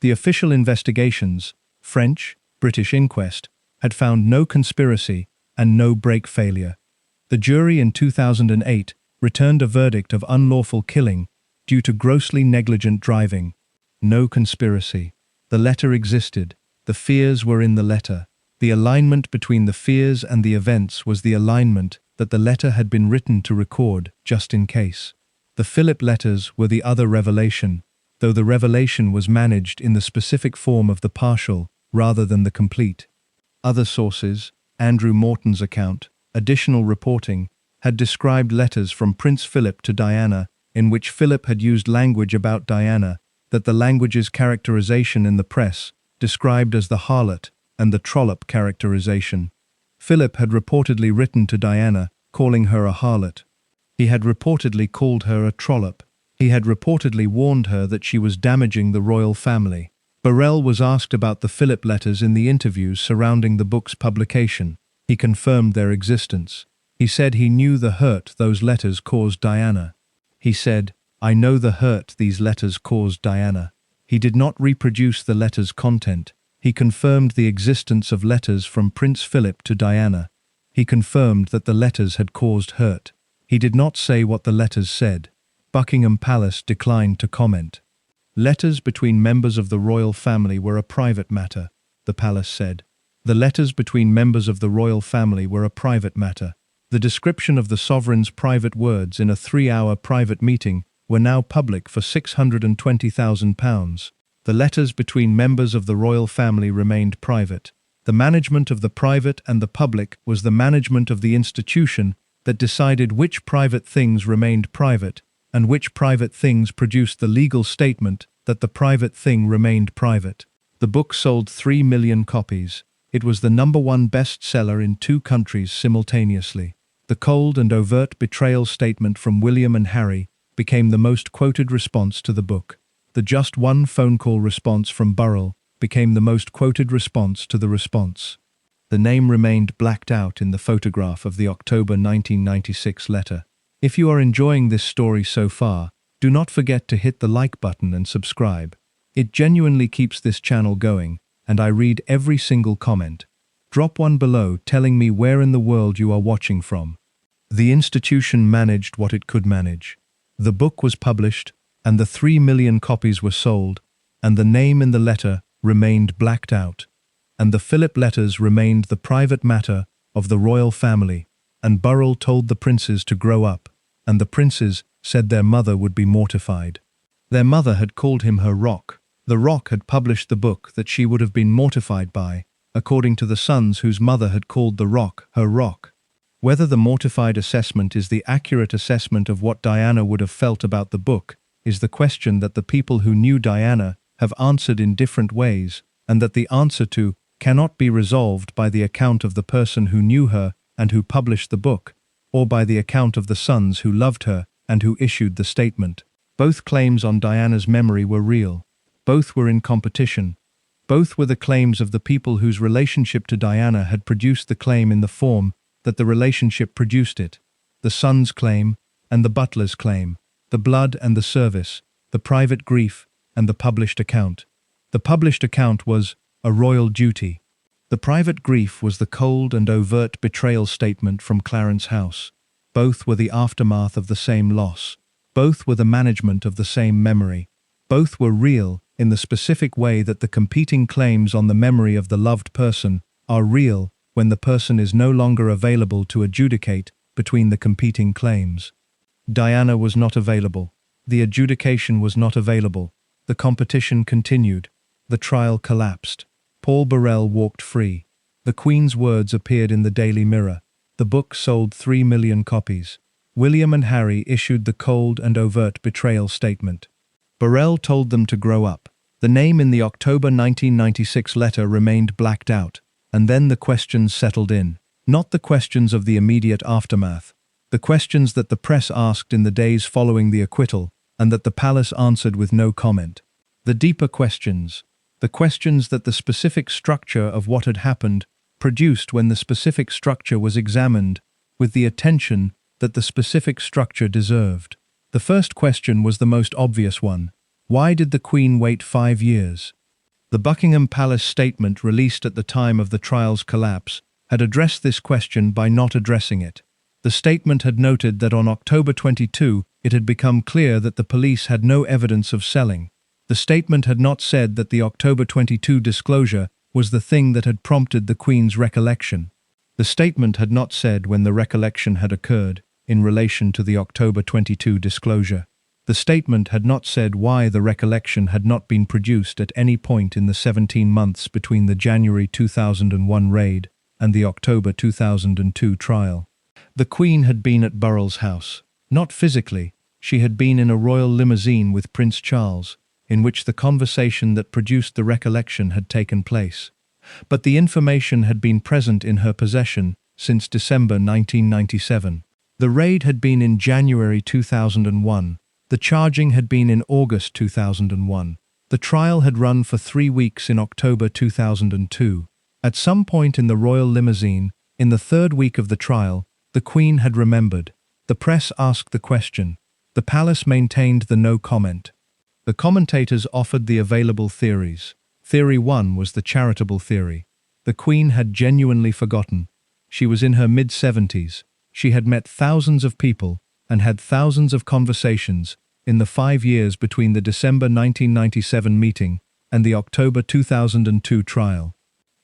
The official investigations, French, British inquest, had found no conspiracy and no brake failure. The jury in 2008 returned a verdict of unlawful killing due to grossly negligent driving. No conspiracy. The letter existed. The fears were in the letter. The alignment between the fears and the events was the alignment that the letter had been written to record, just in case. The Philip letters were the other revelation, though the revelation was managed in the specific form of the partial rather than the complete. Other sources, Andrew Morton's account, additional reporting, had described letters from Prince Philip to Diana in which Philip had used language about Diana that the language's characterization in the press described as the harlot and the trollop characterization. Philip had reportedly written to Diana, calling her a harlot. He had reportedly called her a trollop. He had reportedly warned her that she was damaging the royal family. Burrell was asked about the Philip letters in the interviews surrounding the book's publication. He confirmed their existence. He said he knew the hurt those letters caused Diana. He said, "I know the hurt these letters caused Diana." He did not reproduce the letters' content. He confirmed the existence of letters from Prince Philip to Diana. He confirmed that the letters had caused hurt. He did not say what the letters said. Buckingham Palace declined to comment. Letters between members of the royal family were a private matter, the palace said. The letters between members of the royal family were a private matter. The description of the sovereign's private words in a 3-hour private meeting were now public for £620,000. The letters between members of the royal family remained private. The management of the private and the public was the management of the institution that decided which private things remained private and which private things produced the legal statement that the private thing remained private. The book sold 3 million copies. It was the #1 bestseller in 2 countries simultaneously. The cold and overt betrayal statement from William and Harry became the most quoted response to the book. The just one phone call response from Burrell became the most quoted response to the response. The name remained blacked out in the photograph of the October 1996 letter. If you are enjoying this story so far, do not forget to hit the like button and subscribe. It genuinely keeps this channel going, and I read every single comment. Drop one below telling me where in the world you are watching from. The institution managed what it could manage. The book was published, and the 3 million copies were sold, and the name in the letter remained blacked out, and the Philip letters remained the private matter of the royal family, and Burrell told the princes to grow up, and the princes said their mother would be mortified. Their mother had called him her rock. The Rock had published the book that she would have been mortified by, according to the sons whose mother had called the Rock her rock. Whether the mortified assessment is the accurate assessment of what Diana would have felt about the book is the question that the people who knew Diana have answered in different ways, and that the answer to cannot be resolved by the account of the person who knew her and who published the book, or by the account of the sons who loved her and who issued the statement. Both claims on Diana's memory were real. Both were in competition. Both were the claims of the people whose relationship to Diana had produced the claim in the form that the relationship produced it. The son's claim and the butler's claim, the blood and the service, the private grief and the published account. The published account was a royal duty. The private grief was the cold and overt betrayal statement from Clarence House. Both were the aftermath of the same loss. Both were the management of the same memory. Both were real in the specific way that the competing claims on the memory of the loved person are real when the person is no longer available to adjudicate between the competing claims. Diana was not available. The adjudication was not available. The competition continued. The trial collapsed. Paul Burrell walked free. The Queen's words appeared in the Daily Mirror. The book sold 3 million copies. William and Harry issued the cold and overt betrayal statement. Burrell told them to grow up. The name in the October 1996 letter remained blacked out, and then the questions settled in. Not the questions of the immediate aftermath. The questions that the press asked in the days following the acquittal, and that the palace answered with no comment. The deeper questions. The questions that the specific structure of what had happened produced when the specific structure was examined with the attention that the specific structure deserved. The first question was the most obvious one. Why did the Queen wait 5 years? The Buckingham Palace statement released at the time of the trial's collapse had addressed this question by not addressing it. The statement had noted that on October 22, it had become clear that the police had no evidence of selling. The statement had not said that the October 22 disclosure was the thing that had prompted the Queen's recollection. The statement had not said when the recollection had occurred in relation to the October 22 disclosure. The statement had not said why the recollection had not been produced at any point in the 17 months between the January 2001 raid and the October 2002 trial. The Queen had been at Burrell's house. Not physically, she had been in a royal limousine with Prince Charles, in which the conversation that produced the recollection had taken place. But the information had been present in her possession since December 1997. The raid had been in January 2001. The charging had been in August 2001. The trial had run for 3 weeks in October 2002. At some point in the royal limousine, in the 3rd week of the trial, the Queen had remembered. The press asked the question. The palace maintained the no comment. The commentators offered the available theories. Theory 1 was the charitable theory. The Queen had genuinely forgotten. She was in her mid-70s. She had met thousands of people and had thousands of conversations in the 5 years between the December 1997 meeting and the October 2002 trial.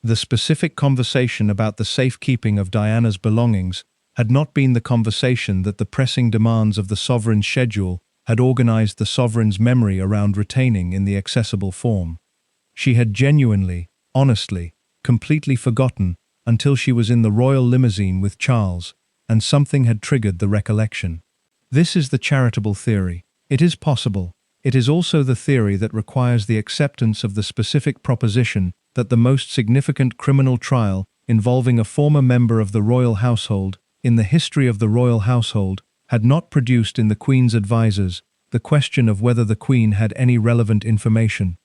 The specific conversation about the safekeeping of Diana's belongings had not been the conversation that the pressing demands of the sovereign's schedule had organized the sovereign's memory around retaining in the accessible form. She had genuinely, honestly, completely forgotten until she was in the royal limousine with Charles, and something had triggered the recollection. This is the charitable theory. It is possible. It is also the theory that requires the acceptance of the specific proposition that the most significant criminal trial involving a former member of the royal household in the history of the royal household had not produced in the Queen's advisers the question of whether the Queen had any relevant information.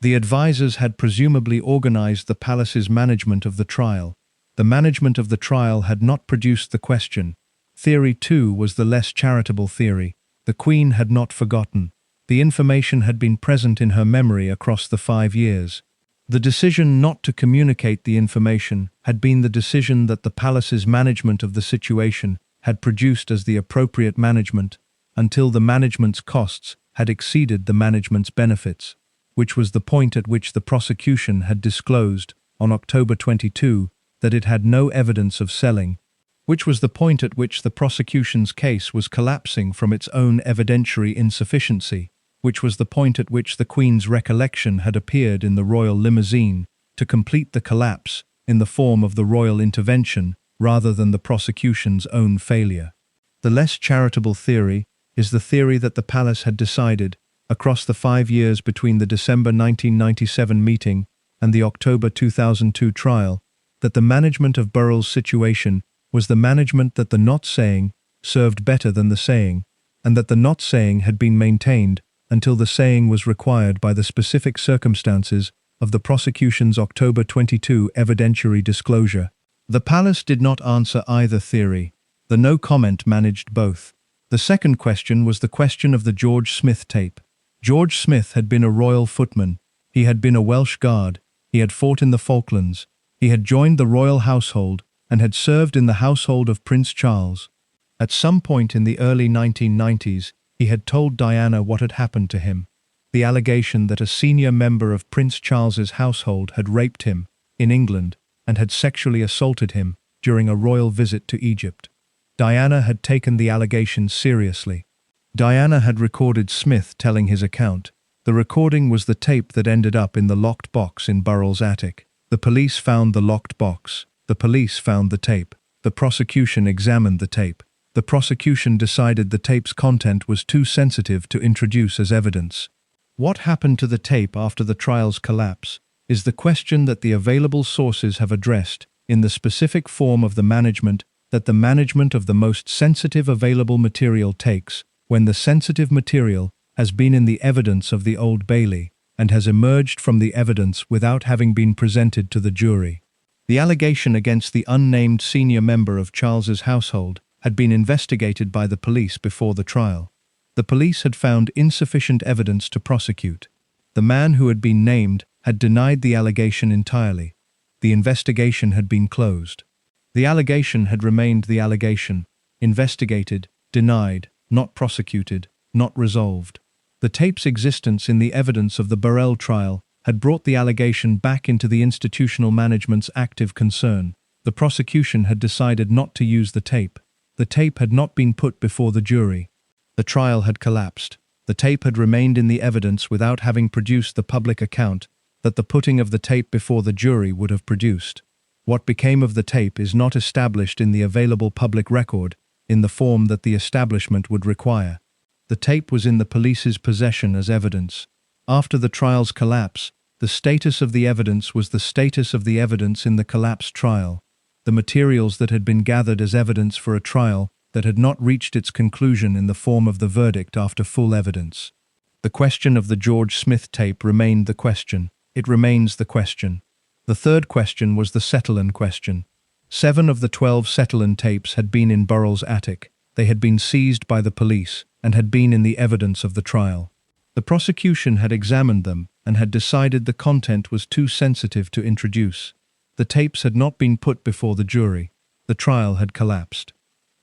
The advisers had presumably organized the palace's management of the trial. The management of the trial had not produced the question. Theory 2 was the less charitable theory. The Queen had not forgotten. The information had been present in her memory across the 5 years. The decision not to communicate the information had been the decision that the palace's management of the situation had produced as the appropriate management until the management's costs had exceeded the management's benefits, which was the point at which the prosecution had disclosed on October 22 that it had no evidence of selling, which was the point at which the prosecution's case was collapsing from its own evidentiary insufficiency, which was the point at which the Queen's recollection had appeared in the royal limousine to complete the collapse in the form of the royal intervention rather than the prosecution's own failure. The less charitable theory is the theory that the palace had decided, across the 5 years between the December 1997 meeting and the October 2002 trial, that the management of Burrell's situation was the management that the not saying served better than the saying, and that the not saying had been maintained until the saying was required by the specific circumstances of the prosecution's October 22 evidentiary disclosure. The palace did not answer either theory. The no comment managed both. The second question was the question of the George Smith tape. George Smith had been a royal footman. He had been a Welsh guard. He had fought in the Falklands. He had joined the royal household and had served in the household of Prince Charles. At some point in the early 1990s, he had told Diana what had happened to him. The allegation that a senior member of Prince Charles's household had raped him in England and had sexually assaulted him during a royal visit to Egypt. Diana had taken the allegation seriously. Diana had recorded Smith telling his account. The recording was the tape that ended up in the locked box in Burrell's attic. The police found the locked box. The police found the tape. The prosecution examined the tape. The prosecution decided the tape's content was too sensitive to introduce as evidence. What happened to the tape after the trial's collapse is the question that the available sources have addressed in the specific form of the management that the management of the most sensitive available material takes when the sensitive material has been in the evidence of the Old Bailey and has emerged from the evidence without having been presented to the jury. The allegation against the unnamed senior member of Charles's household had been investigated by the police before the trial. The police had found insufficient evidence to prosecute. The man who had been named had denied the allegation entirely. The investigation had been closed. The allegation had remained the allegation: investigated, denied, not prosecuted, not resolved. The tape's existence in the evidence of the Burrell trial had brought the allegation back into the institutional management's active concern. The prosecution had decided not to use the tape. The tape had not been put before the jury. The trial had collapsed. The tape had remained in the evidence without having produced the public account that the putting of the tape before the jury would have produced. What became of the tape is not established in the available public record in the form that the establishment would require. The tape was in the police's possession as evidence. After the trial's collapse, the status of the evidence was the status of the evidence in the collapsed trial. The materials that had been gathered as evidence for a trial that had not reached its conclusion in the form of the verdict after full evidence. The question of the George Smith tape remained the question. It remains the question. The third question was the Settlin question. 7 of the 12 Settlin tapes had been in Burrell's attic. They had been seized by the police and had been in the evidence of the trial. The prosecution had examined them and had decided the content was too sensitive to introduce. The tapes had not been put before the jury. The trial had collapsed.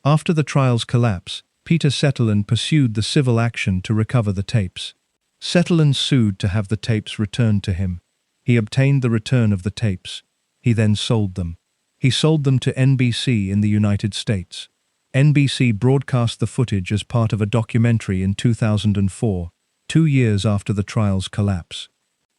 After the trial's collapse, Peter Settlin pursued the civil action to recover the tapes. Settlin sued to have the tapes returned to him. He obtained the return of the tapes. He then sold them. He sold them to NBC in the United States. NBC broadcast the footage as part of a documentary in 2004, 2 years after the trial's collapse.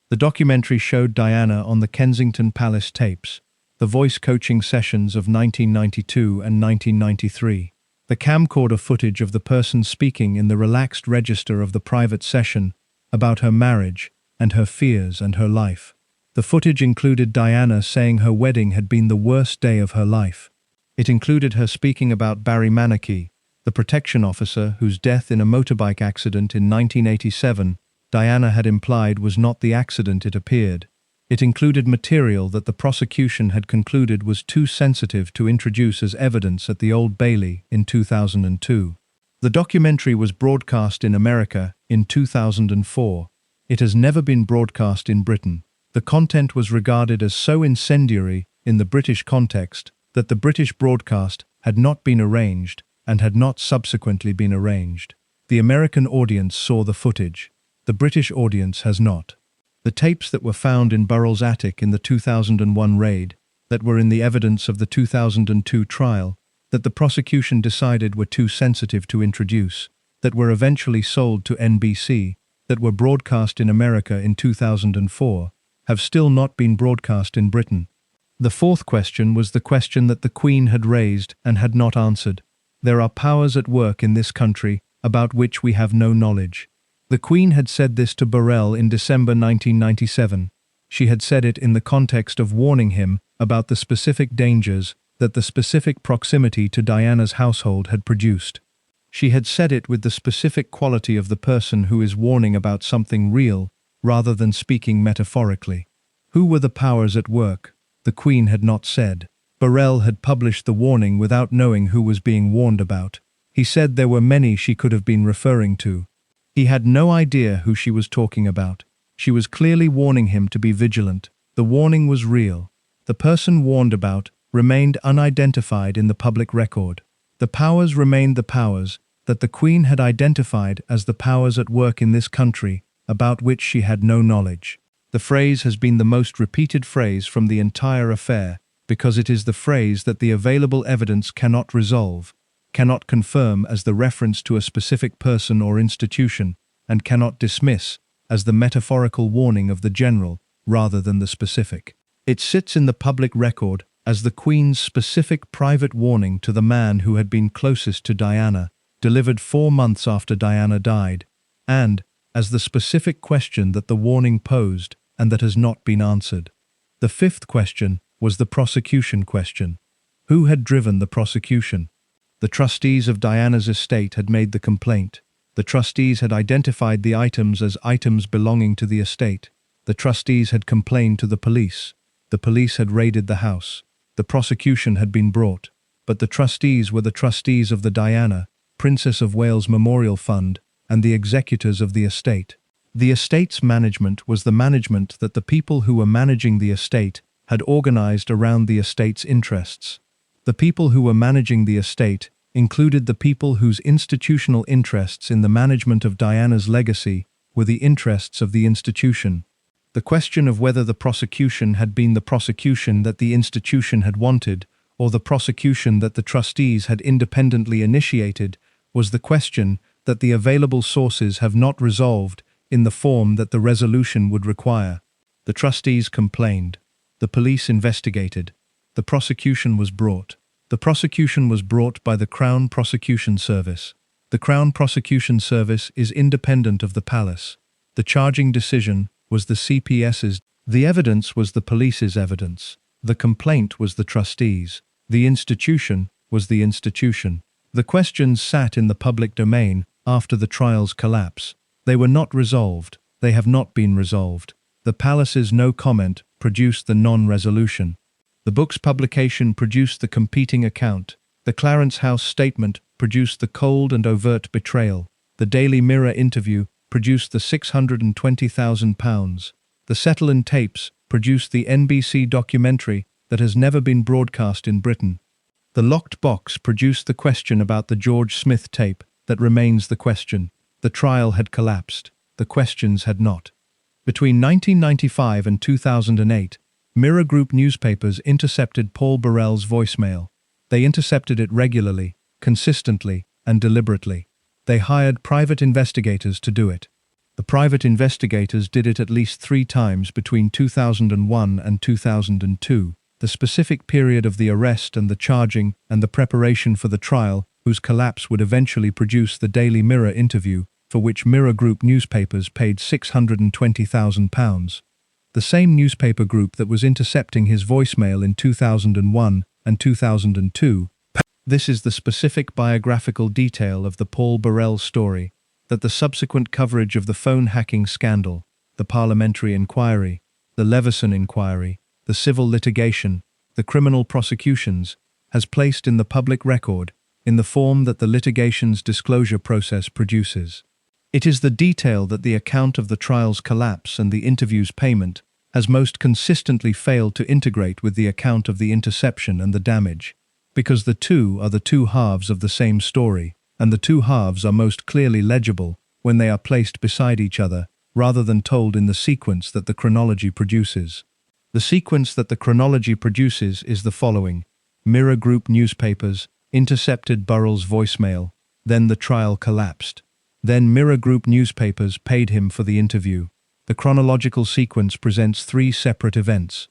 The documentary showed Diana on the Kensington Palace tapes, the voice coaching sessions of 1992 and 1993, the camcorder footage of the person speaking in the relaxed register of the private session about her marriage and her fears and her life. The footage included Diana saying her wedding had been the worst day of her life. It included her speaking about Barry Manakee, the protection officer whose death in a motorbike accident in 1987 Diana had implied was not the accident it appeared. It included material that the prosecution had concluded was too sensitive to introduce as evidence at the Old Bailey in 2002. The documentary was broadcast in America in 2004. It has never been broadcast in Britain. The content was regarded as so incendiary in the British context that the British broadcast had not been arranged and had not subsequently been arranged. The American audience saw the footage. The British audience has not. The tapes that were found in Burrell's attic in the 2001 raid, that were in the evidence of the 2002 trial, that the prosecution decided were too sensitive to introduce, that were eventually sold to NBC, that were broadcast in America in 2004, have still not been broadcast in Britain. The fourth question was the question that the Queen had raised and had not answered. There are powers at work in this country about which we have no knowledge. The Queen had said this to Burrell in December 1997. She had said it in the context of warning him about the specific dangers that the specific proximity to Diana's household had produced. She had said it with the specific quality of the person who is warning about something real rather than speaking metaphorically. Who were the powers at work? The Queen had not said. Burrell had published the warning without knowing who was being warned about. He said there were many she could have been referring to. He had no idea who she was talking about. She was clearly warning him to be vigilant. The warning was real. The person warned about remained unidentified in the public record. The powers remained the powers that the Queen had identified as the powers at work in this country about which she had no knowledge. The phrase has been the most repeated phrase from the entire affair because it is the phrase that the available evidence cannot resolve, cannot confirm as the reference to a specific person or institution, and cannot dismiss as the metaphorical warning of the general rather than the specific. It sits in the public record as the Queen's specific private warning to the man who had been closest to Diana, delivered 4 months after Diana died, and as the specific question that the warning posed and that has not been answered. The fifth question was the prosecution question. Who had driven the prosecution? The trustees of Diana's estate had made the complaint. The trustees had identified the items as items belonging to the estate. The trustees had complained to the police. The police had raided the house. The prosecution had been brought. but the trustees were the trustees of the Diana, Princess of Wales Memorial Fund, and the executors of the estate. The estate's management was the management that the people who were managing the estate had organized around the estate's interests. The people who were managing the estate included the people whose institutional interests in the management of Diana's legacy were the interests of the institution. The question of whether the prosecution had been the prosecution that the institution had wanted, or the prosecution that the trustees had independently initiated, was the question that the available sources have not resolved in the form that the resolution would require. The trustees complained. The police investigated. The prosecution was brought. The prosecution was brought by the Crown Prosecution Service. The Crown Prosecution Service is independent of the palace. The charging decision was the CPS's. The evidence was the police's evidence. The complaint was the trustees. The institution was the institution. The questions sat in the public domain after the trial's collapse. They were not resolved. They have not been resolved. The palace's no comment produced the non-resolution. The book's publication produced the competing account. The Clarence House statement produced the cold and overt betrayal. The Daily Mirror interview produced the £620,000. The Settle tapes produced the NBC documentary that has never been broadcast in Britain. The Locked Box produced the question about the George Smith tape that remains the question. The trial had collapsed. The questions had not. Between 1995 and 2008, Mirror Group newspapers intercepted Paul Burrell's voicemail. They intercepted it regularly, consistently, and deliberately. They hired private investigators to do it. The private investigators did it at least 3 times between 2001 and 2002, the specific period of the arrest and the charging and the preparation for the trial, whose collapse would eventually produce the Daily Mirror interview, for which Mirror Group newspapers paid £620,000. The same newspaper group that was intercepting his voicemail in 2001 and 2002. This is the specific biographical detail of the Paul Burrell story, that the subsequent coverage of the phone hacking scandal, the parliamentary inquiry, the Leveson inquiry, the civil litigation, the criminal prosecutions, has placed in the public record in the form that the litigation's disclosure process produces. It is the detail that the account of the trial's collapse and the interview's payment has most consistently failed to integrate with the account of the interception and the damage, because the two are the two halves of the same story, and the two halves are most clearly legible when they are placed beside each other, rather than told in the sequence that the chronology produces. The sequence that the chronology produces is the following: Mirror Group newspapers intercepted Burrell's voicemail, then the trial collapsed. Then Mirror Group newspapers paid him for the interview. The chronological sequence presents 3 separate events.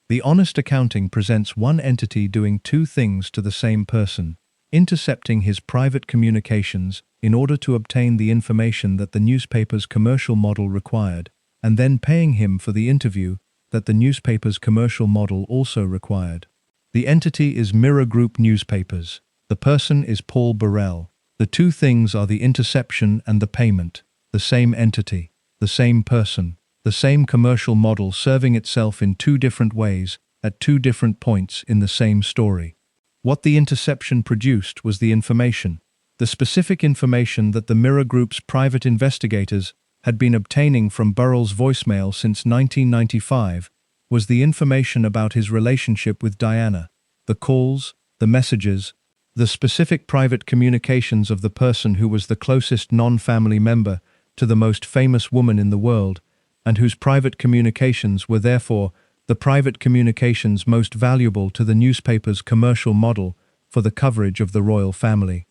The honest accounting presents one entity doing 2 things to the same person: intercepting his private communications in order to obtain the information that the newspaper's commercial model required, and then paying him for the interview that the newspaper's commercial model also required. The entity is Mirror Group newspapers. The person is Paul Burrell. The 2 things are the interception and the payment. The same entity, the same person, the same commercial model serving itself in 2 different ways at 2 different points in the same story. What the interception produced was the information, the specific information that the Mirror Group's private investigators had been obtaining from Burrell's voicemail since 1995, was the information about his relationship with Diana, the calls, the messages, the specific private communications of the person who was the closest non-family member to the most famous woman in the world, and whose private communications were therefore the private communications most valuable to the newspaper's commercial model for the coverage of the royal family.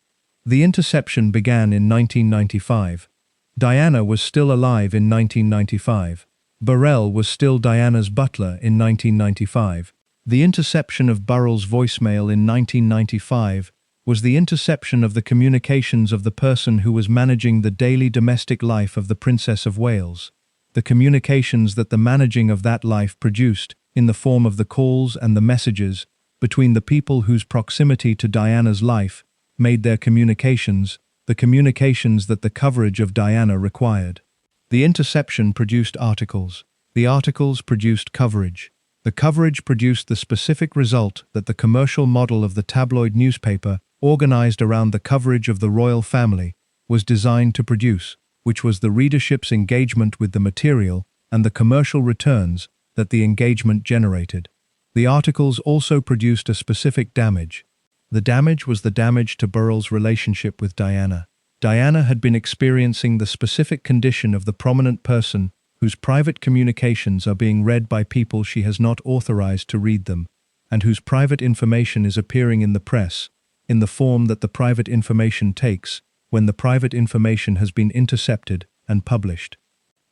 The interception began in 1995. Diana was still alive in 1995. Burrell was still Diana's butler in 1995. The interception of Burrell's voicemail in 1995 was the interception of the communications of the person who was managing the daily domestic life of the Princess of Wales. The communications that the managing of that life produced in the form of the calls and the messages between the people whose proximity to Diana's life made their communications the communications that the coverage of Diana required. The interception produced articles. The articles produced coverage. The coverage produced the specific result that the commercial model of the tabloid newspaper, organized around the coverage of the royal family, was designed to produce, which was the readership's engagement with the material and the commercial returns that the engagement generated. The articles also produced a specific damage. The damage was the damage to Burrell's relationship with Diana. Diana had been experiencing the specific condition of the prominent person whose private communications are being read by people she has not authorized to read them, and whose private information is appearing in the press, in the form that the private information takes when the private information has been intercepted and published.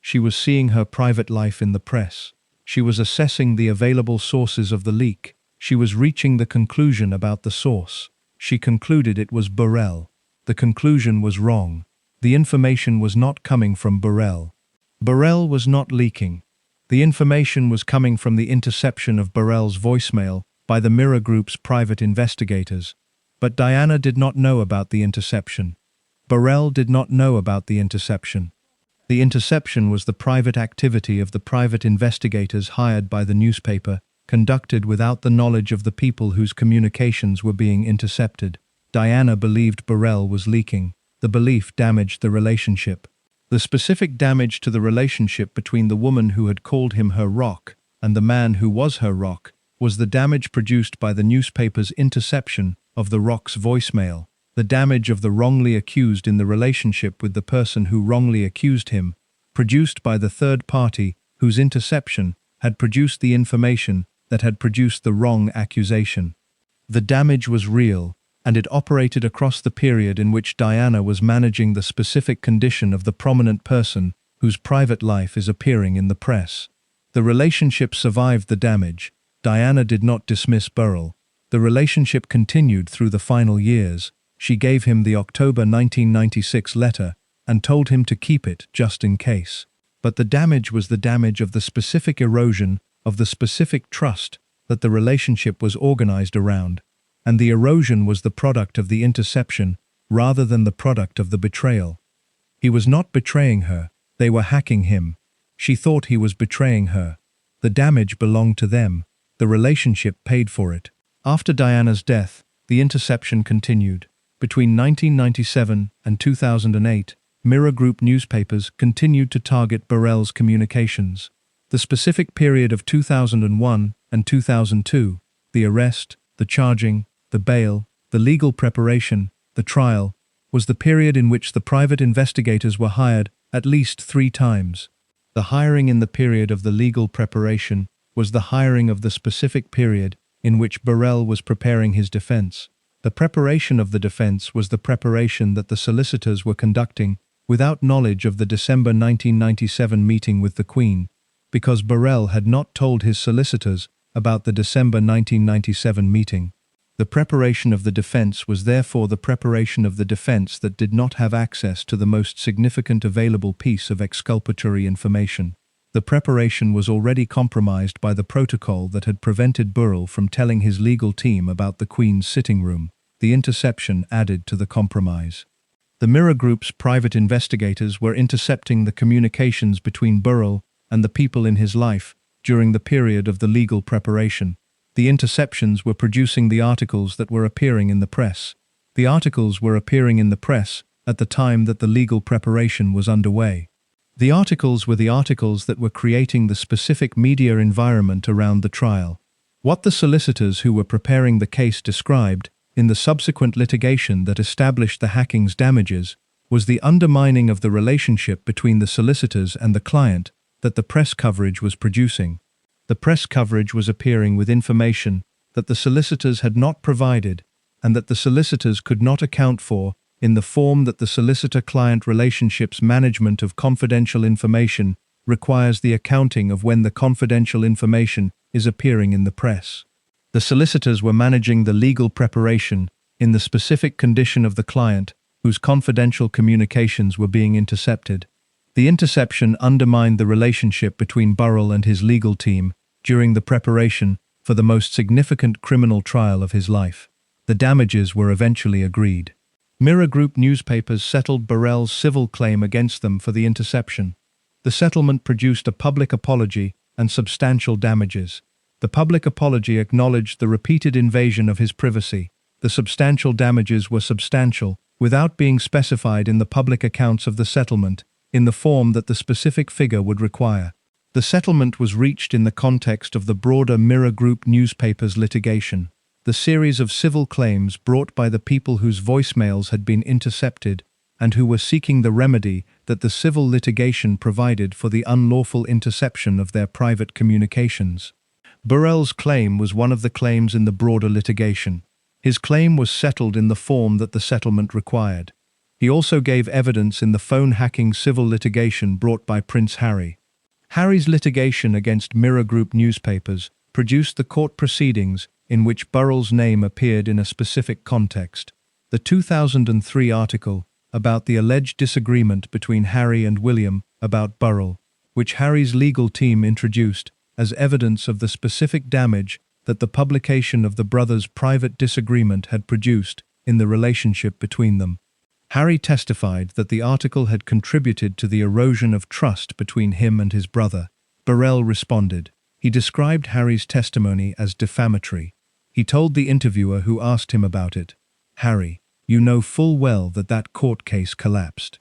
She was seeing her private life in the press. She was assessing the available sources of the leak. She was reaching the conclusion about the source. She concluded it was Burrell. The conclusion was wrong. The information was not coming from Burrell. Burrell was not leaking. The information was coming from the interception of Burrell's voicemail by the Mirror Group's private investigators. But Diana did not know about the interception. Burrell did not know about the interception. The interception was the private activity of the private investigators hired by the newspaper, conducted without the knowledge of the people whose communications were being intercepted. Diana believed Burrell was leaking. The belief damaged the relationship. The specific damage to the relationship between the woman who had called him her rock and the man who was her rock was the damage produced by the newspaper's interception of the rock's voicemail. The damage of the wrongly accused in the relationship with the person who wrongly accused him, produced by the third party whose interception had produced the information that had produced the wrong accusation. The damage was real, and it operated across the period in which Diana was managing the specific condition of the prominent person whose private life is appearing in the press. The relationship survived the damage. Diana did not dismiss Burrell. The relationship continued through the final years. She gave him the October 1996 letter and told him to keep it just in case. But the damage was the damage of the specific erosion of the specific trust that the relationship was organized around, and the erosion was the product of the interception rather than the product of the betrayal. He was not betraying her, they were hacking him. She thought he was betraying her. The damage belonged to them. The relationship paid for it. After Diana's death, the interception continued. Between 1997 and 2008, Mirror Group newspapers continued to target Burrell's communications. The specific period of 2001 and 2002, the arrest, the charging, the bail, the legal preparation, the trial, was the period in which the private investigators were hired at least 3 times. The hiring in the period of the legal preparation was the hiring of the specific period in which Burrell was preparing his defense. The preparation of the defense was the preparation that the solicitors were conducting without knowledge of the December 1997 meeting with the Queen, because Burrell had not told his solicitors about the December 1997 meeting. The preparation of the defense was therefore the preparation of the defense that did not have access to the most significant available piece of exculpatory information. The preparation was already compromised by the protocol that had prevented Burrell from telling his legal team about the Queen's sitting room. The interception added to the compromise. The Mirror Group's private investigators were intercepting the communications between Burrell and the people in his life during the period of the legal preparation. The interceptions were producing the articles that were appearing in the press. The articles were appearing in the press at the time that the legal preparation was underway. The articles were the articles that were creating the specific media environment around the trial. What the solicitors who were preparing the case described in the subsequent litigation that established the hacking's damages was the undermining of the relationship between the solicitors and the client that the press coverage was producing. The press coverage was appearing with information that the solicitors had not provided and that the solicitors could not account for in the form that the solicitor-client relationship's management of confidential information requires the accounting of when the confidential information is appearing in the press. The solicitors were managing the legal preparation in the specific condition of the client whose confidential communications were being intercepted. The interception undermined the relationship between Burrell and his legal team during the preparation for the most significant criminal trial of his life. The damages were eventually agreed. Mirror Group newspapers settled Burrell's civil claim against them for the interception. The settlement produced a public apology and substantial damages. The public apology acknowledged the repeated invasion of his privacy. The substantial damages were substantial, without being specified in the public accounts of the settlement, in the form that the specific figure would require. The settlement was reached in the context of the broader Mirror Group newspapers litigation. The series of civil claims brought by the people whose voicemails had been intercepted and who were seeking the remedy that the civil litigation provided for the unlawful interception of their private communications. Burrell's claim was one of the claims in the broader litigation. His claim was settled in the form that the settlement required. He also gave evidence in the phone-hacking civil litigation brought by Prince Harry. Harry's litigation against Mirror Group newspapers produced the court proceedings in which Burrell's name appeared in a specific context. The 2003 article about the alleged disagreement between Harry and William about Burrell, which Harry's legal team introduced as evidence of the specific damage that the publication of the brothers' private disagreement had produced in the relationship between them. Harry testified that the article had contributed to the erosion of trust between him and his brother. Burrell responded. He described Harry's testimony as defamatory. He told the interviewer who asked him about it, "Harry, you know full well that that court case collapsed.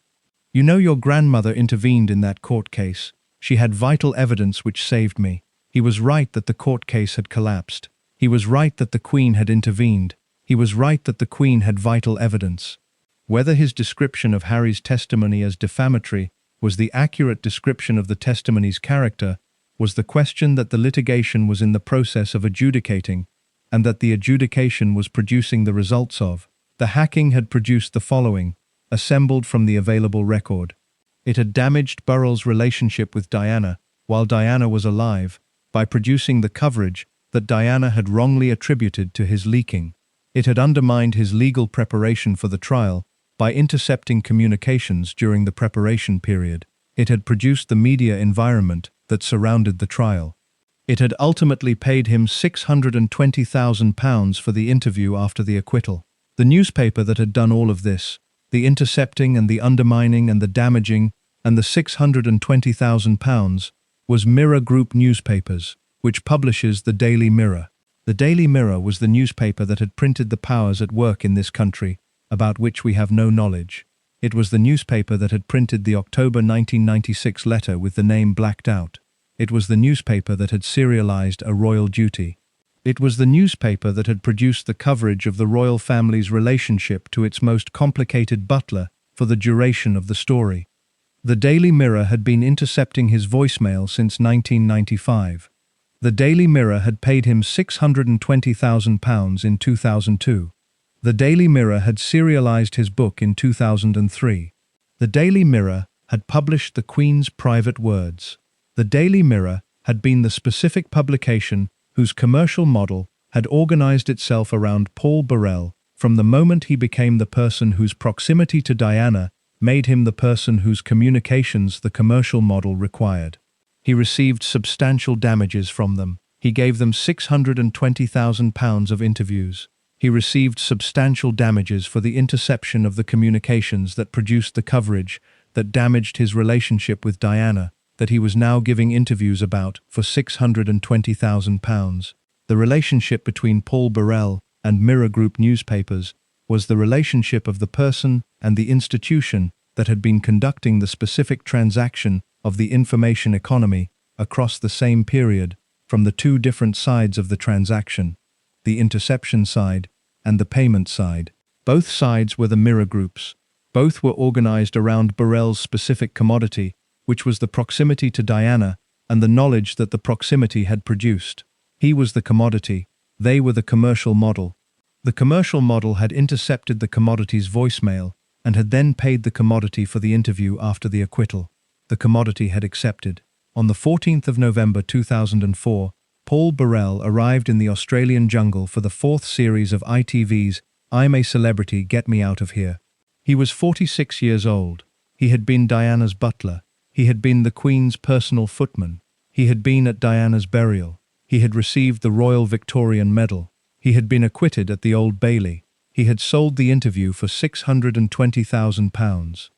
You know your grandmother intervened in that court case. She had vital evidence which saved me. He was right that the court case had collapsed. He was right that the Queen had intervened. He was right that the Queen had vital evidence." Whether his description of Harry's testimony as defamatory was the accurate description of the testimony's character was the question that the litigation was in the process of adjudicating, and that the adjudication was producing the results of. The hacking had produced the following, assembled from the available record. It had damaged Burrell's relationship with Diana while Diana was alive by producing the coverage that Diana had wrongly attributed to his leaking. It had undermined his legal preparation for the trial by intercepting communications during the preparation period. It had produced the media environment that surrounded the trial. It had ultimately paid him £620,000 for the interview after the acquittal. The newspaper that had done all of this, the intercepting and the undermining and the damaging and the £620,000, was Mirror Group newspapers, which publishes the Daily Mirror. The Daily Mirror was the newspaper that had printed the powers at work in this country, about which we have no knowledge. It was the newspaper that had printed the October 1996 letter with the name blacked out. It was the newspaper that had serialized A Royal Duty. It was the newspaper that had produced the coverage of the royal family's relationship to its most complicated butler for the duration of the story. The Daily Mirror had been intercepting his voicemail since 1995. The Daily Mirror had paid him £620,000 in 2002. The Daily Mirror had serialized his book in 2003. The Daily Mirror had published the Queen's private words. The Daily Mirror had been the specific publication whose commercial model had organized itself around Paul Burrell from the moment he became the person whose proximity to Diana made him the person whose communications the commercial model required. He received substantial damages from them. He gave them £620,000 of interviews. He received substantial damages for the interception of the communications that produced the coverage that damaged his relationship with Diana, that he was now giving interviews about for £620,000. The relationship between Paul Burrell and Mirror Group newspapers was the relationship of the person and the institution that had been conducting the specific transaction of the information economy across the same period from the two different sides of the transaction, the interception side and the payment side. Both sides were the Mirror Groups. Both were organized around Burrell's specific commodity, which was the proximity to Diana and the knowledge that the proximity had produced. He was the commodity, they were the commercial model. The commercial model had intercepted the commodity's voicemail and had then paid the commodity for the interview after the acquittal. The commodity had accepted. On the 14th of November 2004, Paul Burrell arrived in the Australian jungle for the fourth series of ITV's I'm a Celebrity, Get Me Out of Here. He was 46 years old. He had been Diana's butler. He had been the Queen's personal footman. He had been at Diana's burial. He had received the Royal Victorian Medal. He had been acquitted at the Old Bailey. He had sold the interview for £620,000.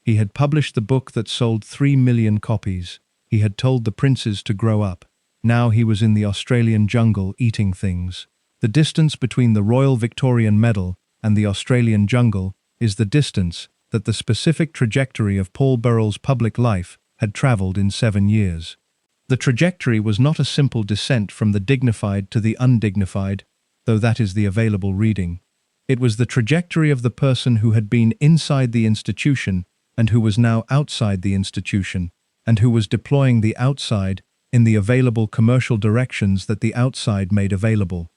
He had published the book that sold 3 million copies. He had told the princes to grow up. Now he was in the Australian jungle eating things. The distance between the Royal Victorian Medal and the Australian jungle is the distance that the specific trajectory of Paul Burrell's public life had travelled in 7 years. The trajectory was not a simple descent from the dignified to the undignified, though that is the available reading. It was the trajectory of the person who had been inside the institution and who was now outside the institution, and who was deploying the outside in the available commercial directions that the outside made available.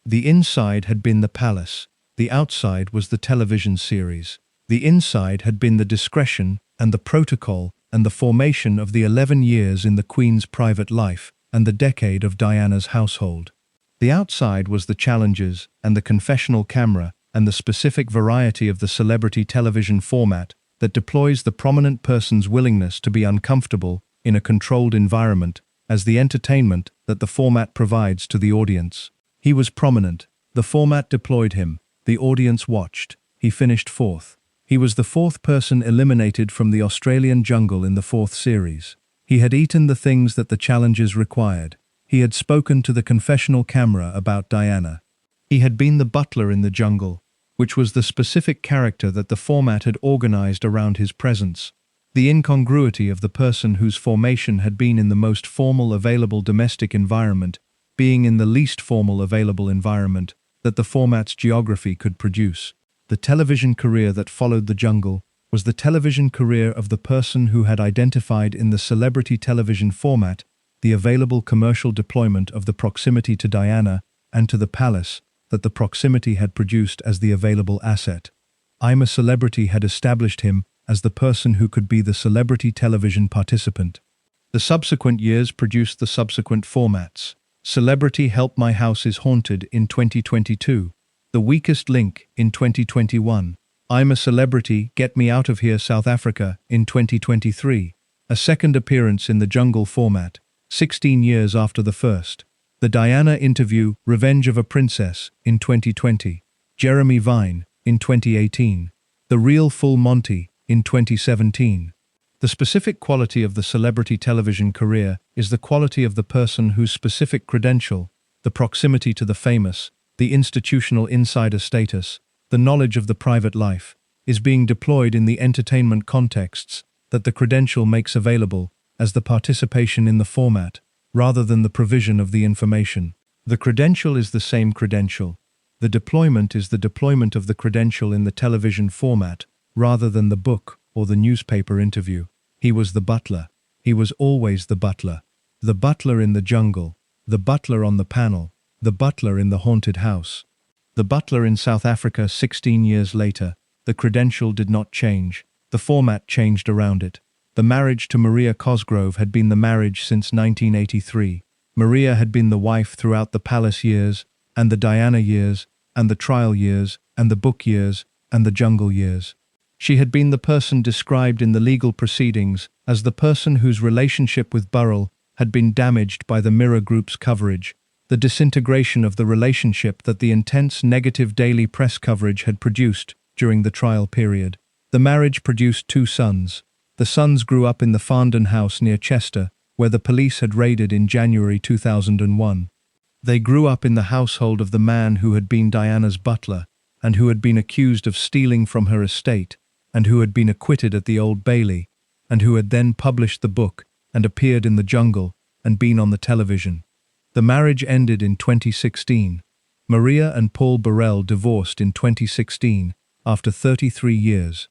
The inside had been the palace, the outside was the television series. The inside had been the discretion and the protocol and the formation of the 11 years in the Queen's private life and the decade of Diana's household. The outside was the challenges and the confessional camera and the specific variety of the celebrity television format that deploys the prominent person's willingness to be uncomfortable in a controlled environment as the entertainment that the format provides to the audience. He was prominent. The format deployed him. The audience watched. He finished fourth. He was the fourth person eliminated from the Australian jungle in the fourth series. He had eaten the things that the challenges required. He had spoken to the confessional camera about Diana. He had been the butler in the jungle, which was the specific character that the format had organized around his presence. The incongruity of the person whose formation had been in the most formal available domestic environment being in the least formal available environment that the format's geography could produce. The television career that followed the jungle was the television career of the person who had identified in the celebrity television format the available commercial deployment of the proximity to Diana and to the palace that the proximity had produced as the available asset. I'm a Celebrity had established him as the person who could be the celebrity television participant. The subsequent years produced the subsequent formats. Celebrity Help My House is Haunted in 2022. The Weakest Link in 2021. I'm a Celebrity, Get Me Out of Here South Africa in 2023. A second appearance in the jungle format, 16 years after the first. The Diana Interview, Revenge of a Princess in 2020. Jeremy Vine in 2018. The Real Full Monty in 2017. The specific quality of the celebrity television career is the quality of the person whose specific credential, the proximity to the famous, the institutional insider status, the knowledge of the private life, is being deployed in the entertainment contexts that the credential makes available as the participation in the format, rather than the provision of the information. The credential is the same credential. The deployment is the deployment of the credential in the television format, rather than the book or the newspaper interview. He was the butler. He was always the butler. The butler in the jungle, the butler on the panel, the butler in the haunted house. The butler in South Africa 16 years later. The credential did not change. The format changed around it. The marriage to Maria Cosgrove had been the marriage since 1983. Maria had been the wife throughout the palace years, and the Diana years, and the trial years, and the book years, and the jungle years. She had been the person described in the legal proceedings as the person whose relationship with Burrell had been damaged by the Mirror Group's coverage, the disintegration of the relationship that the intense negative daily press coverage had produced during the trial period. The marriage produced 2 sons. The sons grew up in the Farndon house near Chester, where the police had raided in January 2001. They grew up in the household of the man who had been Diana's butler, and who had been accused of stealing from her estate, and who had been acquitted at the Old Bailey, and who had then published the book and appeared in the jungle and been on the television. The marriage ended in 2016. Maria and Paul Burrell divorced in 2016 after 33 years.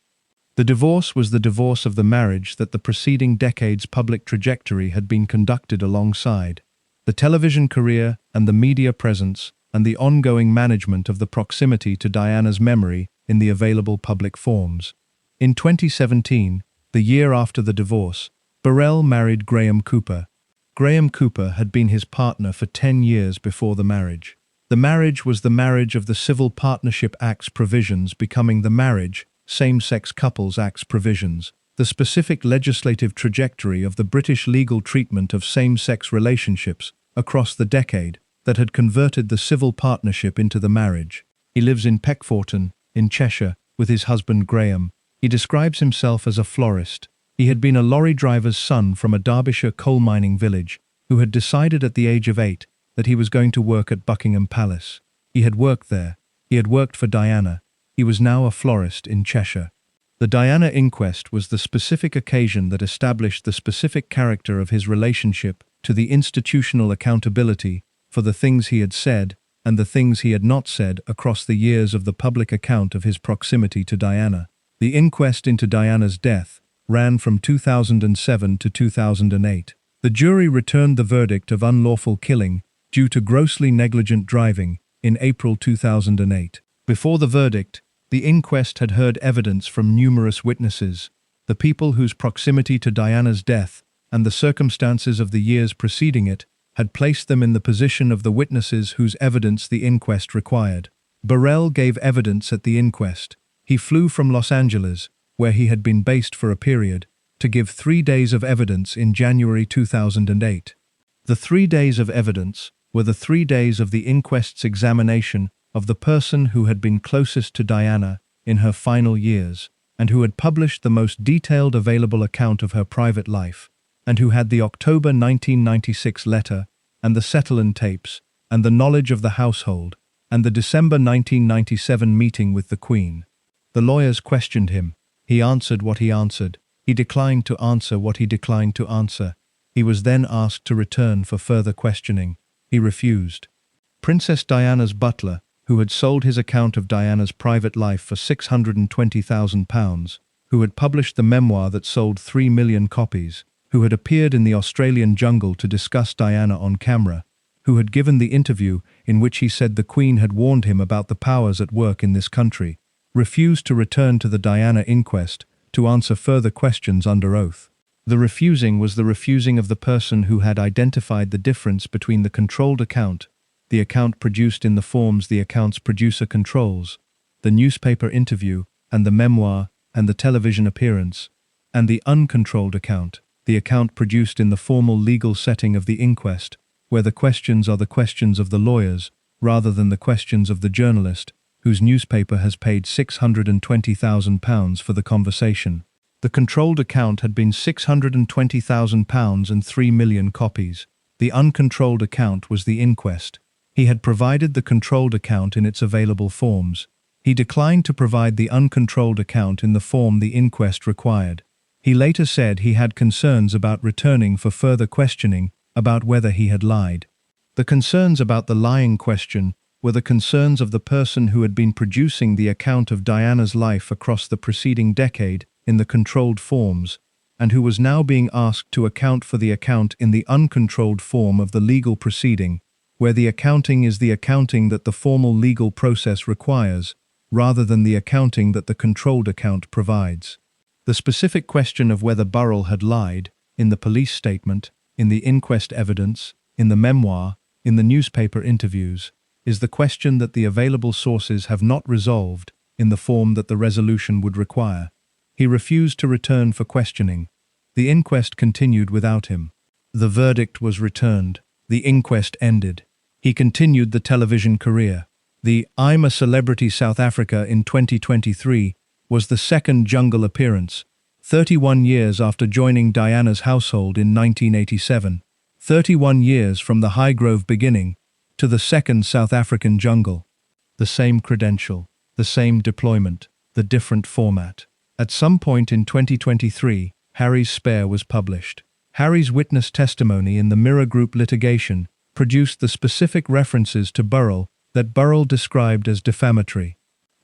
The divorce was the divorce of the marriage that the preceding decade's public trajectory had been conducted alongside. The television career and the media presence and the ongoing management of the proximity to Diana's memory in the available public forms. In 2017, the year after the divorce, Burrell married Graham Cooper. Graham Cooper had been his partner for 10 years before the marriage. The marriage was the marriage of the Civil Partnership Act's provisions becoming the Marriage, Same-Sex Couples Act's provisions, the specific legislative trajectory of the British legal treatment of same-sex relationships across the decade that had converted the civil partnership into the marriage. He lives in Peckforton, in Cheshire, with his husband Graham. He describes himself as a florist. He had been a lorry driver's son from a Derbyshire coal mining village, who had decided at the age of 8 that he was going to work at Buckingham Palace. He had worked there. He had worked for Diana. He was now a florist in Cheshire. The Diana inquest was the specific occasion that established the specific character of his relationship to the institutional accountability for the things he had said and the things he had not said across the years of the public account of his proximity to Diana. The inquest into Diana's death ran from 2007 to 2008. The jury returned the verdict of unlawful killing due to grossly negligent driving in April 2008. Before the verdict, the inquest had heard evidence from numerous witnesses, the people whose proximity to Diana's death and the circumstances of the years preceding it had placed them in the position of the witnesses whose evidence the inquest required. Burrell gave evidence at the inquest. He flew from Los Angeles, where he had been based for a period, to give 3 days of evidence in January 2008. The 3 days of evidence were the 3 days of the inquest's examination of the person who had been closest to Diana in her final years, and who had published the most detailed available account of her private life, and who had the October 1996 letter, and the Settle'n tapes, and the knowledge of the household, and the December 1997 meeting with the Queen. The lawyers questioned him. He answered what he answered. He declined to answer what he declined to answer. He was then asked to return for further questioning. He refused. Princess Diana's butler, who had sold his account of Diana's private life for £620,000, who had published the memoir that sold 3 million copies, who had appeared in the Australian jungle to discuss Diana on camera, who had given the interview in which he said the Queen had warned him about the powers at work in this country, refused to return to the Diana inquest to answer further questions under oath. The refusing was the refusing of the person who had identified the difference between the controlled account, the account produced in the forms the account's producer controls, the newspaper interview and the memoir and the television appearance, and the uncontrolled account, the account produced in the formal legal setting of the inquest, where the questions are the questions of the lawyers rather than the questions of the journalist, whose newspaper has paid £620,000 for the conversation. The controlled account had been £620,000 and 3 million copies. The uncontrolled account was the inquest. He had provided the controlled account in its available forms. He declined to provide the uncontrolled account in the form the inquest required. He later said he had concerns about returning for further questioning about whether he had lied. The concerns about the lying question were the concerns of the person who had been producing the account of Diana's life across the preceding decade in the controlled forms, and who was now being asked to account for the account in the uncontrolled form of the legal proceeding, where the accounting is the accounting that the formal legal process requires, rather than the accounting that the controlled account provides. The specific question of whether Burrell had lied, in the police statement, in the inquest evidence, in the memoir, in the newspaper interviews, is the question that the available sources have not resolved in the form that the resolution would require. He refused to return for questioning. The inquest continued without him. The verdict was returned. The inquest ended. He continued the television career. The I'm a Celebrity South Africa in 2023 was the second Jungle appearance, 31 years after joining Diana's household in 1987. 31 years from the Highgrove beginning to the second South African Jungle. The same credential, the same deployment, the different format. At some point in 2023, Harry's Spare was published. Harry's witness testimony in the Mirror Group litigation produced the specific references to Burrell that Burrell described as defamatory.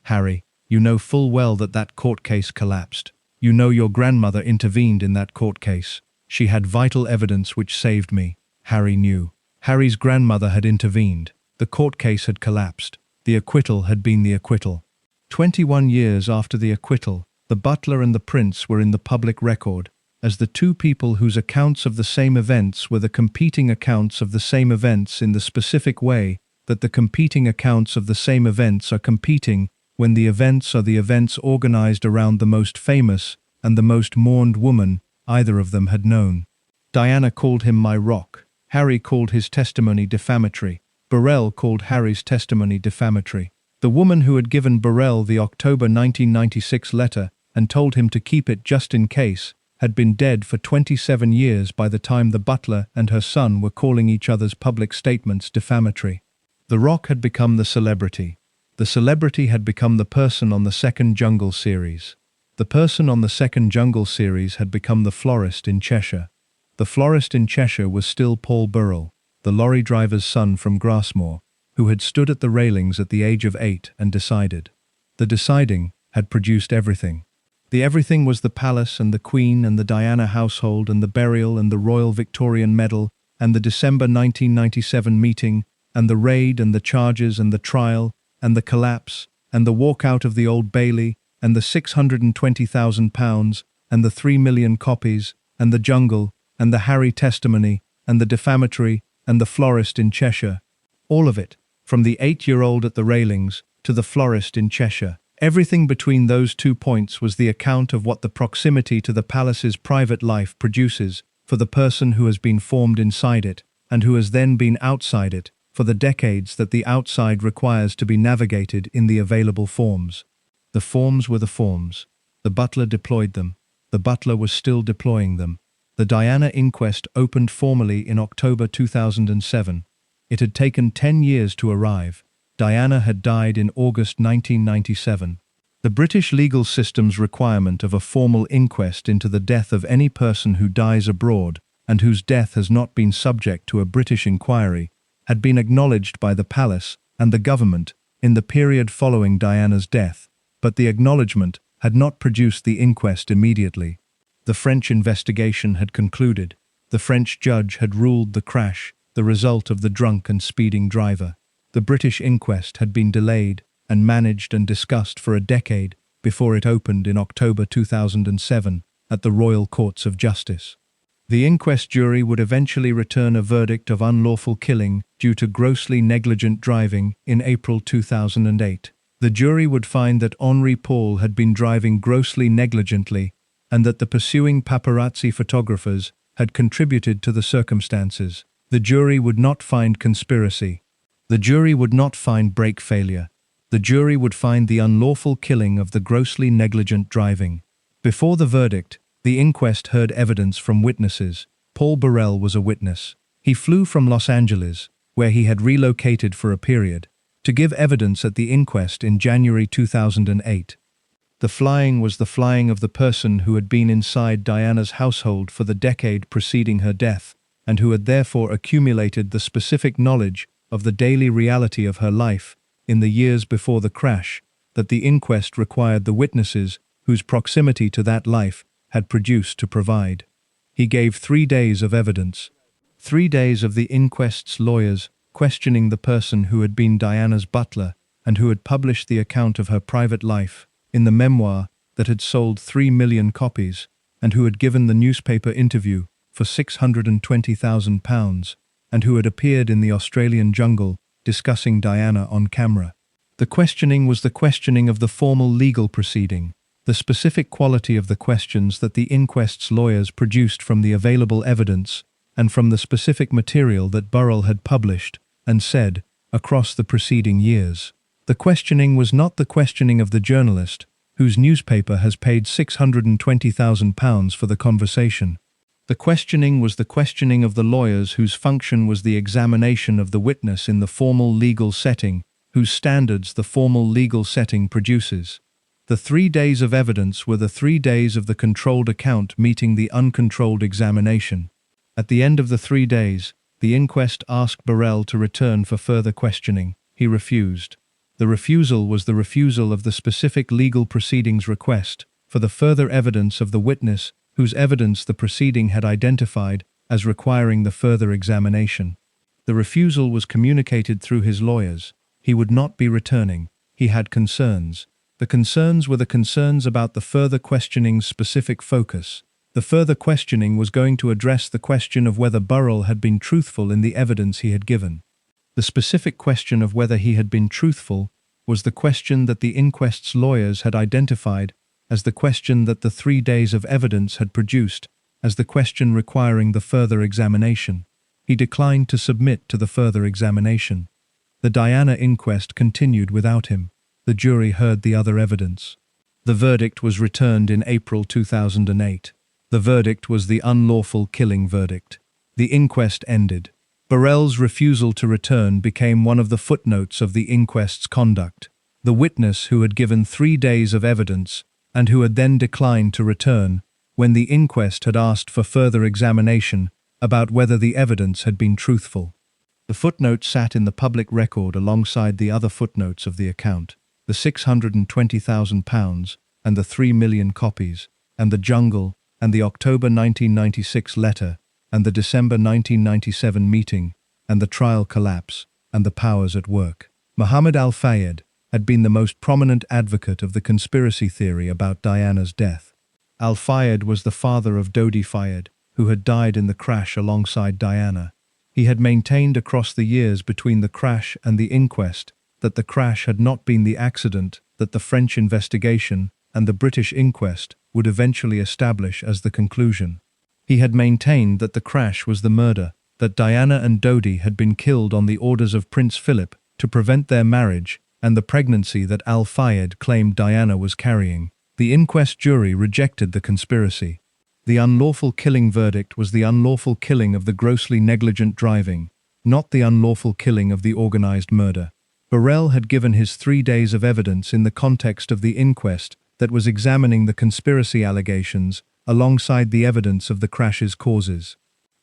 Harry, you know full well that that court case collapsed. You know your grandmother intervened in that court case. She had vital evidence which saved me. Harry knew. Harry's grandmother had intervened. The court case had collapsed. The acquittal had been the acquittal. 21 years after the acquittal, the butler and the prince were in the public record as the two people whose accounts of the same events were the competing accounts of the same events in the specific way that the competing accounts of the same events are competing when the events are the events organized around the most famous and the most mourned woman either of them had known. Diana called him my rock. Harry called his testimony defamatory. Burrell called Harry's testimony defamatory. The woman who had given Burrell the October 1996 letter and told him to keep it just in case had been dead for 27 years by the time the butler and her son were calling each other's public statements defamatory. The Rock had become the celebrity. The celebrity had become the person on the second Jungle series. The person on the second Jungle series had become the florist in Cheshire. The florist in Cheshire was still Paul Burrell, the lorry driver's son from Grassmore, who had stood at the railings at the age of 8 and decided. The deciding had produced everything. The everything was the palace and the Queen and the Diana household and the burial and the Royal Victorian Medal and the December 1997 meeting and the raid and the charges and the trial and the collapse and the walkout of the Old Bailey and the £620,000 and the 3 million copies and the jungle and the Harry testimony and the defamatory and the florist in Cheshire. All of it, from the 8-year-old at the railings to the florist in Cheshire. Everything between those 2 points was the account of what the proximity to the palace's private life produces for the person who has been formed inside it and who has then been outside it for the decades that the outside requires to be navigated in the available forms. The forms were the forms. The butler deployed them. The butler was still deploying them. The Diana inquest opened formally in October 2007. It had taken 10 years to arrive. Diana had died in August 1997. The British legal system's requirement of a formal inquest into the death of any person who dies abroad and whose death has not been subject to a British inquiry had been acknowledged by the palace and the government in the period following Diana's death, but the acknowledgement had not produced the inquest immediately. The French investigation had concluded. The French judge had ruled the crash the result of the drunk and speeding driver. The British inquest had been delayed and managed and discussed for a decade before it opened in October 2007 at the Royal Courts of Justice. The inquest jury would eventually return a verdict of unlawful killing due to grossly negligent driving in April 2008. The jury would find that Henri Paul had been driving grossly negligently and that the pursuing paparazzi photographers had contributed to the circumstances. The jury would not find conspiracy. The jury would not find brake failure. The jury would find the unlawful killing of the grossly negligent driving. Before the verdict, the inquest heard evidence from witnesses. Paul Burrell was a witness. He flew from Los Angeles, where he had relocated for a period, to give evidence at the inquest in January 2008. The flying was the flying of the person who had been inside Diana's household for the decade preceding her death, and who had therefore accumulated the specific knowledge of the daily reality of her life in the years before the crash that the inquest required the witnesses whose proximity to that life had produced to provide. He gave 3 days of evidence. 3 days of the inquest's lawyers questioning the person who had been Diana's butler and who had published the account of her private life in the memoir that had sold 3 million copies and who had given the newspaper interview for £620,000 and who had appeared in the Australian jungle discussing Diana on camera. The questioning was the questioning of the formal legal proceeding, the specific quality of the questions that the inquest's lawyers produced from the available evidence and from the specific material that Burrell had published and said across the preceding years. The questioning was not the questioning of the journalist whose newspaper has paid £620,000 for the conversation. The questioning was the questioning of the lawyers whose function was the examination of the witness in the formal legal setting, whose standards the formal legal setting produces. The 3 days of evidence were the 3 days of the controlled account meeting the uncontrolled examination. At the end of the 3 days, the inquest asked Burrell to return for further questioning. He refused. The refusal was the refusal of the specific legal proceedings request for the further evidence of the witness whose evidence the proceeding had identified as requiring the further examination. The refusal was communicated through his lawyers. He would not be returning. He had concerns. The concerns were the concerns about the further questioning's specific focus. The further questioning was going to address the question of whether Burrell had been truthful in the evidence he had given. The specific question of whether he had been truthful was the question that the inquest's lawyers had identified as the question that the 3 days of evidence had produced, as the question requiring the further examination. He declined to submit to the further examination. The Diana inquest continued without him. The jury heard the other evidence. The verdict was returned in April 2008. The verdict was the unlawful killing verdict. The inquest ended. Burrell's refusal to return became one of the footnotes of the inquest's conduct. The witness who had given 3 days of evidence and who had then declined to return when the inquest had asked for further examination about whether the evidence had been truthful. The footnote sat in the public record alongside the other footnotes of the account, the £620,000 and the 3 million copies, and the jungle, and the October 1996 letter, and the December 1997 meeting, and the trial collapse, and the powers at work. Muhammad al-Fayed had been the most prominent advocate of the conspiracy theory about Diana's death. Al-Fayed was the father of Dodi Fayed, who had died in the crash alongside Diana. He had maintained across the years between the crash and the inquest that the crash had not been the accident that the French investigation and the British inquest would eventually establish as the conclusion. He had maintained that the crash was the murder, that Diana and Dodi had been killed on the orders of Prince Philip to prevent their marriage and the pregnancy that Al-Fayed claimed Diana was carrying. The inquest jury rejected the conspiracy. The unlawful killing verdict was the unlawful killing of the grossly negligent driving, not the unlawful killing of the organized murder. Burrell had given his 3 days of evidence in the context of the inquest that was examining the conspiracy allegations alongside the evidence of the crash's causes.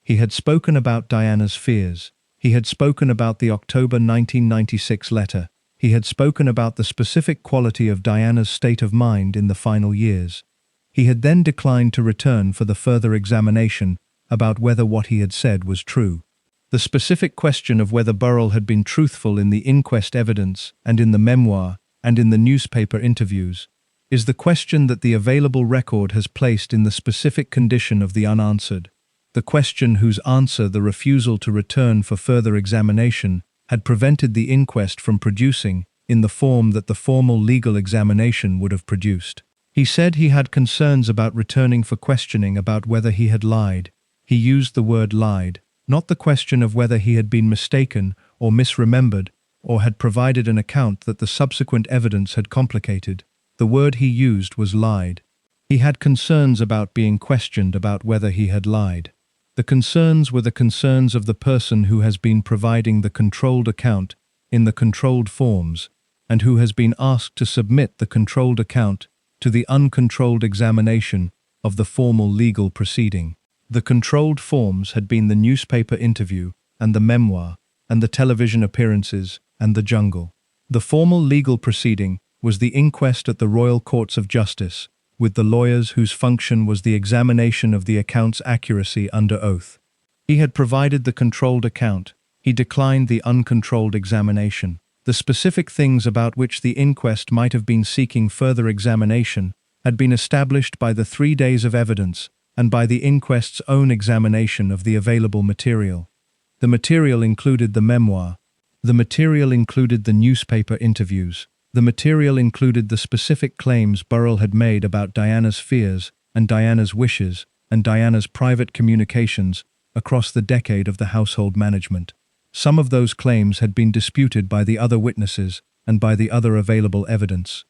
He had spoken about Diana's fears. He had spoken about the October 1996 letter. He had spoken about the specific quality of Diana's state of mind in the final years. He had then declined to return for the further examination about whether what he had said was true. The specific question of whether Burrell had been truthful in the inquest evidence and in the memoir and in the newspaper interviews is the question that the available record has placed in the specific condition of the unanswered, the question whose answer the refusal to return for further examination had prevented the inquest from producing in the form that the formal legal examination would have produced. He said he had concerns about returning for questioning about whether he had lied. He used the word lied, not the question of whether he had been mistaken or misremembered or had provided an account that the subsequent evidence had complicated. The word he used was lied. He had concerns about being questioned about whether he had lied. The concerns were the concerns of the person who has been providing the controlled account in the controlled forms and who has been asked to submit the controlled account to the uncontrolled examination of the formal legal proceeding. The controlled forms had been the newspaper interview and the memoir and the television appearances and the jungle. The formal legal proceeding was the inquest at the Royal Courts of Justice, with the lawyers whose function was the examination of the account's accuracy under oath. He had provided the controlled account. He declined the uncontrolled examination. The specific things about which the inquest might have been seeking further examination had been established by the 3 days of evidence and by the inquest's own examination of the available material. The material included the memoir. The material included the newspaper interviews. The material included the specific claims Burrell had made about Diana's fears and Diana's wishes and Diana's private communications across the decade of the household management. Some of those claims had been disputed by the other witnesses and by the other available evidence.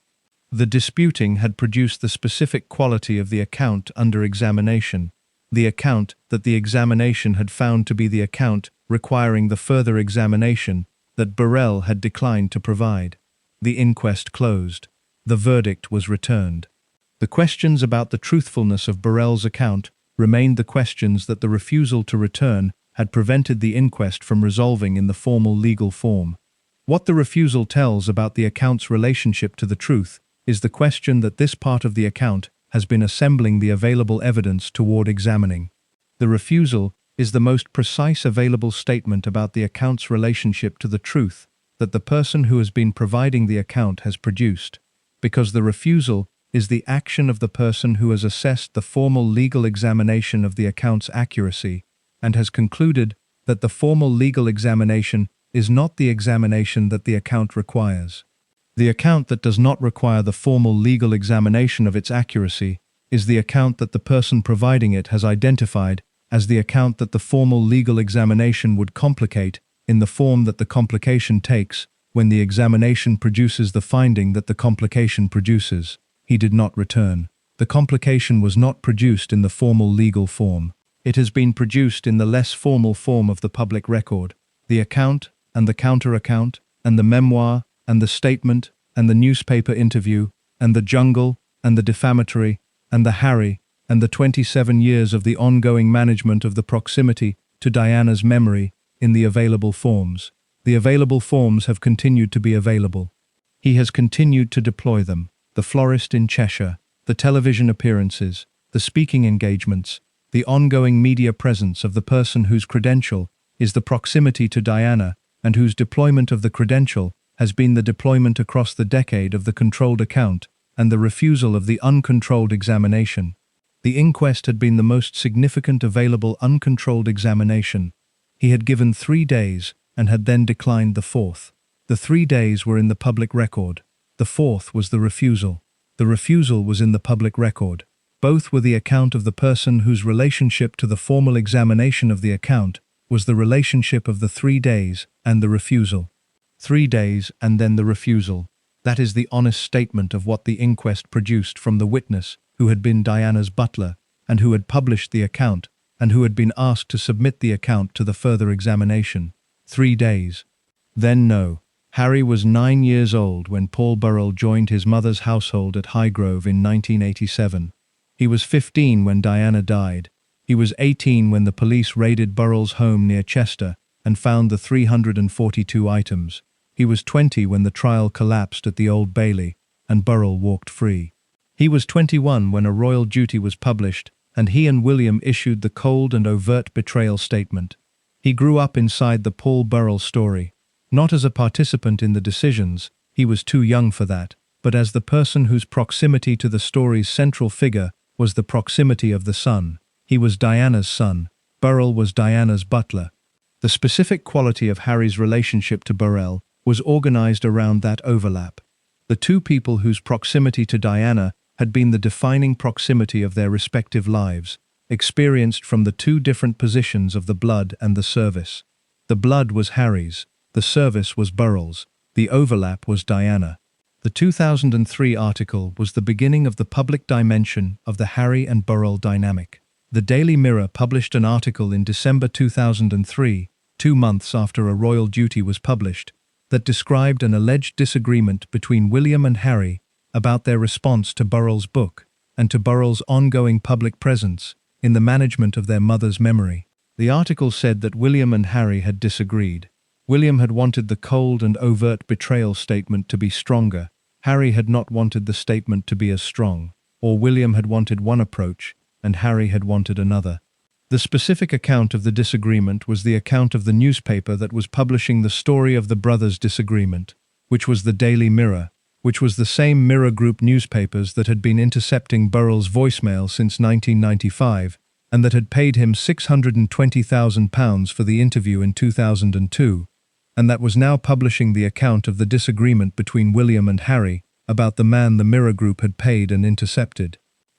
The disputing had produced the specific quality of the account under examination, the account that the examination had found to be the account requiring the further examination that Burrell had declined to provide. The inquest closed. The verdict was returned. The questions about the truthfulness of Burrell's account remained the questions that the refusal to return had prevented the inquest from resolving in the formal legal form. What the refusal tells about the account's relationship to the truth is the question that this part of the account has been assembling the available evidence toward examining. The refusal is the most precise available statement about the account's relationship to the truth that the person who has been providing the account has produced, because the refusal is the action of the person who has assessed the formal legal examination of the account's accuracy and has concluded that the formal legal examination is not the examination that the account requires. The account that does not require the formal legal examination of its accuracy is the account that the person providing it has identified as the account that the formal legal examination would complicate in the form that the complication takes when the examination produces the finding that the complication produces. He did not return. The complication was not produced in the formal legal form. It has been produced in the less formal form of the public record, the account and the counter-account, and the memoir, and the statement, and the newspaper interview, and the jungle, and the defamatory, and the Harry, and the 27 years of the ongoing management of the proximity to Diana's memory in the available forms. The available forms have continued to be available. He has continued to deploy them. The florist in Cheshire, the television appearances, the speaking engagements, the ongoing media presence of the person whose credential is the proximity to Diana and whose deployment of the credential has been the deployment across the decade of the controlled account and the refusal of the uncontrolled examination. The inquest had been the most significant available uncontrolled examination. He had given 3 days and had then declined the 4th. The 3 days were in the public record. The 4th was the refusal. The refusal was in the public record. Both were the account of the person whose relationship to the formal examination of the account was the relationship of the 3 days and the refusal. 3 days and then the refusal. That is the honest statement of what the inquest produced from the witness who had been Diana's butler and who had published the account and who had been asked to submit the account to the further examination. 3 days. Then no. Harry was 9 years old when Paul Burrell joined his mother's household at Highgrove in 1987. He was 15 when Diana died. He was 18 when the police raided Burrell's home near Chester and found the 342 items. He was 20 when the trial collapsed at the Old Bailey and Burrell walked free. He was 21 when a royal duty was published and he and William issued the cold and overt betrayal statement. He grew up inside the Paul Burrell story. Not as a participant in the decisions, he was too young for that, but as the person whose proximity to the story's central figure was the proximity of the son. He was Diana's son. Burrell was Diana's butler. The specific quality of Harry's relationship to Burrell was organized around that overlap. The two people whose proximity to Diana had been the defining proximity of their respective lives, experienced from the two different positions of the blood and the service. The blood was Harry's. The service was Burrell's. The overlap was Diana. The 2003 article was the beginning of the public dimension of the Harry and Burrell dynamic. The Daily Mirror published an article in December 2003, 2 months after A Royal Duty was published, that described an alleged disagreement between William and Harry about their response to Burrell's book and to Burrell's ongoing public presence in the management of their mother's memory. The article said that William and Harry had disagreed. William had wanted the cold and overt betrayal statement to be stronger. Harry had not wanted the statement to be as strong. Or William had wanted one approach, and Harry had wanted another. The specific account of the disagreement was the account of the newspaper that was publishing the story of the brothers' disagreement, which was the Daily Mirror, which was the same Mirror Group newspapers that had been intercepting Burrell's voicemail since 1995, and that had paid him £620,000 for the interview in 2002. And that was now publishing the account of the disagreement between William and Harry about the man the Mirror Group had paid and intercepted.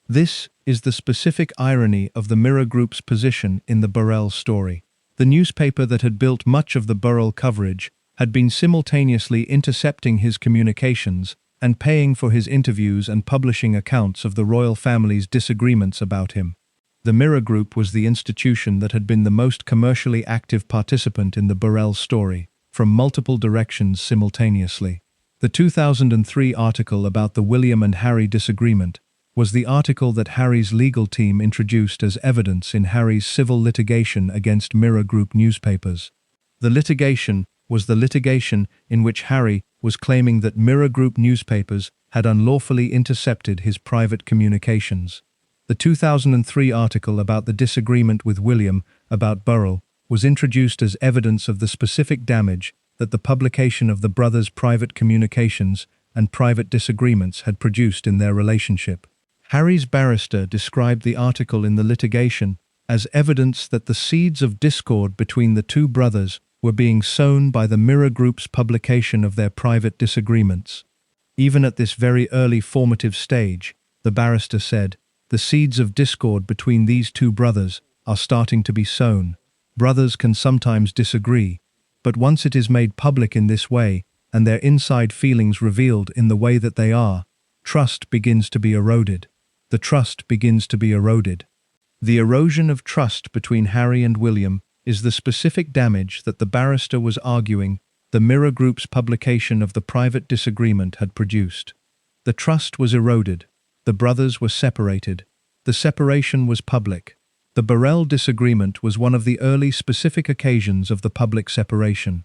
This is the specific irony of the Mirror Group's position in the Burrell story. The newspaper that had built much of the Burrell coverage had been simultaneously intercepting his communications and paying for his interviews and publishing accounts of the royal family's disagreements about him. The Mirror Group was the institution that had been the most commercially active participant in the Burrell story, from multiple directions simultaneously. The 2003 article about the William and Harry disagreement was the article that Harry's legal team introduced as evidence in Harry's civil litigation against Mirror Group newspapers. The litigation was the litigation in which Harry was claiming that Mirror Group newspapers had unlawfully intercepted his private communications. The 2003 article about the disagreement with William about Burrell was introduced as evidence of the specific damage that the publication of the brothers' private communications and private disagreements had produced in their relationship. Harry's barrister described the article in the litigation as evidence that the seeds of discord between the two brothers were being sown by the Mirror Group's publication of their private disagreements. Even at this very early formative stage, the barrister said, the seeds of discord between these two brothers are starting to be sown. Brothers can sometimes disagree, but once it is made public in this way, and their inside feelings revealed in the way that they are, trust begins to be eroded. the trust begins to be eroded. The erosion of trust between Harry and William is the specific damage that the barrister was arguing the Mirror Group's publication of the private disagreement had produced. The trust was eroded. The brothers were separated. The separation was public. The Burrell disagreement was one of the early specific occasions of the public separation.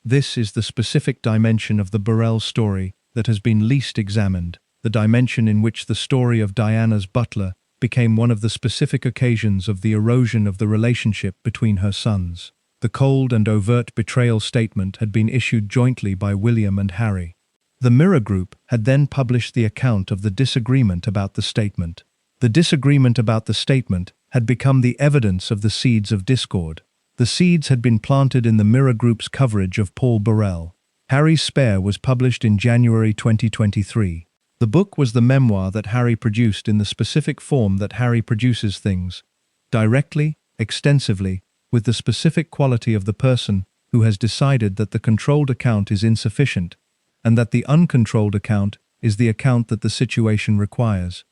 This is the specific dimension of the Burrell story that has been least examined, the dimension in which the story of Diana's butler became one of the specific occasions of the erosion of the relationship between her sons. The cold and overt betrayal statement had been issued jointly by William and Harry. The Mirror Group had then published the account of the disagreement about the statement. The disagreement about the statement had become the evidence of the seeds of discord. The seeds had been planted in the Mirror Group's coverage of Paul Burrell. Harry's Spare was published in January 2023. The book was the memoir that Harry produced in the specific form that Harry produces things, directly, extensively, with the specific quality of the person who has decided that the controlled account is insufficient, and that the uncontrolled account is the account that the situation requires.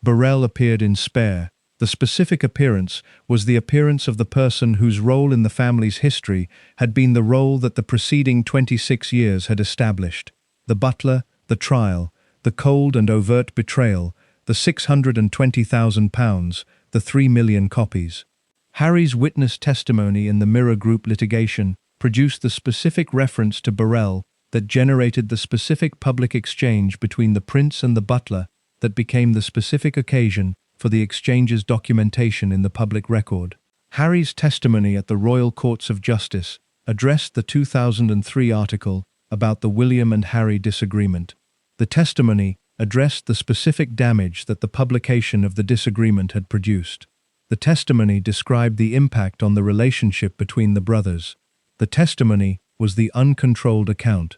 Burrell appeared in Spare. The specific appearance was the appearance of the person whose role in the family's history had been the role that the preceding 26 years had established. The butler, the trial, the cold and overt betrayal, the £620,000, the 3 million copies. Harry's witness testimony in the Mirror Group litigation produced the specific reference to Burrell that generated the specific public exchange between the prince and the butler that became the specific occasion for the exchange's documentation in the public record. Harry's testimony at the Royal Courts of Justice addressed the 2003 article about the William and Harry disagreement. The testimony addressed the specific damage that the publication of the disagreement had produced. The testimony described the impact on the relationship between the brothers. The testimony was the uncontrolled account.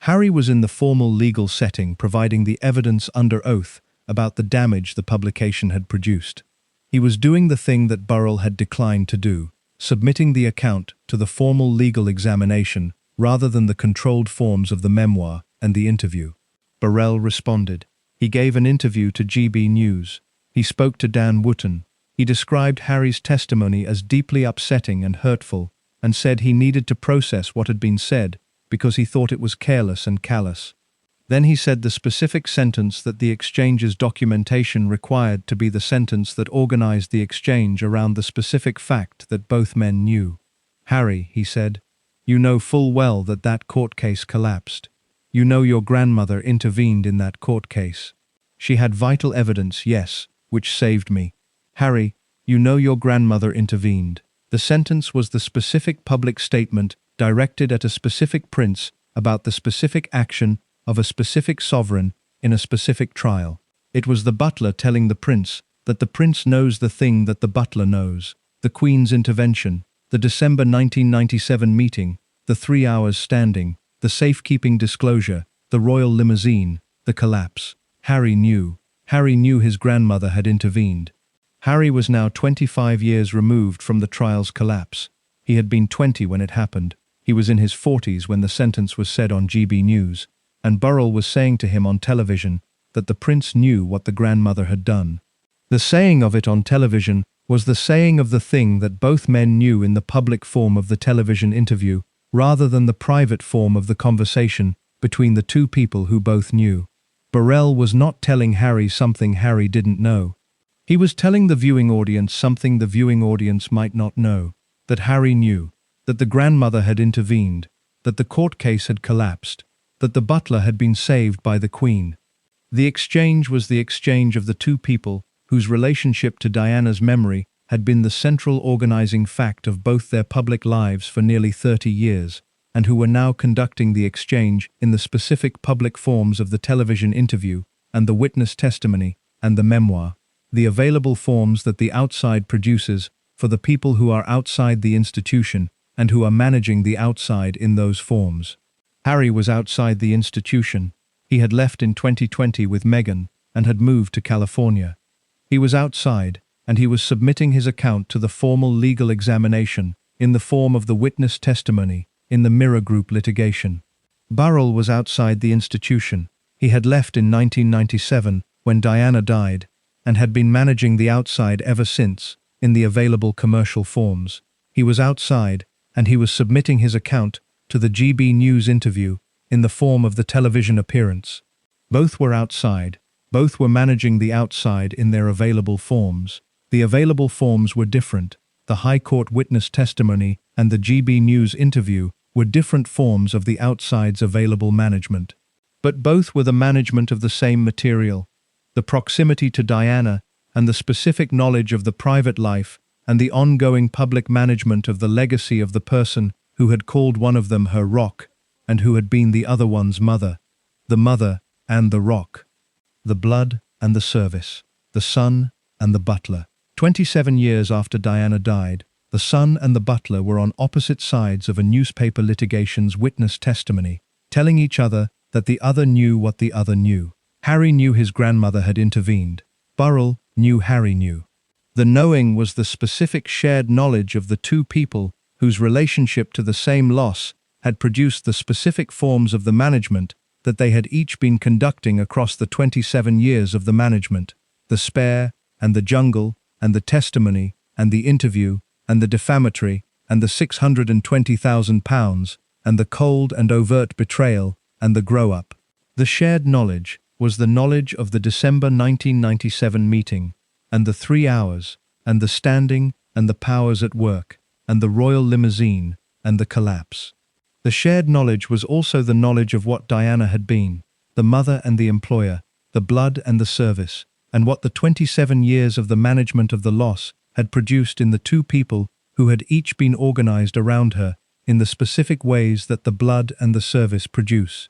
Harry was in the formal legal setting providing the evidence under oath about the damage the publication had produced. He was doing the thing that Burrell had declined to do, submitting the account to the formal legal examination rather than the controlled forms of the memoir and the interview. Burrell responded. He gave an interview to GB News. He spoke to Dan Wootton. He described Harry's testimony as deeply upsetting and hurtful, and said he needed to process what had been said because he thought it was careless and callous. Then he said the specific sentence that the exchange's documentation required to be the sentence that organized the exchange around the specific fact that both men knew. Harry, he said, you know full well that that court case collapsed. You know your grandmother intervened in that court case. She had vital evidence, yes, which saved me. Harry, you know your grandmother intervened. The sentence was the specific public statement directed at a specific prince about the specific action of a specific sovereign in a specific trial. It was the butler telling the prince that the prince knows the thing that the butler knows. The Queen's intervention, the December 1997 meeting, the 3 hours standing, the safekeeping disclosure, the royal limousine, the collapse. Harry knew. Harry knew his grandmother had intervened. Harry was now 25 years removed from the trial's collapse. He had been 20 when it happened. He was in his 40s when the sentence was said on GB News, and Burrell was saying to him on television that the prince knew what the grandmother had done. The saying of it on television was the saying of the thing that both men knew in the public form of the television interview, rather than the private form of the conversation between the two people who both knew. Burrell was not telling Harry something Harry didn't know. He was telling the viewing audience something the viewing audience might not know, that Harry knew, that the grandmother had intervened, that the court case had collapsed, that the butler had been saved by the Queen. The exchange was the exchange of the two people whose relationship to Diana's memory had been the central organizing fact of both their public lives for nearly 30 years, and who were now conducting the exchange in the specific public forms of the television interview and the witness testimony and the memoir, the available forms that the outside produces for the people who are outside the institution and who are managing the outside in those forms. Harry was outside the institution. He had left in 2020 with Meghan and had moved to California. He was outside, and he was submitting his account to the formal legal examination in the form of the witness testimony in the Mirror Group litigation. Burrell was outside the institution. He had left in 1997 when Diana died, and had been managing the outside ever since, in the available commercial forms. He was outside, and he was submitting his account to the GB News interview in the form of the television appearance. Both were outside. Both were managing the outside in their available forms. The available forms were different. The High Court witness testimony and the GB News interview were different forms of the outside's available management. But both were the management of the same material. The proximity to Diana and the specific knowledge of the private life and the ongoing public management of the legacy of the person who had called one of them her rock and who had been the other one's mother. The mother and the rock. The blood and the service. The son and the butler. 27 years after Diana died, the son and the butler were on opposite sides of a newspaper litigation's witness testimony, telling each other that the other knew what the other knew. Harry knew his grandmother had intervened. Burrell knew Harry knew. The knowing was the specific shared knowledge of the two people whose relationship to the same loss had produced the specific forms of the management that they had each been conducting across the 27 years of the management, the spare and the jungle and the testimony and the interview and the defamatory and the £620,000 and the cold and overt betrayal and the grow-up. The shared knowledge was the knowledge of the December 1997 meeting and the 3 hours and the standing and the powers at work and the royal limousine and the collapse. The shared knowledge was also the knowledge of what Diana had been, the mother and the employer, the blood and the service, and what the 27 years of the management of the loss had produced in the two people who had each been organized around her in the specific ways that the blood and the service produce.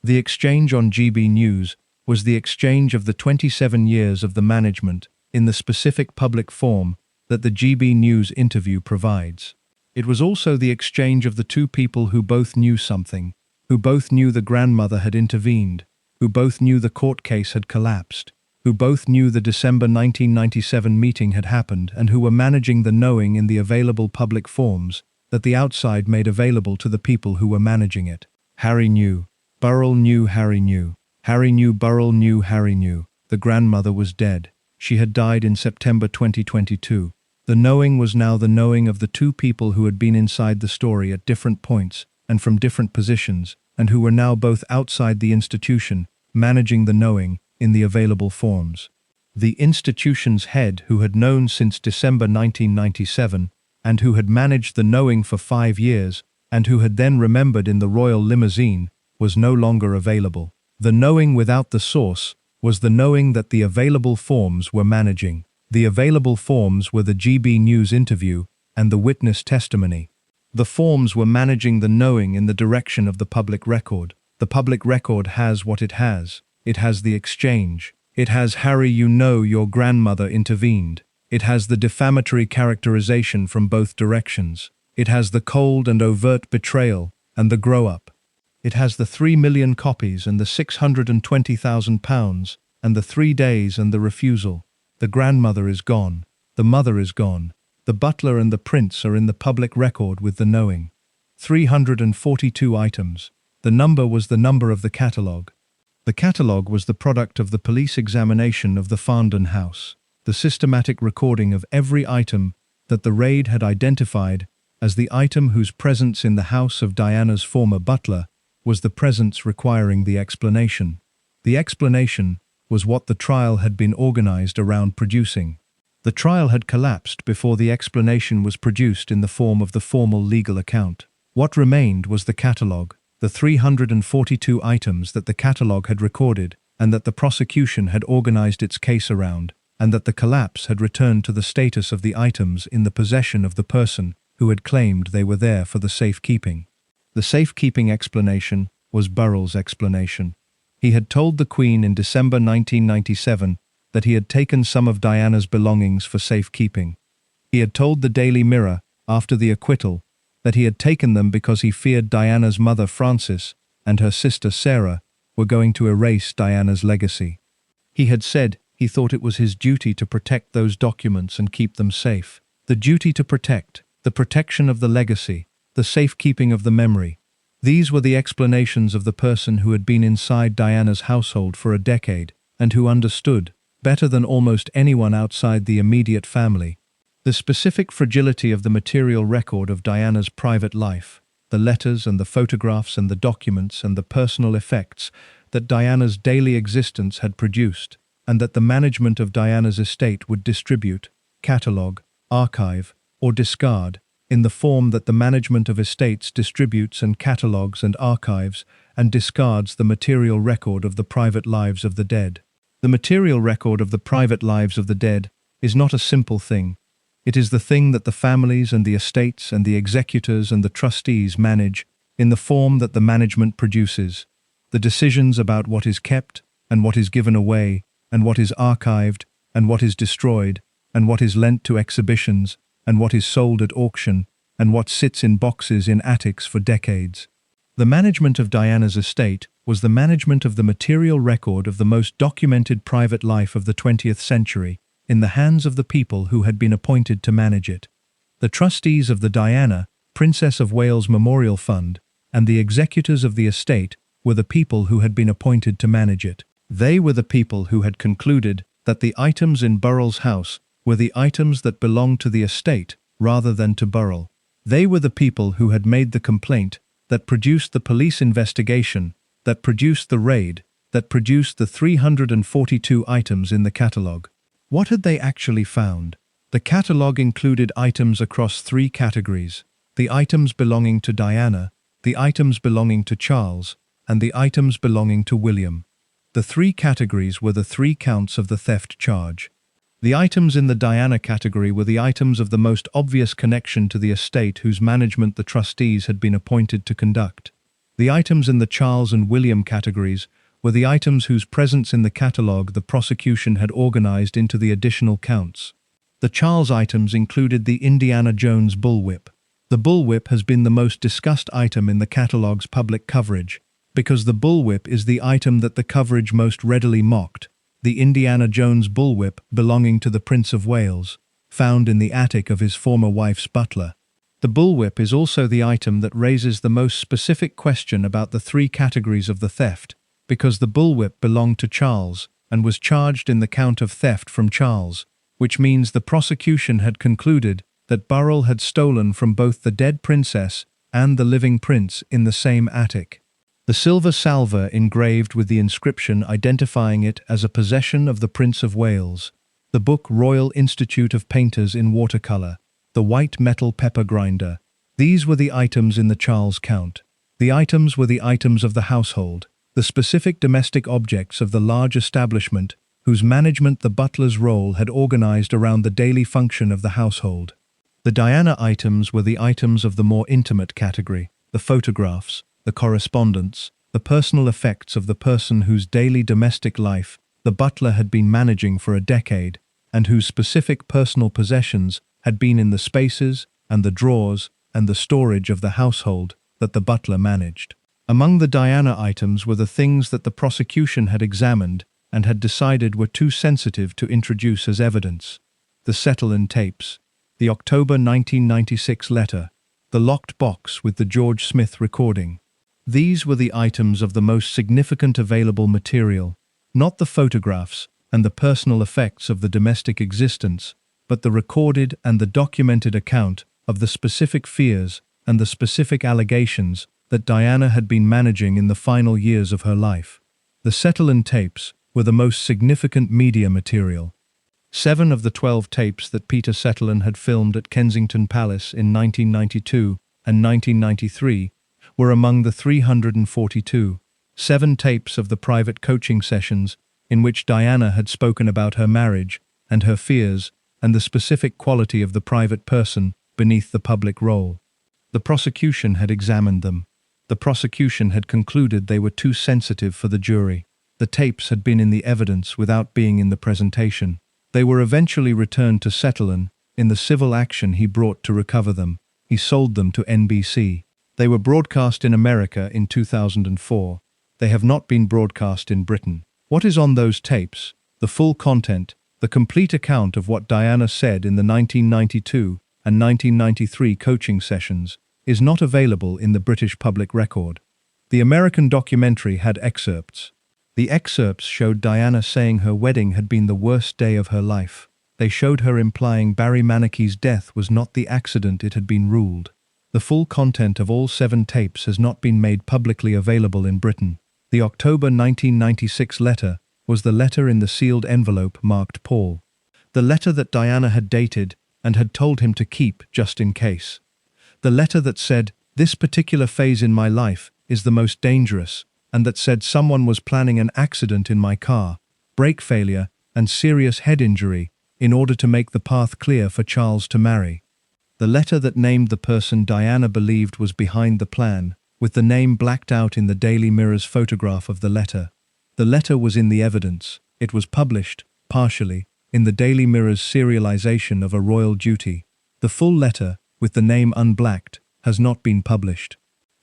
The exchange on GB News was the exchange of the 27 years of the management in the specific public form that the GB News interview provides. It was also the exchange of the two people who both knew something, who both knew the grandmother had intervened, who both knew the court case had collapsed, who both knew the December 1997 meeting had happened and who were managing the knowing in the available public forms that the outside made available to the people who were managing it. Harry knew. Burrell knew Harry knew. Harry knew Burrell knew Harry knew. The grandmother was dead. She had died in September 2022. The knowing was now the knowing of the two people who had been inside the story at different points and from different positions, and who were now both outside the institution, managing the knowing in the available forms. The institution's head, who had known since December 1997, and who had managed the knowing for 5 years, and who had then remembered in the royal limousine, was no longer available. The knowing without the source was the knowing that the available forms were managing. The available forms were the GB News interview and the witness testimony. The forms were managing the knowing in the direction of the public record. The public record has what it has. It has the exchange. It has Harry, you know your grandmother intervened. It has the defamatory characterization from both directions. It has the cold and overt betrayal and the grow-up. It has the 3 million copies and the £620,000 and the 3 days and the refusal. The grandmother is gone. The mother is gone. The butler and the prince are in the public record with the knowing. 342 items. The number was the number of the catalogue. The catalogue was the product of the police examination of the Farndon house, the systematic recording of every item that the raid had identified as the item whose presence in the house of Diana's former butler was the presence requiring the explanation. The explanation was what the trial had been organized around producing. The trial had collapsed before the explanation was produced in the form of the formal legal account. What remained was the catalogue, the 342 items that the catalogue had recorded and that the prosecution had organized its case around, and that the collapse had returned to the status of the items in the possession of the person who had claimed they were there for the safekeeping. The safekeeping explanation was Burrell's explanation. He had told the Queen in December 1997 that he had taken some of Diana's belongings for safekeeping. He had told the Daily Mirror, after the acquittal, that he had taken them because he feared Diana's mother Frances and her sister Sarah were going to erase Diana's legacy. He had said he thought it was his duty to protect those documents and keep them safe. The duty to protect, the protection of the legacy, the safekeeping of the memory. These were the explanations of the person who had been inside Diana's household for a decade and who understood better than almost anyone outside the immediate family. The specific fragility of the material record of Diana's private life, the letters and the photographs and the documents and the personal effects that Diana's daily existence had produced, and that the management of Diana's estate would distribute, catalogue, archive, or discard, in the form that the management of estates distributes and catalogues and archives and discards the material record of the private lives of the dead. The material record of the private lives of the dead is not a simple thing. It is the thing that the families and the estates and the executors and the trustees manage in the form that the management produces. The decisions about what is kept and what is given away and what is archived and what is destroyed and what is lent to exhibitions and what is sold at auction and what sits in boxes in attics for decades. The management of Diana's estate was the management of the material record of the most documented private life of the 20th century, in the hands of the people who had been appointed to manage it. The trustees of the Diana, Princess of Wales Memorial Fund, and the executors of the estate were the people who had been appointed to manage it. They were the people who had concluded that the items in Burrell's house were the items that belonged to the estate rather than to Burrell. They were the people who had made the complaint, that produced the police investigation, that produced the raid, that produced the 342 items in the catalogue. What had they actually found? The catalogue included items across 3 categories: the items belonging to Diana, the items belonging to Charles, and the items belonging to William. The 3 categories were the 3 counts of the theft charge. The items in the Diana category were the items of the most obvious connection to the estate whose management the trustees had been appointed to conduct. The items in the Charles and William categories were the items whose presence in the catalogue the prosecution had organized into the additional counts. The Charles items included the Indiana Jones bullwhip. The bullwhip has been the most discussed item in the catalogue's public coverage, because the bullwhip is the item that the coverage most readily mocked, the Indiana Jones bullwhip belonging to the Prince of Wales, found in the attic of his former wife's butler. The bullwhip is also the item that raises the most specific question about the 3 categories of the theft, because the bullwhip belonged to Charles and was charged in the count of theft from Charles, which means the prosecution had concluded that Burrell had stolen from both the dead princess and the living prince in the same attic. The silver salver engraved with the inscription identifying it as a possession of the Prince of Wales, the book Royal Institute of Painters in watercolour, the white metal pepper grinder. These were the items in the Charles count. The items were the items of the household, the specific domestic objects of the large establishment whose management the butler's role had organized around the daily function of the household. The Diana items were the items of the more intimate category, the photographs, the correspondence, the personal effects of the person whose daily domestic life the butler had been managing for a decade, and whose specific personal possessions had been in the spaces and the drawers and the storage of the household that the butler managed. Among the Diana items were the things that the prosecution had examined and had decided were too sensitive to introduce as evidence: the Settlin tapes, the October 1996 letter, the locked box with the George Smith recording. These were the items of the most significant available material, not the photographs and the personal effects of the domestic existence, but the recorded and the documented account of the specific fears and the specific allegations that Diana had been managing in the final years of her life. The Settlin tapes were the most significant media material. 7 of the 12 tapes that Peter Settlin had filmed at Kensington Palace in 1992 and 1993 were among the 342. 7 tapes of the private coaching sessions in which Diana had spoken about her marriage and her fears and the specific quality of the private person beneath the public role. The prosecution had examined them. The prosecution had concluded they were too sensitive for the jury. The tapes had been in the evidence without being in the presentation. They were eventually returned to Settlin in the civil action he brought to recover them. He sold them to NBC. They were broadcast in America in 2004. They have not been broadcast in Britain. What is on those tapes, the full content, the complete account of what Diana said in the 1992 and 1993 coaching sessions, is not available in the British public record. The American documentary had excerpts. The excerpts showed Diana saying her wedding had been the worst day of her life. They showed her implying Barry Maniky's death was not the accident it had been ruled. The full content of all 7 tapes has not been made publicly available in Britain. The October 1996 letter was the letter in the sealed envelope marked Paul. The letter that Diana had dated and had told him to keep just in case. The letter that said, "This particular phase in my life is the most dangerous," and that said someone was planning an accident in my car, brake failure, and serious head injury in order to make the path clear for Charles to marry. The letter that named the person Diana believed was behind the plan, with the name blacked out in the Daily Mirror's photograph of the letter. The letter was in the evidence. It was published, partially, in the Daily Mirror's serialization of A Royal Duty. The full letter, with the name unblacked, has not been published.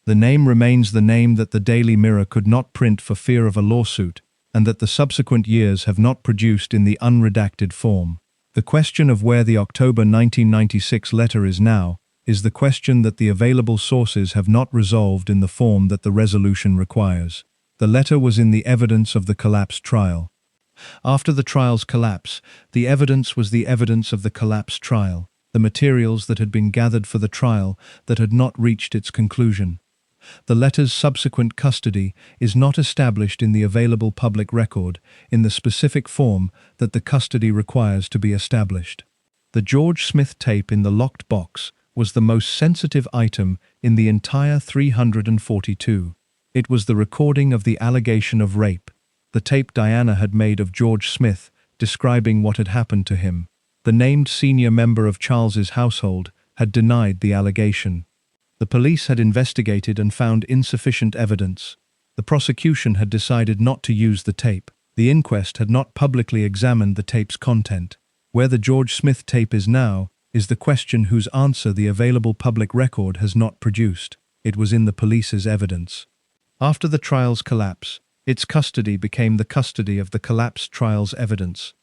The name remains the name that the Daily Mirror could not print for fear of a lawsuit, and that the subsequent years have not produced in the unredacted form. The question of where the October 1996 letter is now is the question that the available sources have not resolved in the form that the resolution requires. The letter was in the evidence of the collapsed trial. After the trial's collapse, the evidence was the evidence of the collapsed trial, the materials that had been gathered for the trial that had not reached its conclusion. The letter's subsequent custody is not established in the available public record in the specific form that the custody requires to be established. The George Smith tape in the locked box was the most sensitive item in the entire 342. It was the recording of the allegation of rape, the tape Diana had made of George Smith describing what had happened to him. The named senior member of Charles's household had denied the allegation. The police had investigated and found insufficient evidence. The prosecution had decided not to use the tape. The inquest had not publicly examined the tape's content. Where the George Smith tape is now is the question whose answer the available public record has not produced. It was in the police's evidence. After the trial's collapse, its custody became the custody of the collapsed trial's evidence.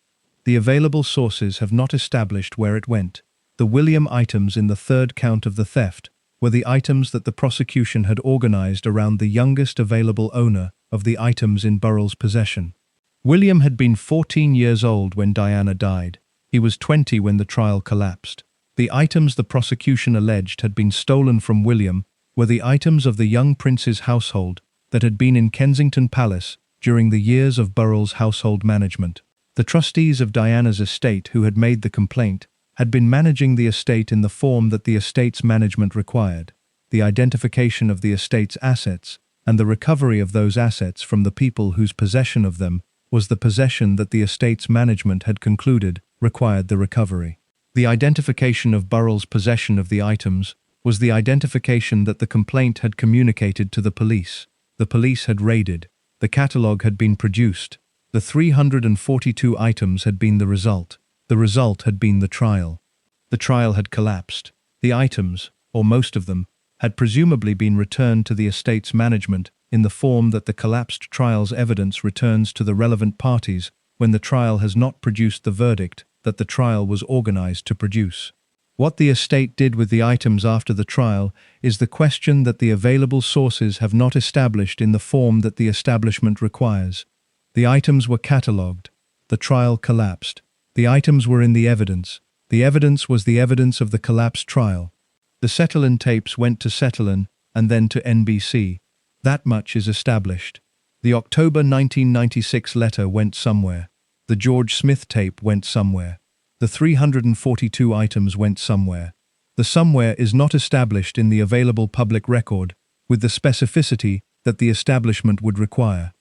The available sources have not established where it went. The William items in the third count of the theft were the items that the prosecution had organized around the youngest available owner of the items in Burrell's possession. William had been 14 years old when Diana died. He was 20 when the trial collapsed. The items the prosecution alleged had been stolen from William were the items of the young prince's household that had been in Kensington Palace during the years of Burrell's household management. The trustees of Diana's estate who had made the complaint had been managing the estate in the form that the estate's management required. The identification of the estate's assets and the recovery of those assets from the people whose possession of them was the possession that the estate's management had concluded required the recovery. The identification of Burrell's possession of the items was the identification that the complaint had communicated to the police. The police had raided. The catalogue had been produced. The 342 items had been the result. The result had been the trial. The trial had collapsed. The items, or most of them, had presumably been returned to the estate's management in the form that the collapsed trial's evidence returns to the relevant parties when the trial has not produced the verdict that the trial was organized to produce. What the estate did with the items after the trial is the question that the available sources have not established in the form that the establishment requires. The items were catalogued. The trial collapsed. The items were in the evidence. The evidence was the evidence of the collapsed trial. The Settlin tapes went to Settlin and then to NBC. That much is established. The October 1996 letter went somewhere. The George Smith tape went somewhere. The 342 items went somewhere. The somewhere is not established in the available public record with the specificity that the establishment would require.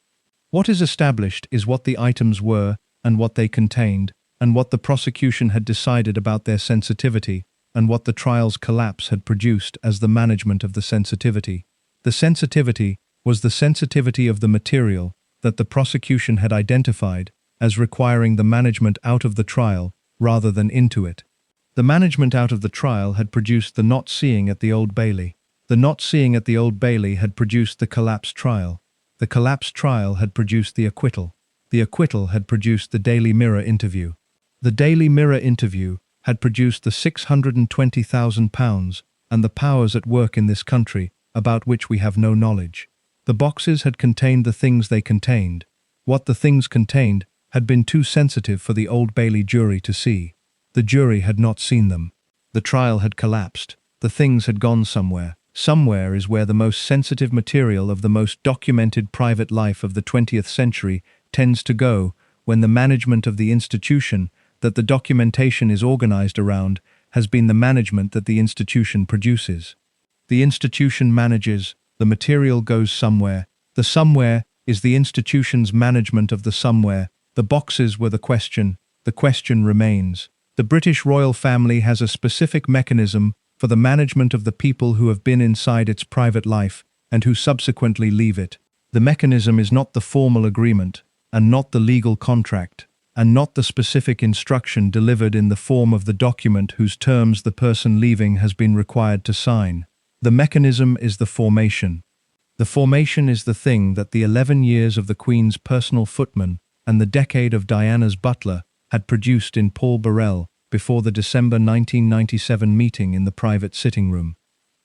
What is established is what the items were and what they contained, and what the prosecution had decided about their sensitivity, and what the trial's collapse had produced as the management of the sensitivity. The sensitivity was the sensitivity of the material that the prosecution had identified as requiring the management out of the trial rather than into it. The management out of the trial had produced the not seeing at the Old Bailey. The not seeing at the Old Bailey had produced the collapsed trial. The collapsed trial had produced the acquittal. The acquittal had produced the Daily Mirror interview. The Daily Mirror interview had produced the £620,000 and the powers at work in this country about which we have no knowledge. The boxes had contained the things they contained. What the things contained had been too sensitive for the Old Bailey jury to see. The jury had not seen them. The trial had collapsed. The things had gone somewhere. Somewhere is where the most sensitive material of the most documented private life of the 20th century tends to go when the management of the institution that the documentation is organized around has been the management that the institution produces. The institution manages, the material goes somewhere. The somewhere is the institution's management of the somewhere. The boxes were the question remains. The British royal family has a specific mechanism for the management of the people who have been inside its private life and who subsequently leave it. The mechanism is not the formal agreement, and not the legal contract, and not the specific instruction delivered in the form of the document whose terms the person leaving has been required to sign. The mechanism is the formation. The formation is the thing that the 11 years of the Queen's personal footman and the decade of Diana's butler had produced in Paul Burrell before the December 1997 meeting in the private sitting room.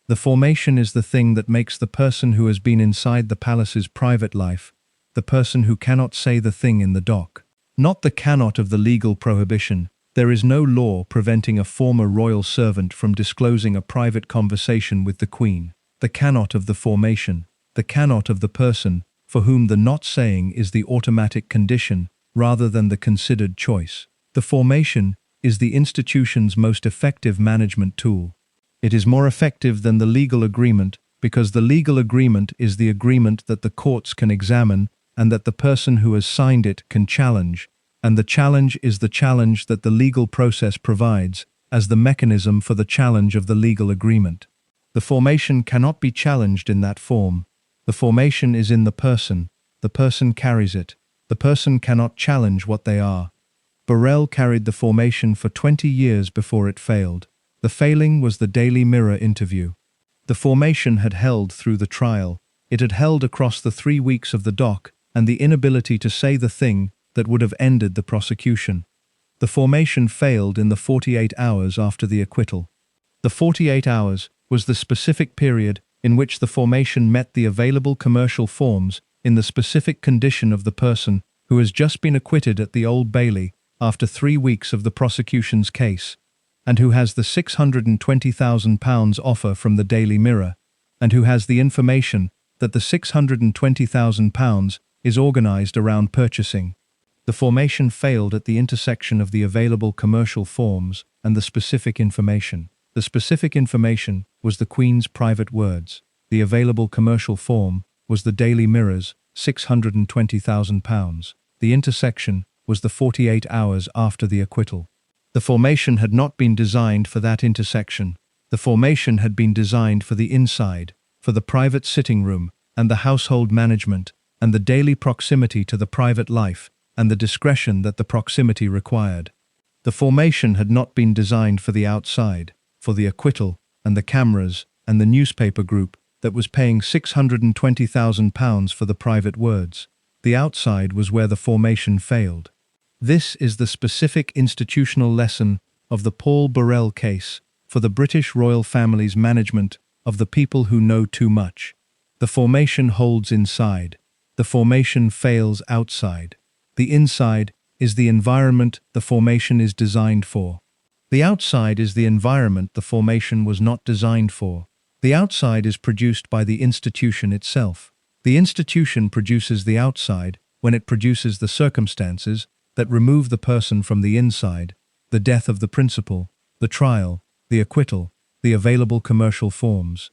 The formation is the thing that makes the person who has been inside the palace's private life the person who cannot say the thing in the dock. Not the cannot of the legal prohibition. There is no law preventing a former royal servant from disclosing a private conversation with the Queen. The cannot of the formation, the cannot of the person for whom the not saying is the automatic condition rather than the considered choice. The formation is the institution's most effective management tool. It is more effective than the legal agreement because the legal agreement is the agreement that the courts can examine and that the person who has signed it can challenge, and the challenge is the challenge that the legal process provides as the mechanism for the challenge of the legal agreement. The formation cannot be challenged in that form. The formation is in the person carries it. The person cannot challenge what they are. Burrell carried the formation for 20 years before it failed. The failing was the Daily Mirror interview. The formation had held through the trial. It had held across the 3 weeks of the dock and the inability to say the thing that would have ended the prosecution. The formation failed in the 48 hours after the acquittal. The 48 hours was the specific period in which the formation met the available commercial forms in the specific condition of the person who has just been acquitted at the Old Bailey after 3 weeks of the prosecution's case, and who has the £620,000 offer from the Daily Mirror, and who has the information that the £620,000 is organised around purchasing. The formation failed at the intersection of the available commercial forms and the specific information. The specific information was the Queen's private words. The available commercial form was the Daily Mirror's £620,000. The intersection was the 48 hours after the acquittal. The formation had not been designed for that intersection. The formation had been designed for the inside, for the private sitting room and the household management and the daily proximity to the private life and the discretion that the proximity required. The formation had not been designed for the outside, for the acquittal and the cameras and the newspaper group that was paying £620,000 for the private words. The outside was where the formation failed. This is the specific institutional lesson of the Paul Burrell case for the British royal family's management of the people who know too much. The formation holds inside. The formation fails outside. The inside is the environment the formation is designed for. The outside is the environment the formation was not designed for. The outside is produced by the institution itself. The institution produces the outside when it produces the circumstances that remove the person from the inside, the death of the principal, the trial, the acquittal, the available commercial forms.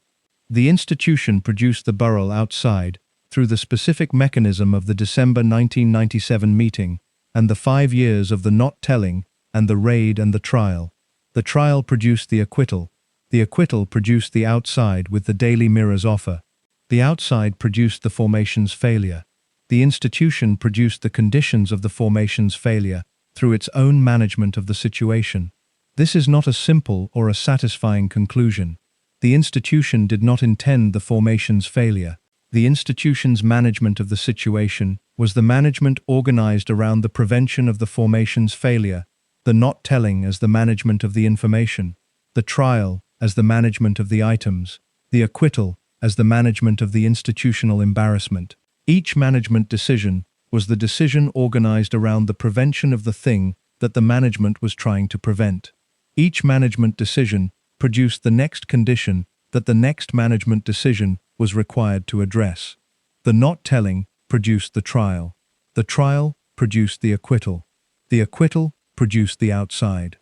The institution produced the Burrell outside through the specific mechanism of the December 1997 meeting and the 5 years of the not telling and the raid and the trial. The trial produced the acquittal. The acquittal produced the outside with the Daily Mirror's offer. The outside produced the formation's failure. The institution produced the conditions of the formation's failure through its own management of the situation. This is not a simple or a satisfying conclusion. The institution did not intend the formation's failure. The institution's management of the situation was the management organized around the prevention of the formation's failure, the not telling as the management of the information, the trial as the management of the items, the acquittal as the management of the institutional embarrassment. Each management decision was the decision organized around the prevention of the thing that the management was trying to prevent. Each management decision produced the next condition that the next management decision was required to address. The not telling produced the trial. The trial produced the acquittal. The acquittal produced the outside.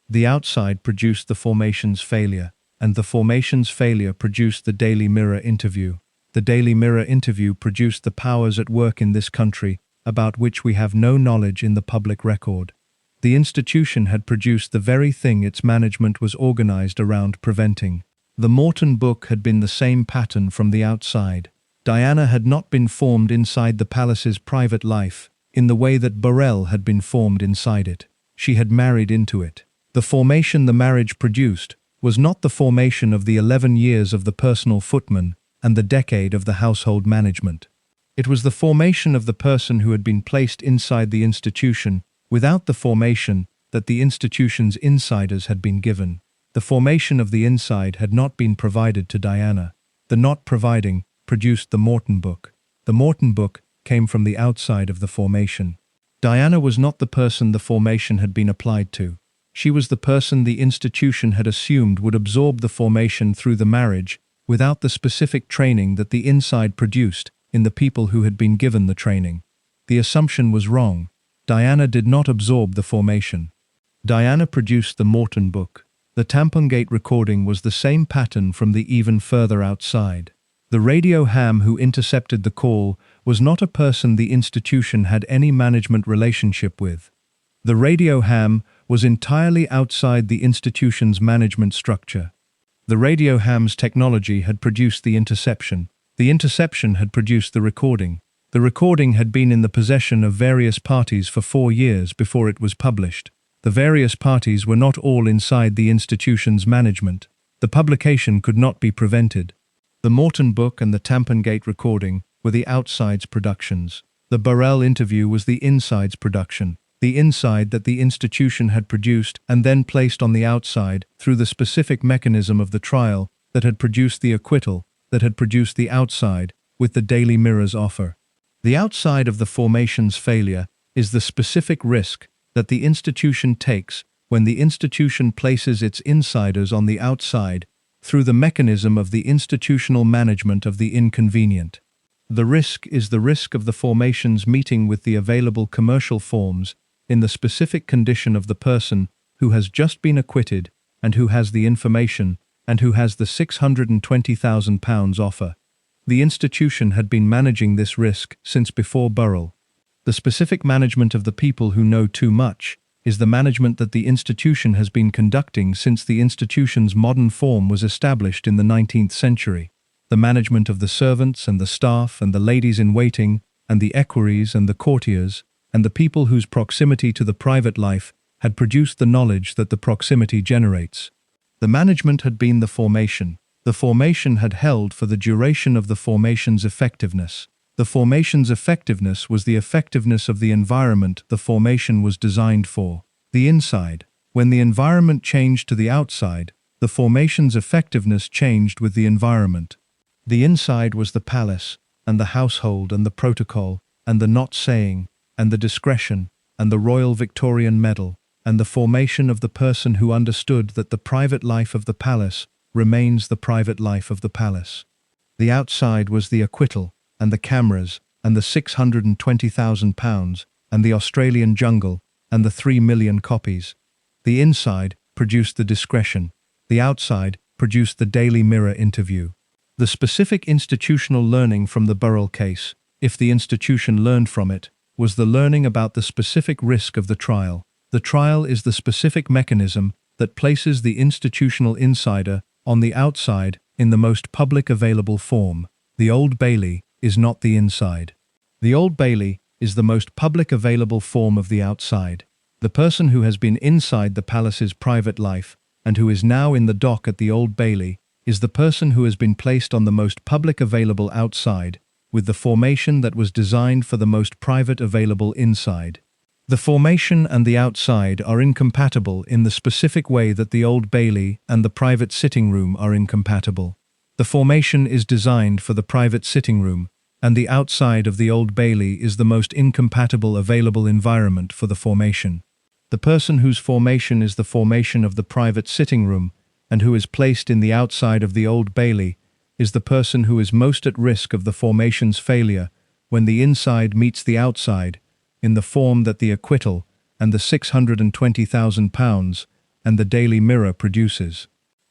The outside produced the formation's failure, and the formation's failure produced the Daily Mirror interview. The Daily Mirror interview produced the powers at work in this country about which we have no knowledge in the public record. The institution had produced the very thing its management was organized around preventing. The Morton book had been the same pattern from the outside. Diana had not been formed inside the palace's private life in the way that Burrell had been formed inside it. She had married into it. The formation the marriage produced was not the formation of the 11 years of the personal footman and the decade of the household management. It was the formation of the person who had been placed inside the institution without the formation that the institution's insiders had been given. The formation of the inside had not been provided to Diana. The not providing produced the Morton book. The Morton book came from the outside of the formation. Diana was not the person the formation had been applied to. She was the person the institution had assumed would absorb the formation through the marriage without the specific training that the inside produced in the people who had been given the training. The assumption was wrong. Diana did not absorb the formation. Diana produced the Morton book. The Tampongate recording was the same pattern from the even further outside. The radio ham who intercepted the call was not a person the institution had any management relationship with. The radio ham was entirely outside the institution's management structure. The radio ham's technology had produced the interception. The interception had produced the recording. The recording had been in the possession of various parties for 4 years before it was published. The various parties were not all inside the institution's management. The publication could not be prevented. The Morton book and the Tampongate recording were the outside's productions. The Burrell interview was the inside's production. The inside that the institution had produced and then placed on the outside through the specific mechanism of the trial that had produced the acquittal, that had produced the outside with the Daily Mirror's offer. The outside of the formation's failure is the specific risk that the institution takes when the institution places its insiders on the outside through the mechanism of the institutional management of the inconvenient. The risk is the risk of the formation's meeting with the available commercial forms in the specific condition of the person who has just been acquitted and who has the information and who has the £620,000 offer. The institution had been managing this risk since before Burrell. The specific management of the people who know too much is the management that the institution has been conducting since the institution's modern form was established in the 19th century. The management of the servants and the staff and the ladies-in-waiting and the equerries and the courtiers and the people whose proximity to the private life had produced the knowledge that the proximity generates. The management had been the formation. The formation had held for the duration of the formation's effectiveness. The formation's effectiveness was the effectiveness of the environment the formation was designed for. The inside. When the environment changed to the outside, the formation's effectiveness changed with the environment. The inside was the palace, and the household, and the protocol, and the not saying, and the discretion, and the Royal Victorian Medal, and the formation of the person who understood that the private life of the palace remains the private life of the palace. The outside was the acquittal, and the cameras, and the £620,000, and the Australian jungle, and the 3 million copies. The inside produced the discretion. The outside produced the Daily Mirror interview. The specific institutional learning from the Burrell case, if the institution learned from it, was the learning about the specific risk of the trial. The trial is the specific mechanism that places the institutional insider on the outside in the most public available form. The Old Bailey is not the inside. The Old Bailey is the most public available form of the outside. The person who has been inside the palace's private life and who is now in the dock at the Old Bailey is the person who has been placed on the most public available outside with the formation that was designed for the most private available inside. The formation and the outside are incompatible in the specific way that the Old Bailey and the private sitting room are incompatible. The formation is designed for the private sitting room, and the outside of the Old Bailey is the most incompatible available environment for the formation. The person whose formation is the formation of the private sitting room and who is placed in the outside of the Old Bailey is the person who is most at risk of the formation's failure when the inside meets the outside in the form that the acquittal and the £620,000 and the Daily Mirror produces.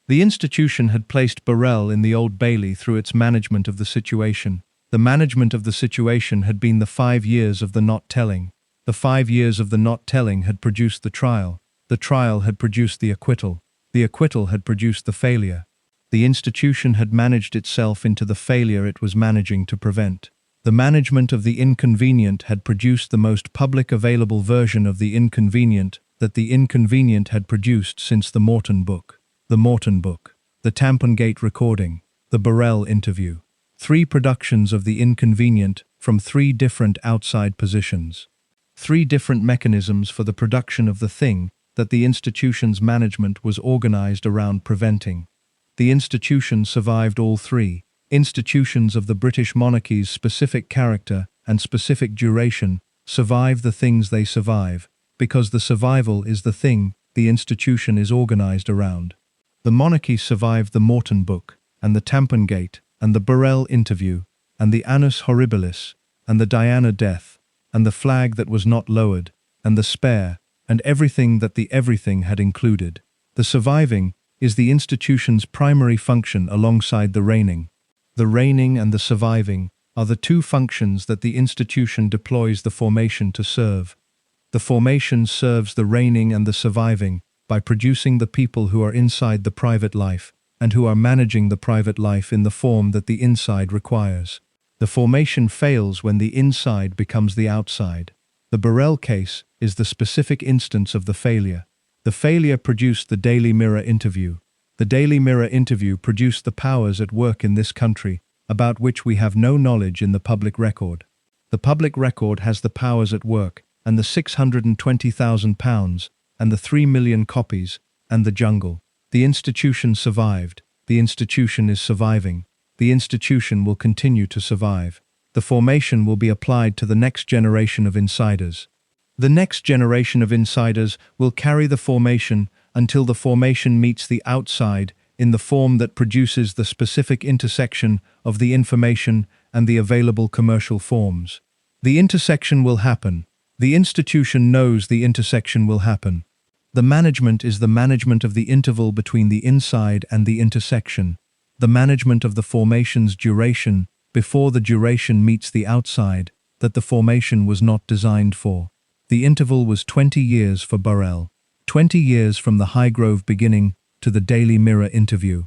The institution had placed Burrell in the Old Bailey through its management of the situation. The management of the situation had been the 5 years of the not telling. The 5 years of the not telling had produced the trial. The trial had produced the acquittal. The acquittal had produced the failure. The institution had managed itself into the failure it was managing to prevent. The management of the inconvenient had produced the most public available version of the inconvenient that the inconvenient had produced since the Morton book. The Morton book, the Tampongate recording, the Burrell interview. 3 productions of the inconvenient from 3 different outside positions. 3 different mechanisms for the production of the thing that the institution's management was organized around preventing. The institution survived all 3. Institutions of the British monarchy's specific character and specific duration survive the things they survive, because the survival is the thing the institution is organized around. The monarchy survived the Morton book, and the Tampongate, and the Burrell interview, and the Annus Horribilis, and the Diana death, and the flag that was not lowered, and the spare, and everything that the everything had included. The surviving is the institution's primary function alongside the reigning. The reigning and the surviving are the 2 functions that the institution deploys the formation to serve. The formation serves the reigning and the surviving by producing the people who are inside the private life and who are managing the private life in the form that the inside requires. The formation fails when the inside becomes the outside. The Burrell case is the specific instance of the failure. The failure produced the Daily Mirror interview. The Daily Mirror interview produced the powers at work in this country about which we have no knowledge in the public record. The public record has the powers at work and the £620,000 and the 3 million copies and the jungle. The institution survived. The institution is surviving. The institution will continue to survive. The formation will be applied to the next generation of insiders. The next generation of insiders will carry the formation until the formation meets the outside in the form that produces the specific intersection of the information and the available commercial forms. The intersection will happen. The institution knows the intersection will happen. The management is the management of the interval between the inside and the intersection. The management of the formation's duration before the duration meets the outside that the formation was not designed for. The interval was 20 years for Burrell. 20 years from the Highgrove beginning to the Daily Mirror interview.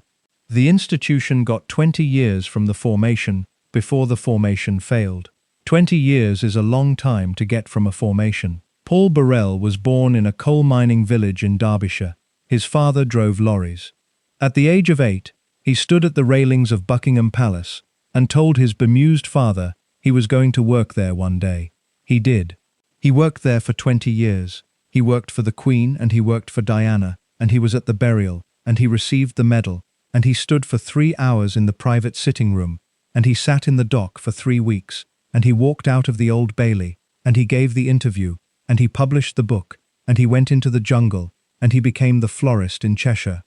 The institution got 20 years from the formation before the formation failed. 20 years is a long time to get from a formation. Paul Burrell was born in a coal mining village in Derbyshire. His father drove lorries. At the age of 8, he stood at the railings of Buckingham Palace and told his bemused father he was going to work there one day. He did. He worked there for 20 years. He worked for the Queen and he worked for Diana, and he was at the burial, and he received the medal, and he stood for 3 hours in the private sitting room, and he sat in the dock for 3 weeks, and he walked out of the Old Bailey, and he gave the interview, and he published the book, and he went into the jungle, and he became the florist in Cheshire.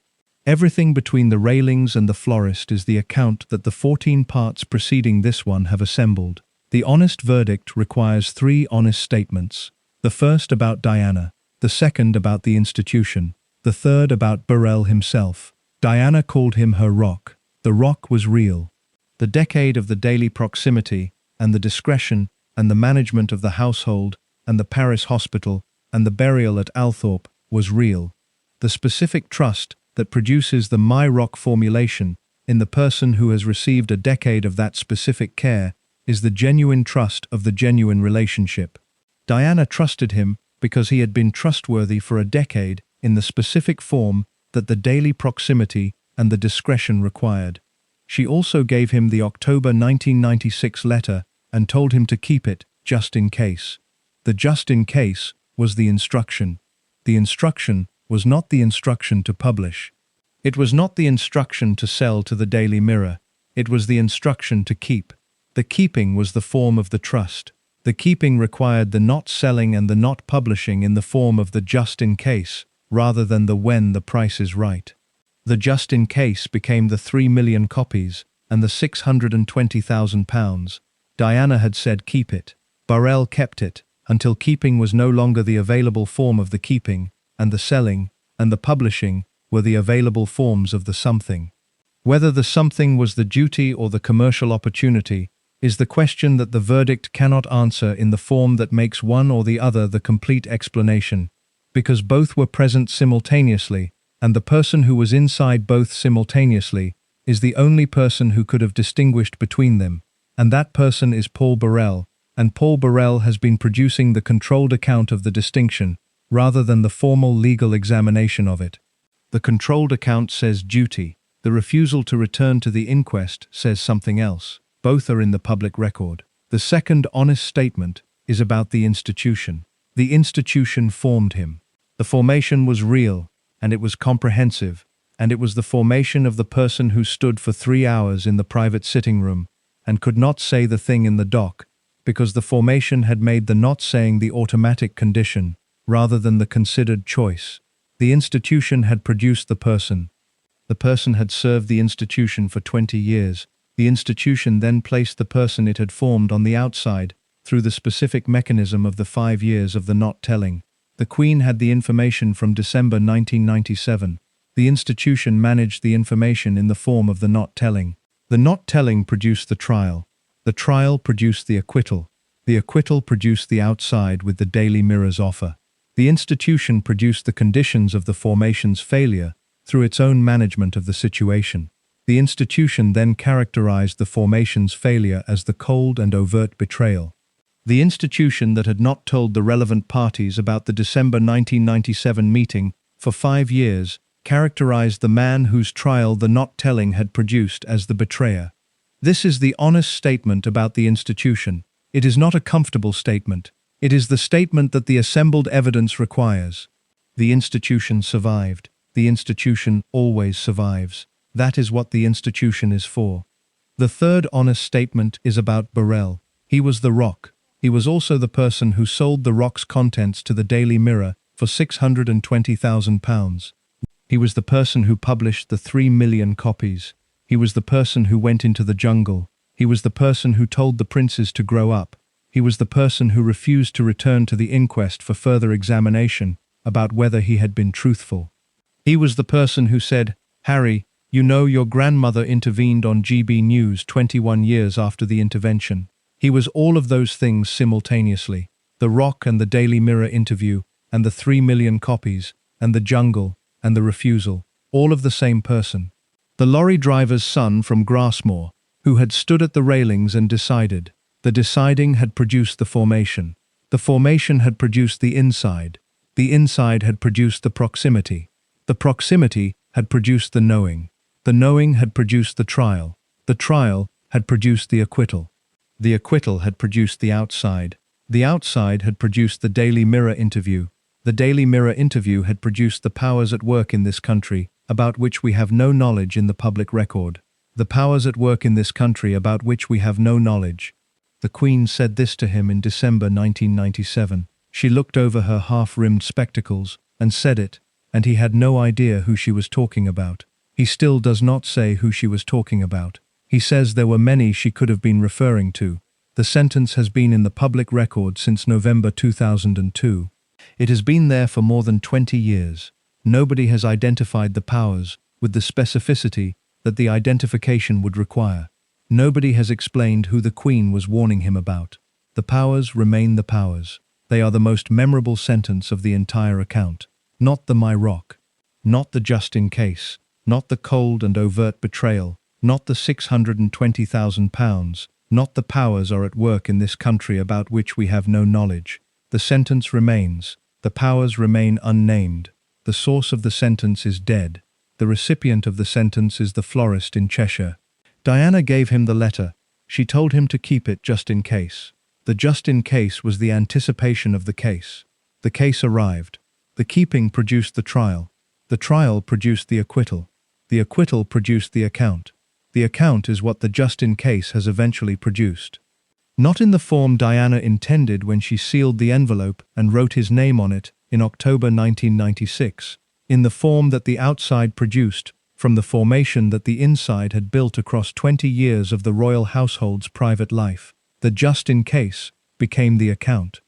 Everything between the railings and the florist is the account that the 14 parts preceding this one have assembled. The honest verdict requires 3 honest statements. The first about Diana, the second about the institution, the third about Burrell himself. Diana called him her rock. The rock was real. The decade of the daily proximity and the discretion and the management of the household and the Paris hospital and the burial at Althorpe was real. The specific trust that produces the My Rock formulation in the person who has received a decade of that specific care is the genuine trust of the genuine relationship. Diana trusted him because he had been trustworthy for a decade in the specific form that the daily proximity and the discretion required. She also gave him the October 1996 letter and told him to keep it just in case. The just in case was the instruction. The instruction was not the instruction to publish. It was not the instruction to sell to the Daily Mirror. It was the instruction to keep. The keeping was the form of the trust. The keeping required the not selling and the not publishing in the form of the just in case, rather than the when the price is right. The just in case became the 3 million copies and the £620,000. Diana had said keep it. Burrell kept it, until keeping was no longer the available form of the keeping, and the selling and the publishing were the available forms of the something. Whether the something was the duty or the commercial opportunity is the question that the verdict cannot answer in the form that makes one or the other the complete explanation, because both were present simultaneously, and the person who was inside both simultaneously is the only person who could have distinguished between them, and that person is Paul Burrell, and Paul Burrell has been producing the controlled account of the distinction, rather than the formal legal examination of it. The controlled account says duty. The refusal to return to the inquest says something else. Both are in the public record. The second honest statement is about the institution. The institution formed him. The formation was real, and it was comprehensive, and it was the formation of the person who stood for 3 hours in the private sitting room and could not say the thing in the dock, because the formation had made the not saying the automatic condition, rather than the considered choice. The institution had produced the person. The person had served the institution for 20 years. The institution then placed the person it had formed on the outside, through the specific mechanism of the 5 years of the not telling. The Queen had the information from December 1997. The institution managed the information in the form of the not telling. The not telling produced the trial. The trial produced the acquittal. The acquittal produced the outside with the Daily Mirror's offer. The institution produced the conditions of the formation's failure through its own management of the situation. The institution then characterized the formation's failure as the cold and overt betrayal. The institution that had not told the relevant parties about the December 1997 meeting for 5 years characterized the man whose trial the not telling had produced as the betrayer. This is the honest statement about the institution. It is not a comfortable statement. It is the statement that the assembled evidence requires. The institution survived. The institution always survives. That is what the institution is for. The third honest statement is about Burrell. He was the rock. He was also the person who sold the rock's contents to the Daily Mirror for £620,000. He was the person who published the 3 million copies. He was the person who went into the jungle. He was the person who told the princes to grow up. He was the person who refused to return to the inquest for further examination about whether he had been truthful. He was the person who said, "Harry, you know your grandmother intervened on GB News 21 years after the intervention." He was all of those things simultaneously. The Rock and the Daily Mirror interview, and the 3 million copies, and the jungle, and the refusal, all of the same person. The lorry driver's son from Grassmore, who had stood at the railings and decided. The deciding had produced the formation. The formation had produced the inside. The inside had produced the proximity. The proximity had produced the knowing. The knowing had produced the trial. The trial had produced the acquittal. The acquittal had produced the outside. The outside had produced the Daily Mirror interview. The Daily Mirror interview had produced the powers at work in this country, about which we have no knowledge in the public record. The powers at work in this country about which we have no knowledge. The Queen said this to him in December 1997. She looked over her half-rimmed spectacles and said it, and he had no idea who she was talking about. He still does not say who she was talking about. He says there were many she could have been referring to. The sentence has been in the public record since November 2002. It has been there for more than 20 years. Nobody has identified the powers with the specificity that the identification would require. Nobody has explained who the Queen was warning him about. The powers remain the powers. They are the most memorable sentence of the entire account. Not the my rock. Not the just in case. Not the cold and overt betrayal. Not the £620,000. Not the powers are at work in this country about which we have no knowledge. The sentence remains. The powers remain unnamed. The source of the sentence is dead. The recipient of the sentence is the florist in Cheshire. Diana gave him the letter. She told him to keep it just in case. The just in case was the anticipation of the case. The case arrived. The keeping produced the trial. The trial produced the acquittal. The acquittal produced the account. The account is what the just-in-case has eventually produced. Not in the form Diana intended when she sealed the envelope and wrote his name on it in October 1996, in the form that the outside produced from the formation that the inside had built across 20 years of the royal household's private life. The just-in-case became the account.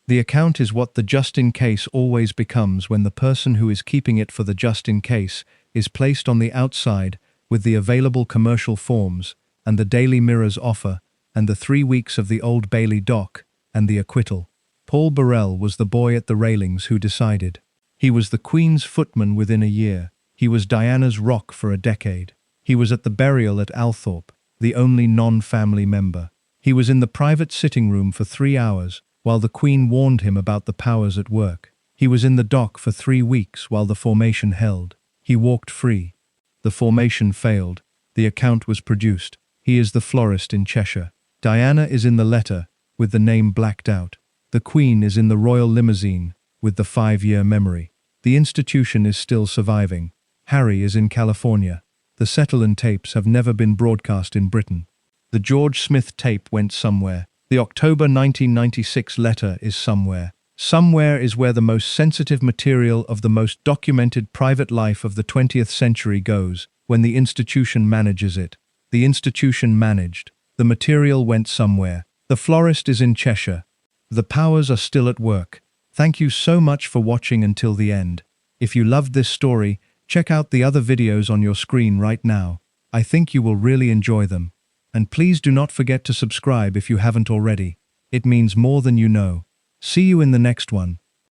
The account is what the just-in-case always becomes when the person who is keeping it for the just-in-case is placed on the outside with the available commercial forms and the Daily Mirror's offer and the 3 weeks of the Old Bailey dock and the acquittal. Paul Burrell was the boy at the railings who decided. He was the Queen's footman within a year. He was Diana's rock for a decade. He was at the burial at Althorpe, the only non-family member. He was in the private sitting room for 3 hours while the Queen warned him about the powers at work. He was in the dock for 3 weeks while the formation held. He walked free. The formation failed. The account was produced. He is the florist in Cheshire. Diana is in the letter, with the name blacked out. The Queen is in the royal limousine, with the 5-year memory. The institution is still surviving. Harry is in California. The Settleland tapes have never been broadcast in Britain. The George Smith tape went somewhere. The October 1996 letter is somewhere. Somewhere is where the most sensitive material of the most documented private life of the 20th century goes, when the institution manages it. The institution managed. The material went somewhere. The florist is in Cheshire. The powers are still at work. Thank you so much for watching until the end. If you loved this story, check out the other videos on your screen right now. I think you will really enjoy them. And please do not forget to subscribe if you haven't already. It means more than you know. See you in the next one.